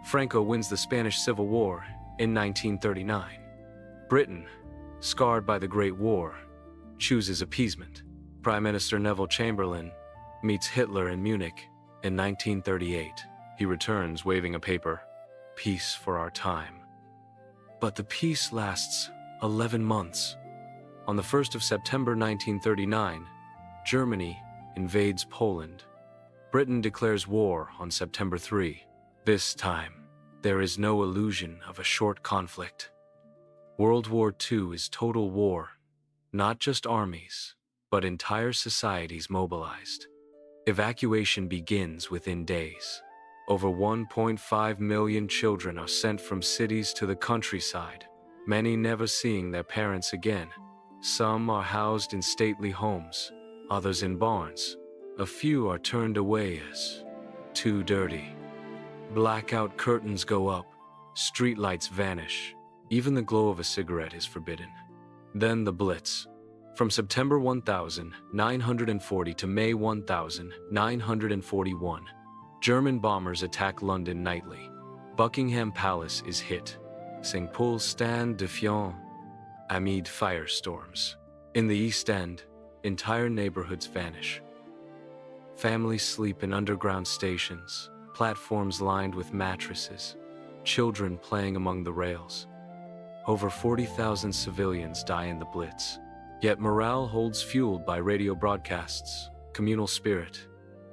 Franco wins the Spanish Civil War in 1939. Britain, scarred by the Great War, chooses appeasement. Prime Minister Neville Chamberlain meets Hitler in Munich in 1938. He returns waving a paper, "Peace for our time." But the peace lasts 11 months. On the 1st of September 1939, Germany invades Poland. Britain declares war on September 3. This time, there is no illusion of a short conflict. World War II is total war, not just armies, but entire societies mobilized. Evacuation begins within days. Over 1.5 million children are sent from cities to the countryside, many never seeing their parents again. Some are housed in stately homes, others in barns. A few are turned away as too dirty. Blackout curtains go up, streetlights vanish, even the glow of a cigarette is forbidden. Then the Blitz. From September 1940 to May 1941, German bombers attack London nightly. Buckingham Palace is hit. St. Paul's stand defiant amid firestorms. In the East End, entire neighborhoods vanish. Families sleep in underground stations, platforms lined with mattresses, children playing among the rails. Over 40,000 civilians die in the Blitz. Yet morale holds, fueled by radio broadcasts, communal spirit,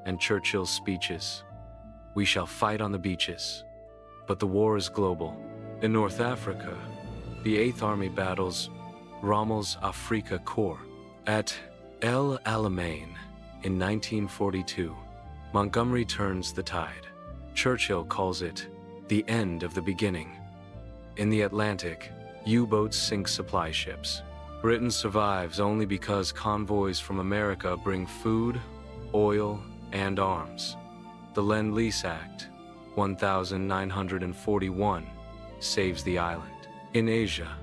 and Churchill's speeches. We shall fight on the beaches. But the war is global. In North Africa, the 8th Army battles Rommel's Afrika Korps. At El Alamein in 1942, Montgomery turns the tide. Churchill calls it the end of the beginning. In the Atlantic, U-boats sink supply ships. Britain survives only because convoys from America bring food, oil, and arms. The Lend-Lease Act, 1941, saves the island. In Asia,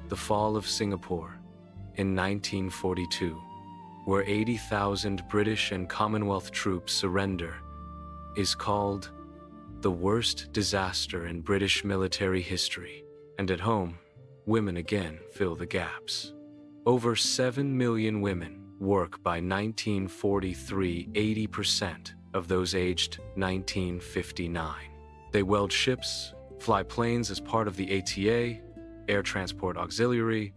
the fall of Singapore in 1942, where 80,000 British and Commonwealth troops surrender, is called the worst disaster in British military history. And at home, women again fill the gaps. Over 7 million women work by 1943, 80% of those aged 1959. They weld ships, fly planes as part of the ATA, Air Transport Auxiliary,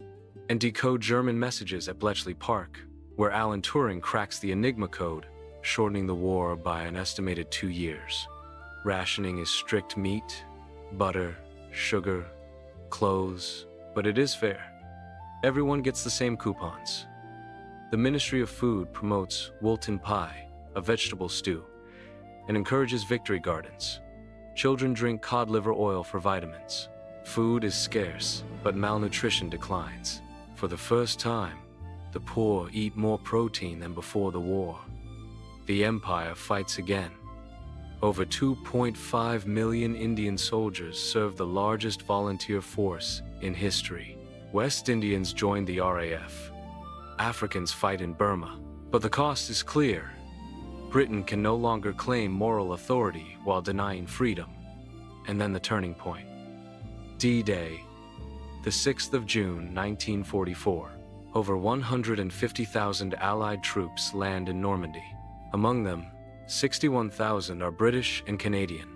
and decode German messages at Bletchley Park, where Alan Turing cracks the Enigma code, shortening the war by an estimated 2 years. Rationing is strict meat, butter, sugar, clothes, but it is fair. Everyone gets the same coupons. The Ministry of Food promotes Woolton pie, a vegetable stew, and encourages victory gardens. Children drink cod liver oil for vitamins. Food is scarce, but malnutrition declines. For the first time, the poor eat more protein than before the war. The empire fights again. Over 2.5 million Indian soldiers serve the largest volunteer force in history. West Indians join the RAF. Africans fight in Burma. But the cost is clear. Britain can no longer claim moral authority while denying freedom. And then the turning point. D-Day, the 6th of June, 1944. Over 150,000 Allied troops land in Normandy. Among them, 61,000 are British and Canadian.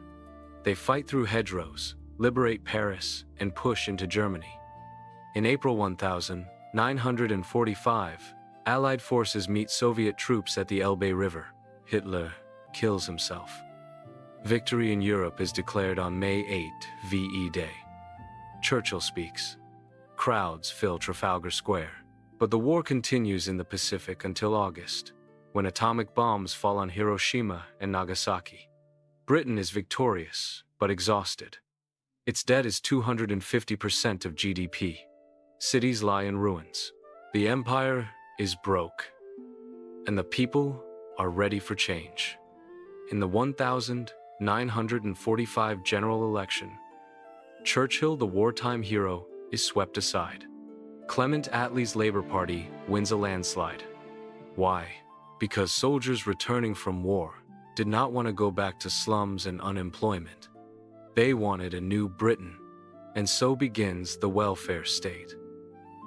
They fight through hedgerows, liberate Paris, and push into Germany. In April 1945, Allied forces meet Soviet troops at the Elbe River. Hitler kills himself. Victory in Europe is declared on May 8, VE Day. Churchill speaks. Crowds fill Trafalgar Square. But the war continues in the Pacific until August, when atomic bombs fall on Hiroshima and Nagasaki. Britain is victorious, but exhausted. Its debt is 250% of GDP. Cities lie in ruins. The empire is broke, and the people are ready for change. In the 1945 general election, Churchill, the wartime hero, is swept aside. Clement Attlee's Labour Party wins a landslide. Why? Because soldiers returning from war did not want to go back to slums and unemployment. They wanted a new Britain, and so begins the welfare state.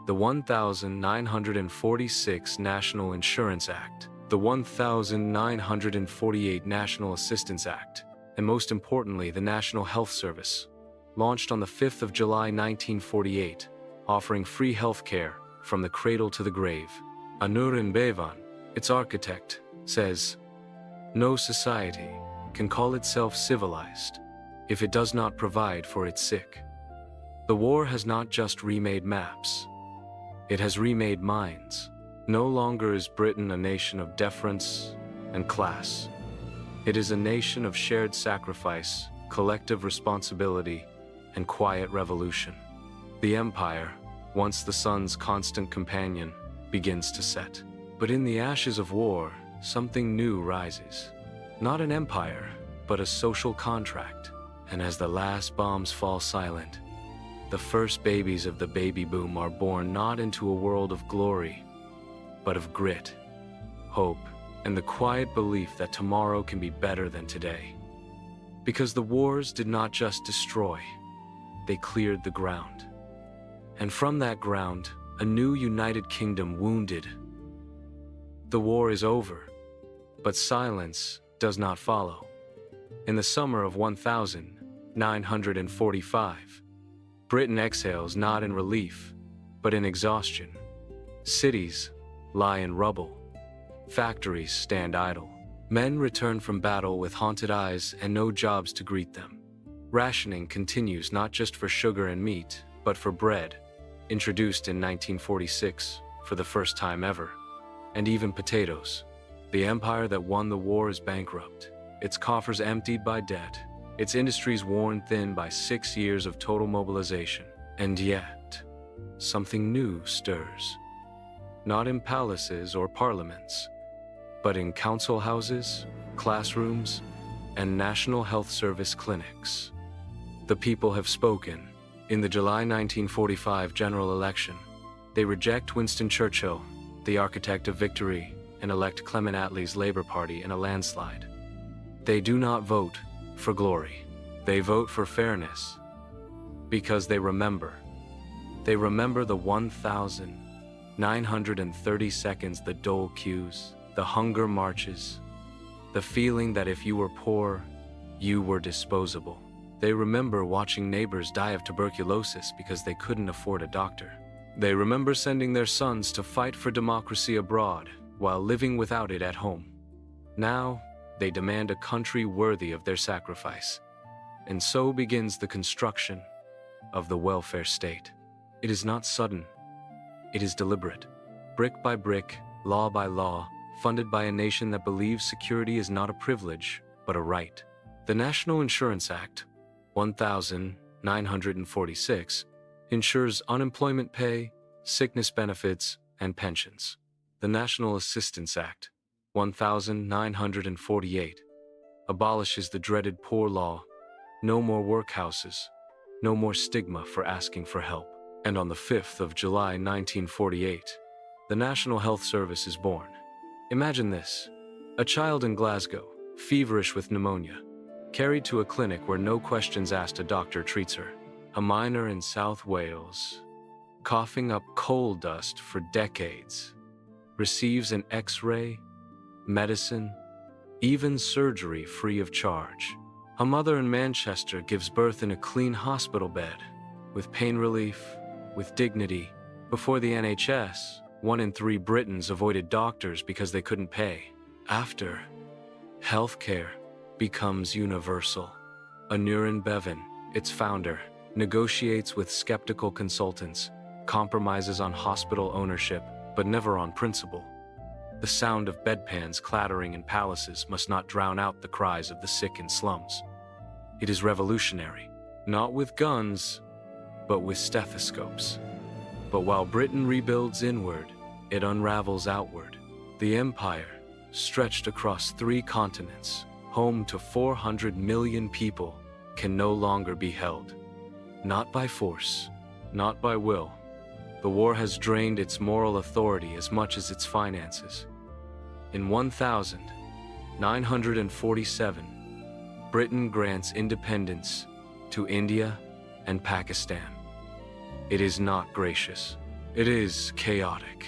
The 1946 National Insurance Act, the 1948 National Assistance Act, and most importantly, the National Health Service, launched on the 5th of July 1948, offering free health care from the cradle to the grave. Aneurin Bevan, its architect, says, "No society can call itself civilized if it does not provide for its sick." The war has not just remade maps, it has remade minds. No longer is Britain a nation of deference and class. It is a nation of shared sacrifice, collective responsibility, and quiet revolution. The empire, once the sun's constant companion, begins to set. But in the ashes of war, something new rises. Not an empire, but a social contract. And as the last bombs fall silent, the first babies of the baby boom are born not into a world of glory, but of grit, hope, and the quiet belief that tomorrow can be better than today. Because the wars did not just destroy, they cleared the ground. And from that ground, a new United Kingdom wounded. The war is over, but silence does not follow. In the summer of 1945, Britain exhales not in relief, but in exhaustion. Cities lie in rubble. Factories stand idle. Men return from battle with haunted eyes and no jobs to greet them. Rationing continues not just for sugar and meat, but for bread, introduced in 1946 for the first time ever, and even potatoes. The empire that won the war is bankrupt, its coffers emptied by debt, its industries worn thin by 6 years of total mobilization. And yet, something new stirs. Not in palaces or parliaments, but in council houses, classrooms, and National Health Service clinics. The people have spoken. In the July 1945 general election, they reject Winston Churchill, the architect of victory, and elect Clement Attlee's Labour Party in a landslide. They do not vote for glory. They vote for fairness, because they remember. They remember the 1,930 seconds, the dole queues, the hunger marches, the feeling that if you were poor, you were disposable. They remember watching neighbors die of tuberculosis because they couldn't afford a doctor. They remember sending their sons to fight for democracy abroad while living without it at home. Now, they demand a country worthy of their sacrifice. And so begins the construction of the welfare state. It is not sudden. It is deliberate. Brick by brick, law by law, funded by a nation that believes security is not a privilege, but a right. The National Insurance Act, 1946, ensures unemployment pay, sickness benefits, and pensions. The National Assistance Act, 1948, abolishes the dreaded poor law. No more workhouses, no more stigma for asking for help. And on the 5th of July 1948, the National Health Service is born. Imagine this: a child in Glasgow, feverish with pneumonia, carried to a clinic where no questions asked, a doctor treats her. A miner in South Wales, coughing up coal dust for decades, receives an X-ray, medicine, even surgery free of charge. A mother in Manchester gives birth in a clean hospital bed, with pain relief, with dignity. Before the NHS, 1 in 3 Britons avoided doctors because they couldn't pay. After, healthcare becomes universal. Anurin Bevan, its founder, negotiates with skeptical consultants, compromises on hospital ownership, but never on principle. The sound of bedpans clattering in palaces must not drown out the cries of the sick in slums. It is revolutionary, not with guns, but with stethoscopes. But while Britain rebuilds inward, it unravels outward. The empire, stretched across 3 continents, home to 400 million people, can no longer be held. Not by force, not by will. The war has drained its moral authority as much as its finances. In 1947, Britain grants independence to India and Pakistan. It is not gracious. It is chaotic.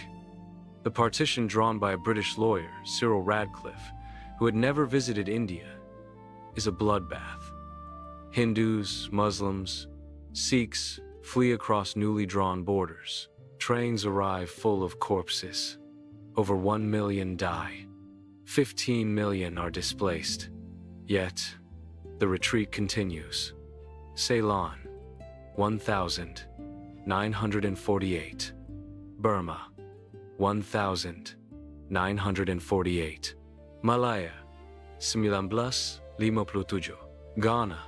The partition drawn by a British lawyer, Cyril Radcliffe, who had never visited India, is a bloodbath. Hindus, Muslims, Sikhs flee across newly drawn borders. Trains arrive full of corpses. Over 1 million die. 15 million are displaced. Yet, the retreat continues. Ceylon, 1948. Burma, 1948. Malaya, 1957. Ghana,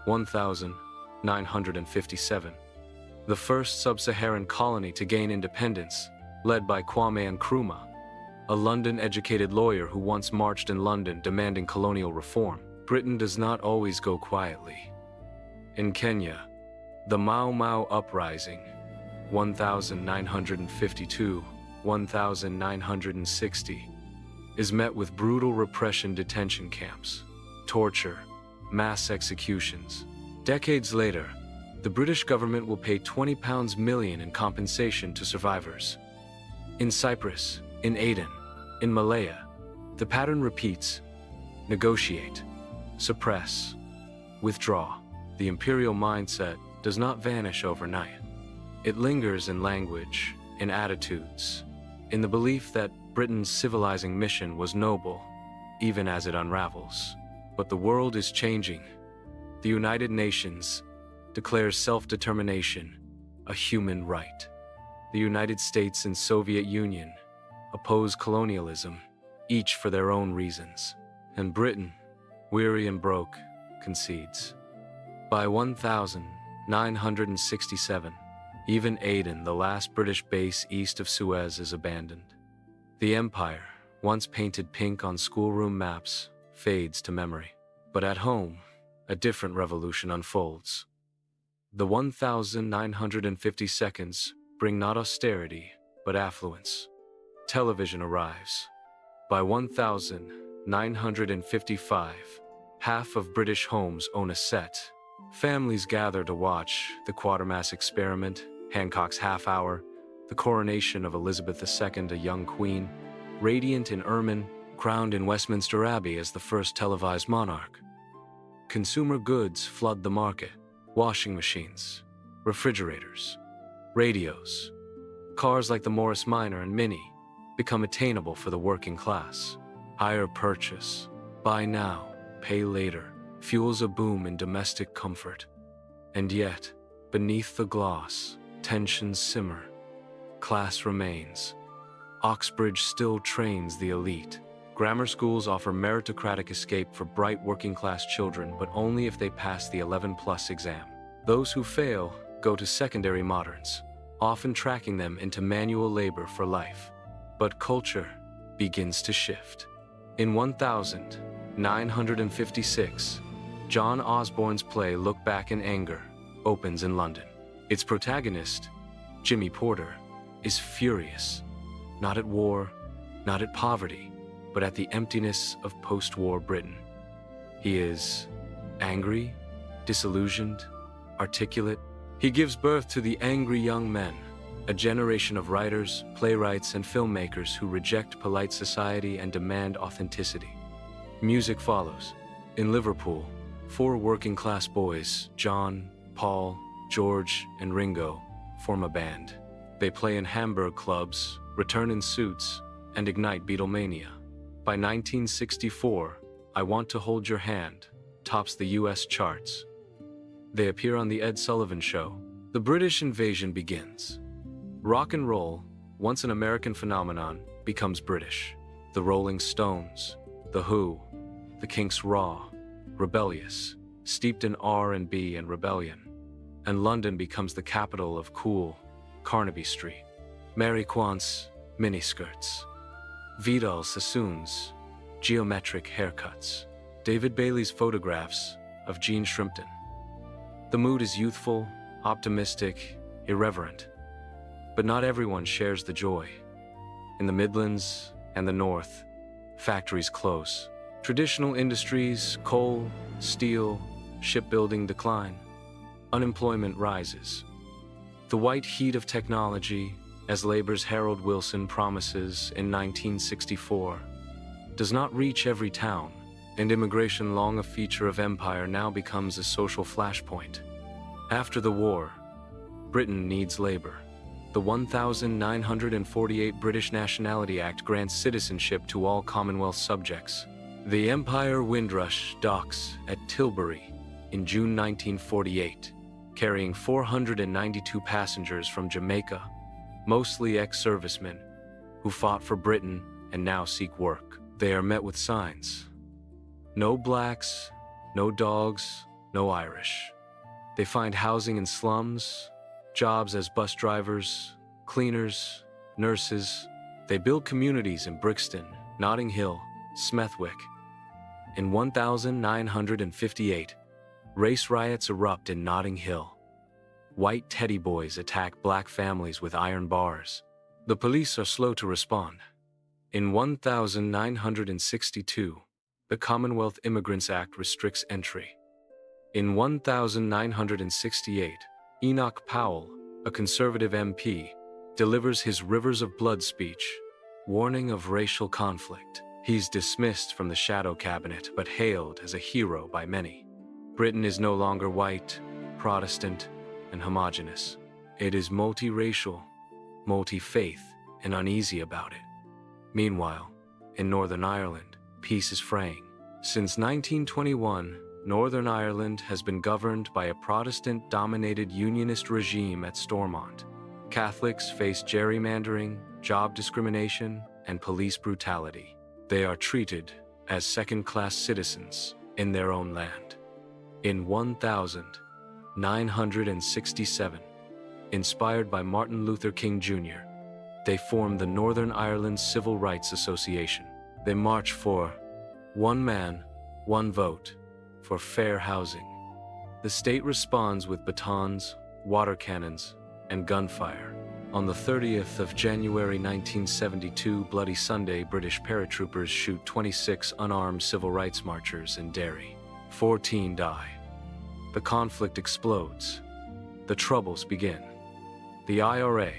1957. The first sub-Saharan colony to gain independence, led by Kwame Nkrumah, a London-educated lawyer who once marched in London demanding colonial reform. Britain does not always go quietly. In Kenya, the Mau Mau Uprising, 1952-1960, is met with brutal repression detention camps, torture, mass executions. Decades later, the British government will pay £20 million in compensation to survivors. In Cyprus, in Aden, in Malaya, the pattern repeats: negotiate, suppress, withdraw. The imperial mindset does not vanish overnight. It lingers in language, in attitudes, in the belief that Britain's civilizing mission was noble, even as it unravels. But the world is changing. The United Nations declares self-determination a human right. The United States and Soviet Union oppose colonialism, each for their own reasons. And Britain, weary and broke, concedes. By 1967, even Aden, the last British base east of Suez, is abandoned. The empire, once painted pink on schoolroom maps, fades to memory. But at home, a different revolution unfolds. The 1950 seconds bring not austerity, but affluence. Television arrives. By 1955, half of British homes own a set. Families gather to watch the Quatermass Experiment, Hancock's Half Hour, the coronation of Elizabeth II, a young queen, radiant in ermine, crowned in Westminster Abbey as the first televised monarch. Consumer goods flood the market: washing machines, refrigerators, radios. Cars like the Morris Minor and Mini become attainable for the working class. Higher purchase, buy now, pay later, fuels a boom in domestic comfort. And yet, beneath the gloss, tensions simmer. Class remains. Oxbridge still trains the elite. Grammar schools offer meritocratic escape for bright working-class children, but only if they pass the 11+ exam. Those who fail go to secondary moderns, often tracking them into manual labor for life. But culture begins to shift. In 1956, John Osborne's play Look Back in Anger opens in London. Its protagonist, Jimmy Porter, is furious, not at war, not at poverty, but at the emptiness of post-war Britain. He is angry, disillusioned, articulate. He gives birth to the angry young men, a generation of writers, playwrights, and filmmakers who reject polite society and demand authenticity. Music follows. In Liverpool, 4 working-class boys, John, Paul, George, and Ringo, form a band. They play in Hamburg clubs, return in suits, and ignite Beatlemania. By 1964, I Want to Hold Your Hand tops the US charts. They appear on The Ed Sullivan Show. The British invasion begins. Rock and roll, once an American phenomenon, becomes British. The Rolling Stones, The Who, the Kinks raw, rebellious, steeped in R&B and rebellion. And London becomes the capital of cool, Carnaby Street. Mary Quant's miniskirts. Vidal Sassoon's geometric haircuts. David Bailey's photographs of Jean Shrimpton. The mood is youthful, optimistic, irreverent. But not everyone shares the joy. In the Midlands and the North, factories close. Traditional industries, coal, steel, shipbuilding decline. Unemployment rises. The white heat of technology, as Labour's Harold Wilson promises in 1964, does not reach every town, and immigration, long a feature of empire, now becomes a social flashpoint. After the war, Britain needs labor. The 1948 British Nationality Act grants citizenship to all Commonwealth subjects. The Empire Windrush docks at Tilbury in June 1948, carrying 492 passengers from Jamaica, mostly ex-servicemen, who fought for Britain and now seek work. They are met with signs. No blacks, no dogs, no Irish. They find housing in slums, jobs as bus drivers, cleaners, nurses. They build communities in Brixton, Notting Hill, Smethwick. In 1958, race riots erupt in Notting Hill. White teddy boys attack black families with iron bars. The police are slow to respond. In 1962, the Commonwealth Immigrants Act restricts entry. In 1968, Enoch Powell, a conservative MP, delivers his Rivers of Blood speech, warning of racial conflict. He's dismissed from the shadow cabinet, but hailed as a hero by many. Britain is no longer white, Protestant, and homogeneous. It is multiracial, multi-faith, and uneasy about it. Meanwhile, in Northern Ireland, peace is fraying. Since 1921, Northern Ireland has been governed by a Protestant-dominated unionist regime at Stormont. Catholics face gerrymandering, job discrimination, and police brutality. They are treated as second-class citizens in their own land. In 1967, inspired by Martin Luther King Jr., they formed the Northern Ireland Civil Rights Association. They march for one man, one vote, for fair housing. The state responds with batons, water cannons, and gunfire. On the 30th of January 1972, Bloody Sunday, British paratroopers shoot 26 unarmed civil rights marchers in Derry. 14 die. The conflict explodes. The troubles begin. The IRA,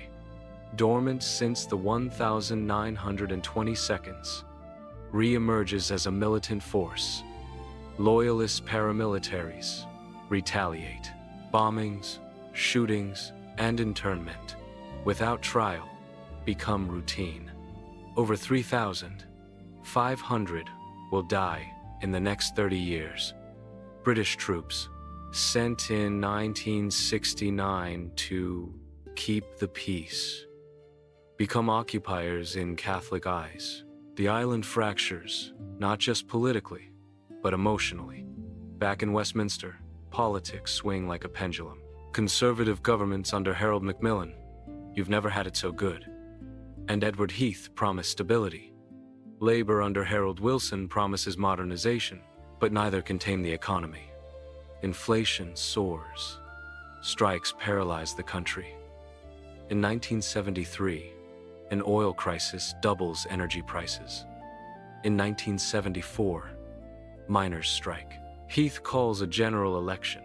dormant since the 1922, re-emerges as a militant force. Loyalist paramilitaries retaliate. Bombings, shootings, and internment, without trial, become routine. Over 3,500 will die in the next 30 years. British troops, sent in 1969 to keep the peace, become occupiers in Catholic eyes. The island fractures, not just politically, but emotionally. Back in Westminster, politics swing like a pendulum. Conservative governments under Harold Macmillan, you've never had it so good. And Edward Heath promised stability. Labour under Harold Wilson promises modernization, but neither can tame the economy. Inflation soars. Strikes paralyze the country. In 1973, an oil crisis doubles energy prices. In 1974, miners strike. Heath calls a general election.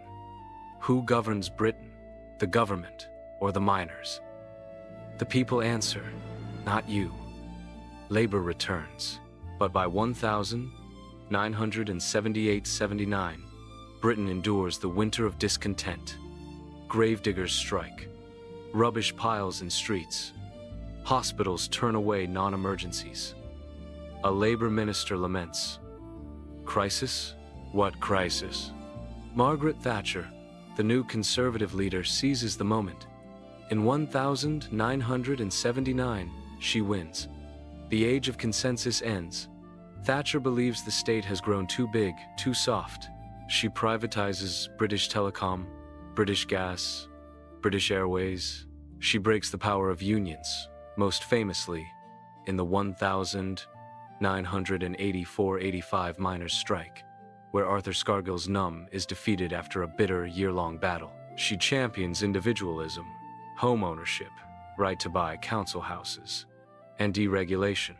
Who governs Britain, the government or the miners? The people answer, not you. Labour returns, but by 1978-79, Britain endures the winter of discontent. Gravediggers strike, rubbish piles in streets, hospitals turn away non-emergencies. A Labour minister laments, Crisis? What crisis? Margaret Thatcher, the new Conservative leader, seizes the moment. In 1979, she wins. The age of consensus ends. Thatcher believes the state has grown too big, too soft. She privatizes British Telecom, British Gas, British Airways. She breaks the power of unions, most famously in the 1984-85 miners' strike, where Arthur Scargill's NUM is defeated after a bitter year-long battle. She champions individualism, home ownership, right to buy council houses, and deregulation.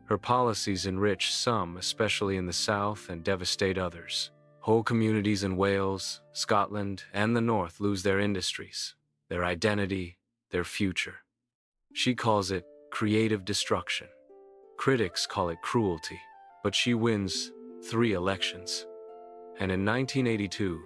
Her policies enrich some, especially in the South, and devastate others. Whole communities in Wales, Scotland, and the North lose their industries, their identity, their future. She calls it creative destruction. Critics call it cruelty, but she wins 3 elections. And in 1982,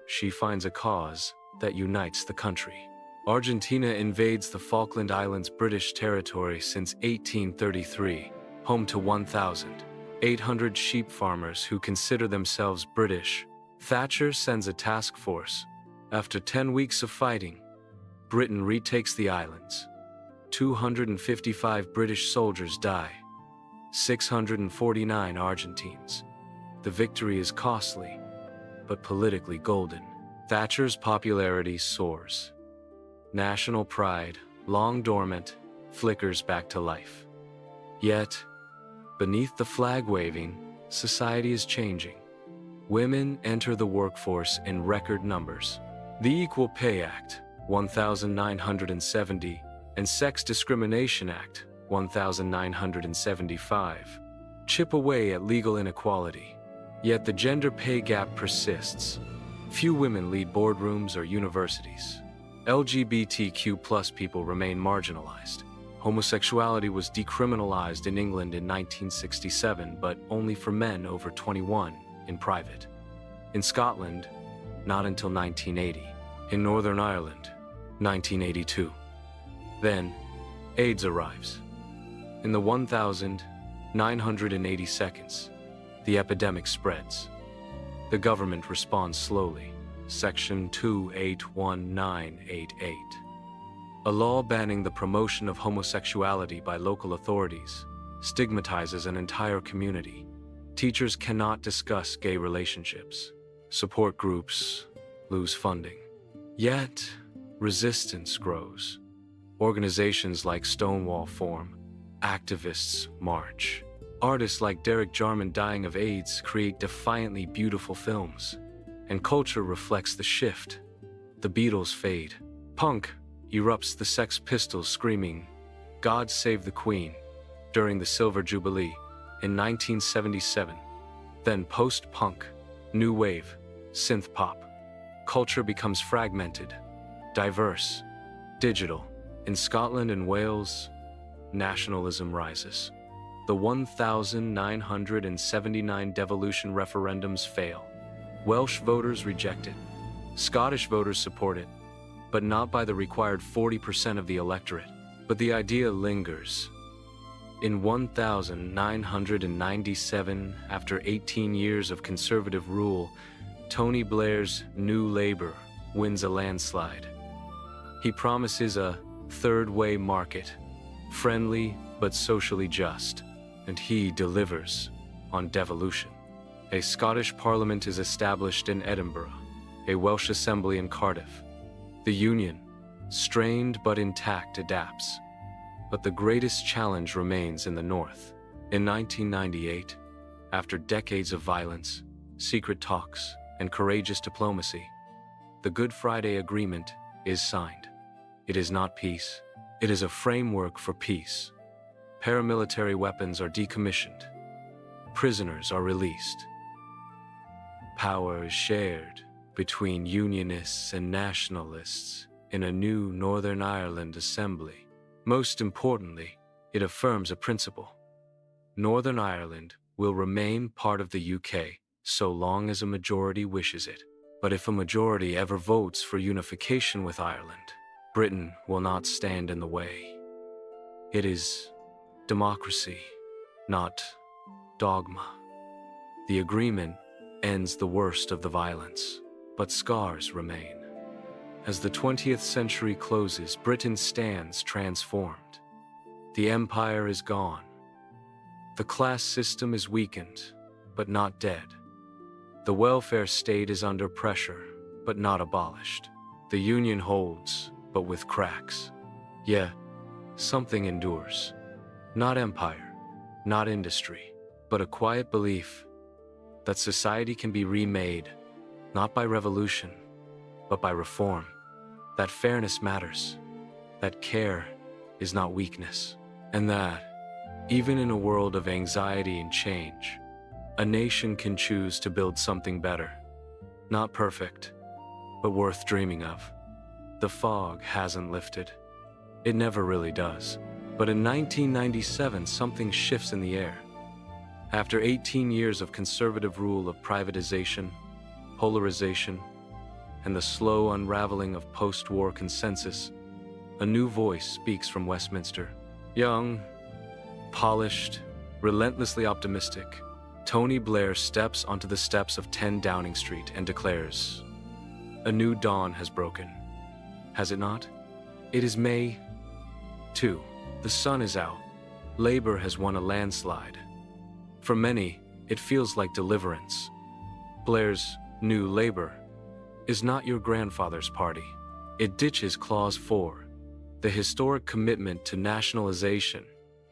she finds a cause that unites the country. Argentina invades the Falkland Islands, British territory since 1833, home to 1,800 sheep farmers who consider themselves British. Thatcher sends a task force. After 10 weeks of fighting, Britain retakes the islands. 255 British soldiers die, 649 Argentines. The victory is costly, but politically golden. Thatcher's popularity soars. National pride, long dormant, flickers back to life. Yet, beneath the flag waving, society is changing. Women enter the workforce in record numbers. The Equal Pay Act, 1970, and Sex Discrimination Act, 1975, chip away at legal inequality. Yet the gender pay gap persists. Few women lead boardrooms or universities. LGBTQ+ people remain marginalized. Homosexuality was decriminalized in England in 1967, but only for men over 21 in private. In Scotland, not until 1980. In Northern Ireland, 1982. Then, AIDS arrives. In the 1,980 seconds, the epidemic spreads. The government responds slowly. Section 281988. A law banning the promotion of homosexuality by local authorities stigmatizes an entire community. Teachers cannot discuss gay relationships. Support groups lose funding. Yet, resistance grows. Organizations like Stonewall form. Activists march. Artists like Derek Jarman, dying of AIDS, create defiantly beautiful films. And culture reflects the shift. The Beatles fade. Punk erupts, the Sex Pistols screaming, "God Save the Queen," during the Silver Jubilee in 1977. Then post-punk, new wave, synth pop. Culture becomes fragmented, diverse, digital. In Scotland and Wales, nationalism rises. The 1,979 devolution referendums fail. Welsh voters reject it. Scottish voters support it, but not by the required 40% of the electorate. But the idea lingers. In 1997, after 18 years of conservative rule, Tony Blair's New Labour wins a landslide. He promises a third-way market, friendly but socially just, and he delivers on devolution. A Scottish Parliament is established in Edinburgh, a Welsh Assembly in Cardiff. The Union, strained but intact, adapts. But the greatest challenge remains in the North. In 1998, after decades of violence, secret talks, and courageous diplomacy, the Good Friday Agreement is signed. It is not peace. It is a framework for peace. Paramilitary weapons are decommissioned. Prisoners are released. Power is shared between Unionists and Nationalists in a new Northern Ireland Assembly. Most importantly, it affirms a principle. Northern Ireland will remain part of the UK so long as a majority wishes it. But if a majority ever votes for unification with Ireland, Britain will not stand in the way. It is democracy, not dogma. The agreement ends the worst of the violence, but scars remain. As the 20th century closes, Britain stands transformed. The empire is gone. The class system is weakened, but not dead. The welfare state is under pressure, but not abolished. The union holds, but with cracks. Yet, something endures. Not empire, not industry, but a quiet belief that society can be remade, not by revolution, but by reform. That fairness matters, that care is not weakness, and that, even in a world of anxiety and change, a nation can choose to build something better. Not perfect, but worth dreaming of. The fog hasn't lifted. It never really does. But in 1997, something shifts in the air. After 18 years of conservative rule of privatization, polarization, and the slow unraveling of post-war consensus, a new voice speaks from Westminster. Young, polished, relentlessly optimistic, Tony Blair steps onto the steps of 10 Downing Street and declares, "A new dawn has broken." Has it not? It is May 2. The sun is out. Labour has won a landslide. For many, it feels like deliverance. Blair's New Labour is not your grandfather's party. It ditches Clause 4, the historic commitment to nationalization,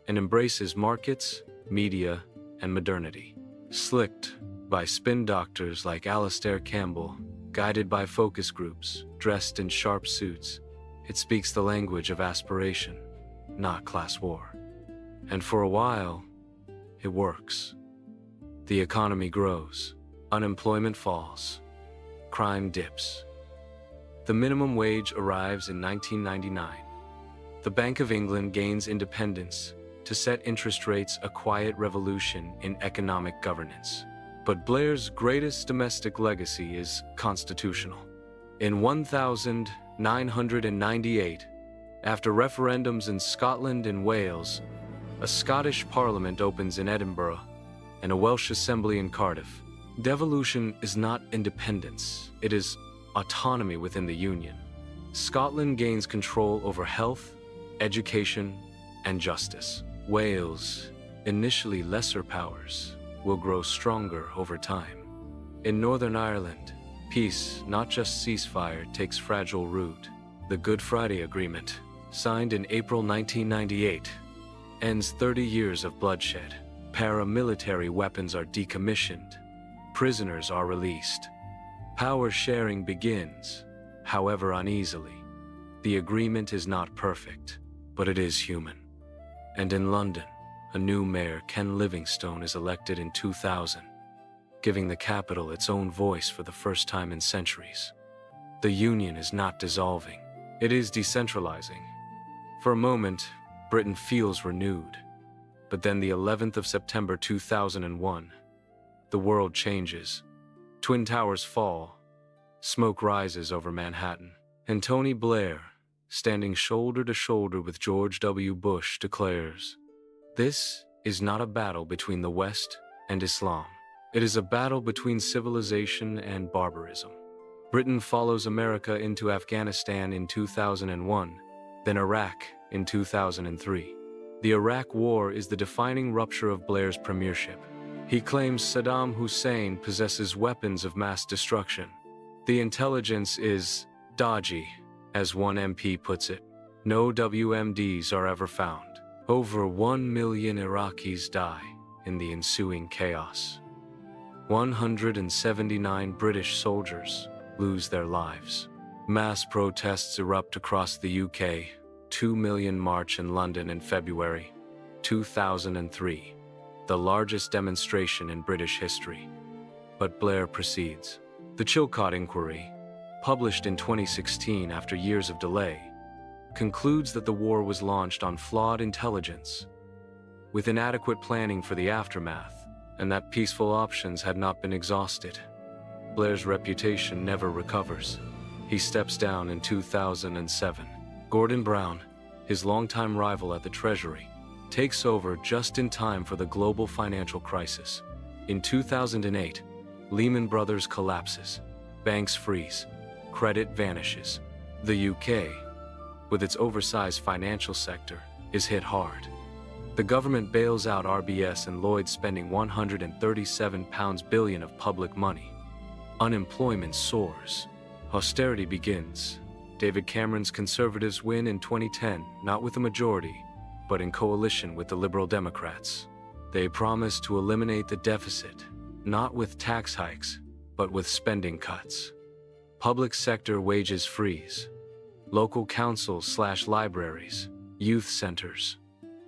and embraces markets, media, and modernity. Slicked by spin doctors like Alastair Campbell, guided by focus groups, dressed in sharp suits, it speaks the language of aspiration, not class war. And for a while, it works. The economy grows, unemployment falls, crime dips. The minimum wage arrives in 1999. The Bank of England gains independence to set interest rates, a quiet revolution in economic governance. But Blair's greatest domestic legacy is constitutional. In 1998, after referendums in Scotland and Wales, a Scottish Parliament opens in Edinburgh and a Welsh Assembly in Cardiff. Devolution is not independence, it is autonomy within the Union. Scotland gains control over health, education, and justice. Wales, initially lesser powers, will grow stronger over time. In Northern Ireland, peace, not just ceasefire, takes fragile root. The Good Friday Agreement, signed in April 1998, ends 30 years of bloodshed. Paramilitary weapons are decommissioned. Prisoners are released. Power sharing begins, however uneasily. The agreement is not perfect, but it is human. And in London, a new mayor, Ken Livingstone, is elected in 2000, giving the capital its own voice for the first time in centuries. The union is not dissolving, it is decentralizing. For a moment, Britain feels renewed. But then the 11th of September 2001, the world changes. Twin Towers fall, smoke rises over Manhattan, and Tony Blair, standing shoulder to shoulder with George W. Bush, declares, "This is not a battle between the West and Islam. It is a battle between civilization and barbarism." Britain follows America into Afghanistan in 2001, then Iraq in 2003. The Iraq War is the defining rupture of Blair's premiership. He claims Saddam Hussein possesses weapons of mass destruction. The intelligence is dodgy, as one MP puts it. No WMDs are ever found. Over 1 million Iraqis die in the ensuing chaos. 179 British soldiers lose their lives. Mass protests erupt across the UK. 2 million march in London in February 2003, the largest demonstration in British history. But Blair proceeds. The Chilcot Inquiry, published in 2016 after years of delay, concludes that the war was launched on flawed intelligence, with inadequate planning for the aftermath, and that peaceful options had not been exhausted. Blair's reputation never recovers. He steps down in 2007. Gordon Brown, his longtime rival at the Treasury, takes over just in time for the global financial crisis. In 2008, Lehman Brothers collapses, banks freeze, credit vanishes. The UK, with its oversized financial sector, is hit hard. The government bails out RBS and Lloyds, spending £137 billion of public money. Unemployment soars. Austerity begins. David Cameron's Conservatives win in 2010, not with a majority, but in coalition with the Liberal Democrats. They promise to eliminate the deficit, not with tax hikes, but with spending cuts. Public sector wages freeze. Local councils/libraries, youth centers,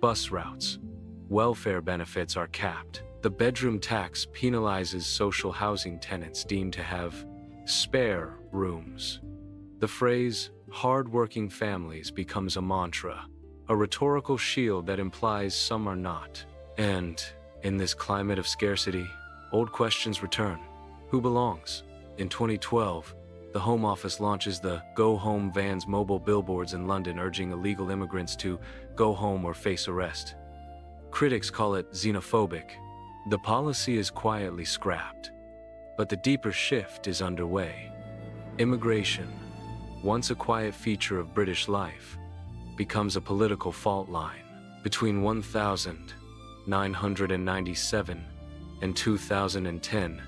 bus routes, welfare benefits are capped. The bedroom tax penalizes social housing tenants deemed to have spare rooms. The phrase, hard-working families, becomes a mantra, a rhetorical shield that implies some are not. And, in this climate of scarcity, old questions return. Who belongs? In 2012, the Home Office launches the Go Home vans, mobile billboards in London urging illegal immigrants to go home or face arrest. Critics call it xenophobic. The policy is quietly scrapped, but the deeper shift is underway. Immigration, once a quiet feature of British life, becomes a political fault line. Between 1997 and 2010,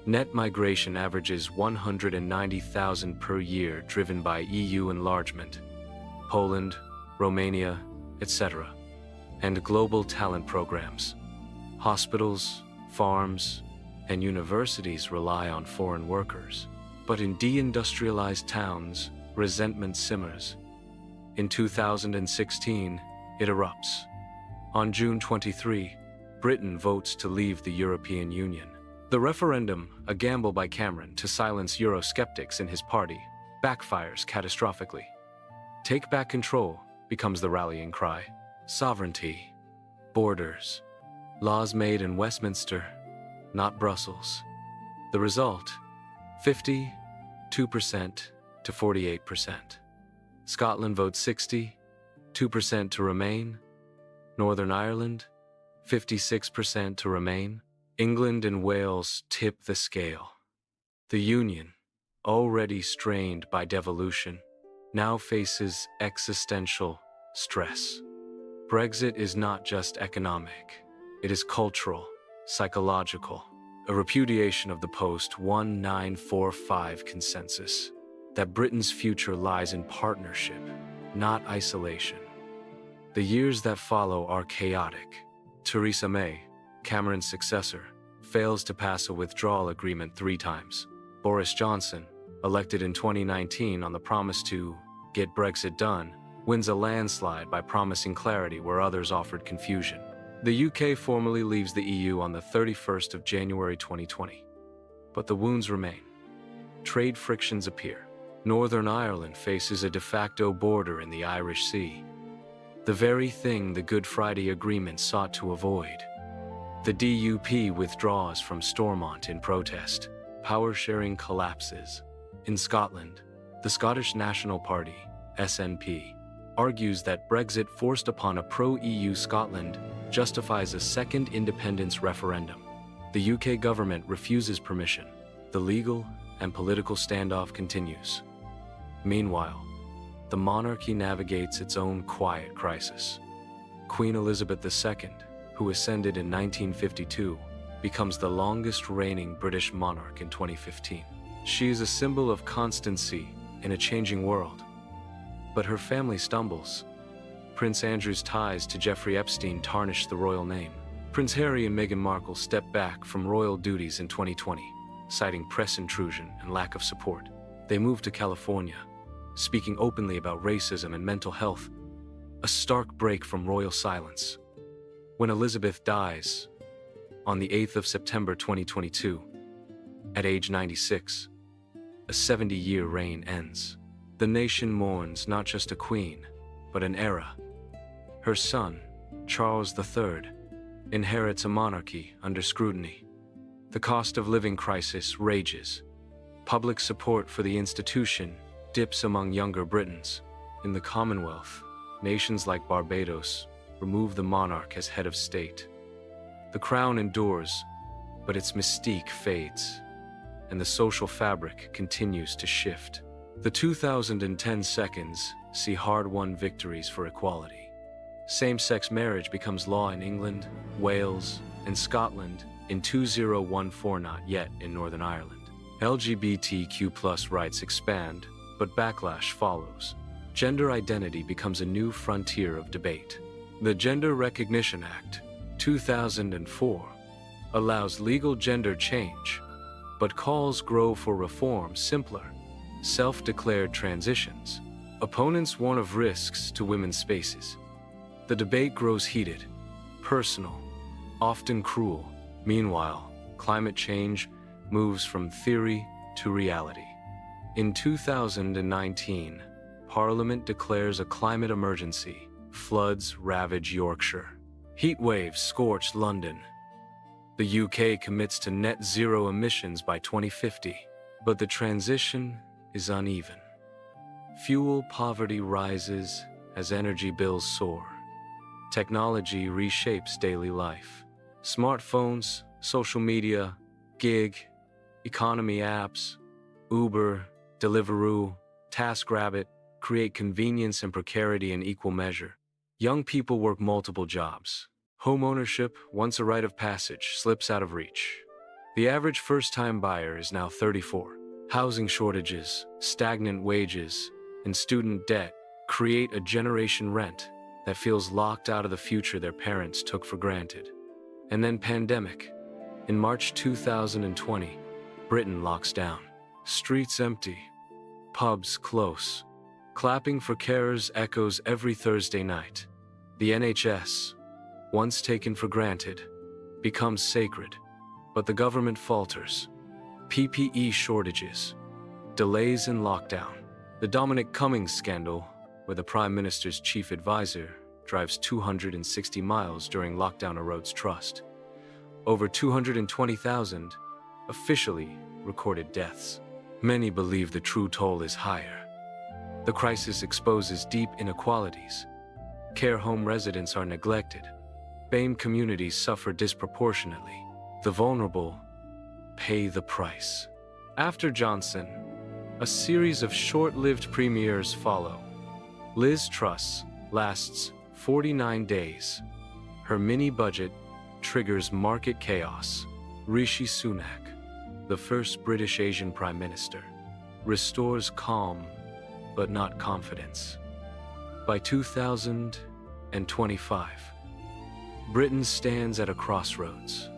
net migration averages 190,000 per year, driven by EU enlargement, Poland, Romania, etc., and global talent programs. Hospitals, farms, and universities rely on foreign workers. But in deindustrialized towns, resentment simmers. In 2016, it erupts. On June 23, Britain votes to leave the European Union. The referendum, a gamble by Cameron to silence Eurosceptics in his party, backfires catastrophically. Take back control becomes the rallying cry. Sovereignty, borders, laws made in Westminster, not Brussels. The result, 52% to 48%. Scotland votes 62% to remain. Northern Ireland, 56% to remain. England and Wales tip the scale. The Union, already strained by devolution, now faces existential stress. Brexit is not just economic. It is cultural, psychological, a repudiation of the post-1945 consensus that Britain's future lies in partnership, not isolation. The years that follow are chaotic. Theresa May, Cameron's successor, fails to pass a withdrawal agreement 3 times. Boris Johnson, elected in 2019 on the promise to get Brexit done, wins a landslide by promising clarity where others offered confusion. The UK formally leaves the EU on the 31st of January 2020. But the wounds remain. Trade frictions appear. Northern Ireland faces a de facto border in the Irish Sea, the very thing the Good Friday Agreement sought to avoid. The DUP withdraws from Stormont in protest. Power sharing collapses. In Scotland, the Scottish National Party, SNP, argues that Brexit forced upon a pro-EU Scotland justifies a second independence referendum. The UK government refuses permission. The legal and political standoff continues. Meanwhile, the monarchy navigates its own quiet crisis. Queen Elizabeth II, who ascended in 1952, becomes the longest reigning British monarch in 2015. She is a symbol of constancy in a changing world. But her family stumbles. Prince Andrew's ties to Jeffrey Epstein tarnish the royal name. Prince Harry and Meghan Markle step back from royal duties in 2020, citing press intrusion and lack of support. They move to California, speaking openly about racism and mental health, a stark break from royal silence. When Elizabeth dies, on the 8th of September 2022, at age 96, a 70-year reign ends. The nation mourns not just a queen, but an era. Her son, Charles III, inherits a monarchy under scrutiny. The cost of living crisis rages. Public support for the institution dips among younger Britons. In the Commonwealth, nations like Barbados remove the monarch as head of state. The crown endures, but its mystique fades, and the social fabric continues to shift. The 2010 seconds see hard-won victories for equality. Same-sex marriage becomes law in England, Wales, and Scotland in 2014, not yet in Northern Ireland. LGBTQ+ rights expand, but backlash follows. Gender identity becomes a new frontier of debate. The Gender Recognition Act, 2004, allows legal gender change, but calls grow for reform simpler, self-declared transitions. Opponents warn of risks to women's spaces. The debate grows heated, personal, often cruel. Meanwhile, climate change moves from theory to reality. In 2019, Parliament declares a climate emergency. Floods ravage Yorkshire. Heat waves scorch London. The UK commits to net zero emissions by 2050, but the transition is uneven. Fuel poverty rises as energy bills soar. Technology reshapes daily life. Smartphones, social media, gig, economy apps, Uber, Deliveroo, TaskRabbit create convenience and precarity in equal measure. Young people work multiple jobs. Home ownership, once a rite of passage, slips out of reach. The average first-time buyer is now 34. Housing shortages, stagnant wages, and student debt create a generation rent that feels locked out of the future their parents took for granted. And then pandemic. In March 2020, Britain locks down. Streets empty. Pubs close. Clapping for carers echoes every Thursday night. The NHS, once taken for granted, becomes sacred, but the government falters. PPE shortages, delays in lockdown. The Dominic Cummings scandal, where the Prime Minister's chief advisor drives 260 miles during lockdown, erodes trust. Over 220,000 officially recorded deaths. Many believe the true toll is higher. The crisis exposes deep inequalities. Care home residents are neglected. BAME communities suffer disproportionately. The vulnerable pay the price. After Johnson, a series of short-lived premieres follow. Liz Truss lasts 49 days. Her mini-budget triggers market chaos. Rishi Sunak, the first British Asian Prime Minister, restores calm but not confidence. By 2025, Britain stands at a crossroads.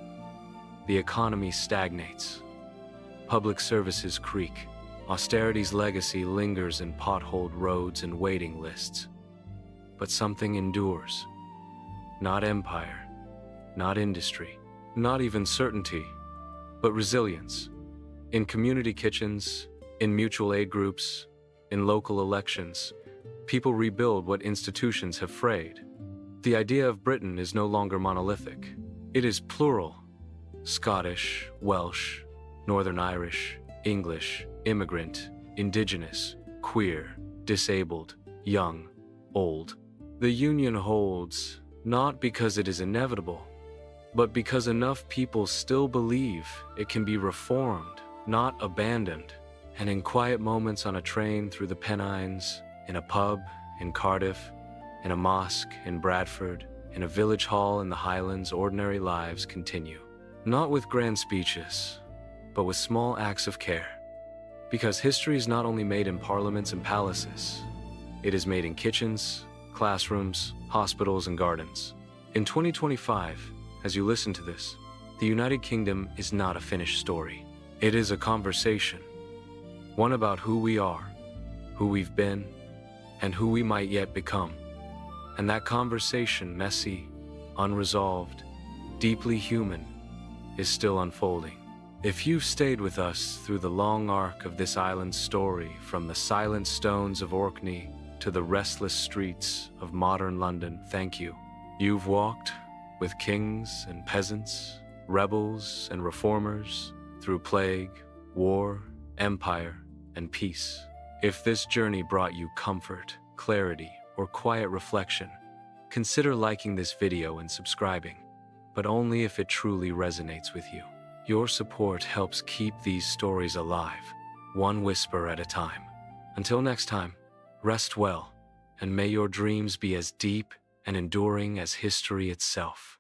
The economy stagnates. Public services creak. Austerity's legacy lingers in potholed roads and waiting lists. But something endures. Not empire, not industry, not even certainty, but resilience. In community kitchens, in mutual aid groups, in local elections, people rebuild what institutions have frayed. The idea of Britain is no longer monolithic. It is plural. Scottish, Welsh, Northern Irish, English, immigrant, indigenous, queer, disabled, young, old. The union holds, not because it is inevitable, but because enough people still believe it can be reformed, not abandoned. And in quiet moments on a train through the Pennines, in a pub in Cardiff, in a mosque in Bradford, in a village hall in the Highlands, ordinary lives continue. Not with grand speeches, but with small acts of care. Because history is not only made in parliaments and palaces, it is made in kitchens, classrooms, hospitals, and gardens. In 2025, as you listen to this, the United Kingdom is not a finished story. It is a conversation. One about who we are, who we've been, and who we might yet become. And that conversation, messy, unresolved, deeply human, is still unfolding. If you've stayed with us through the long arc of this island's story, from the silent stones of Orkney to the restless streets of modern London, thank you. You've walked with kings and peasants, rebels and reformers, through plague, war, empire, and peace. If this journey brought you comfort, clarity, or quiet reflection, consider liking this video and subscribing, but only if it truly resonates with you. Your support helps keep these stories alive, one whisper at a time. Until next time, rest well, and may your dreams be as deep and enduring as history itself.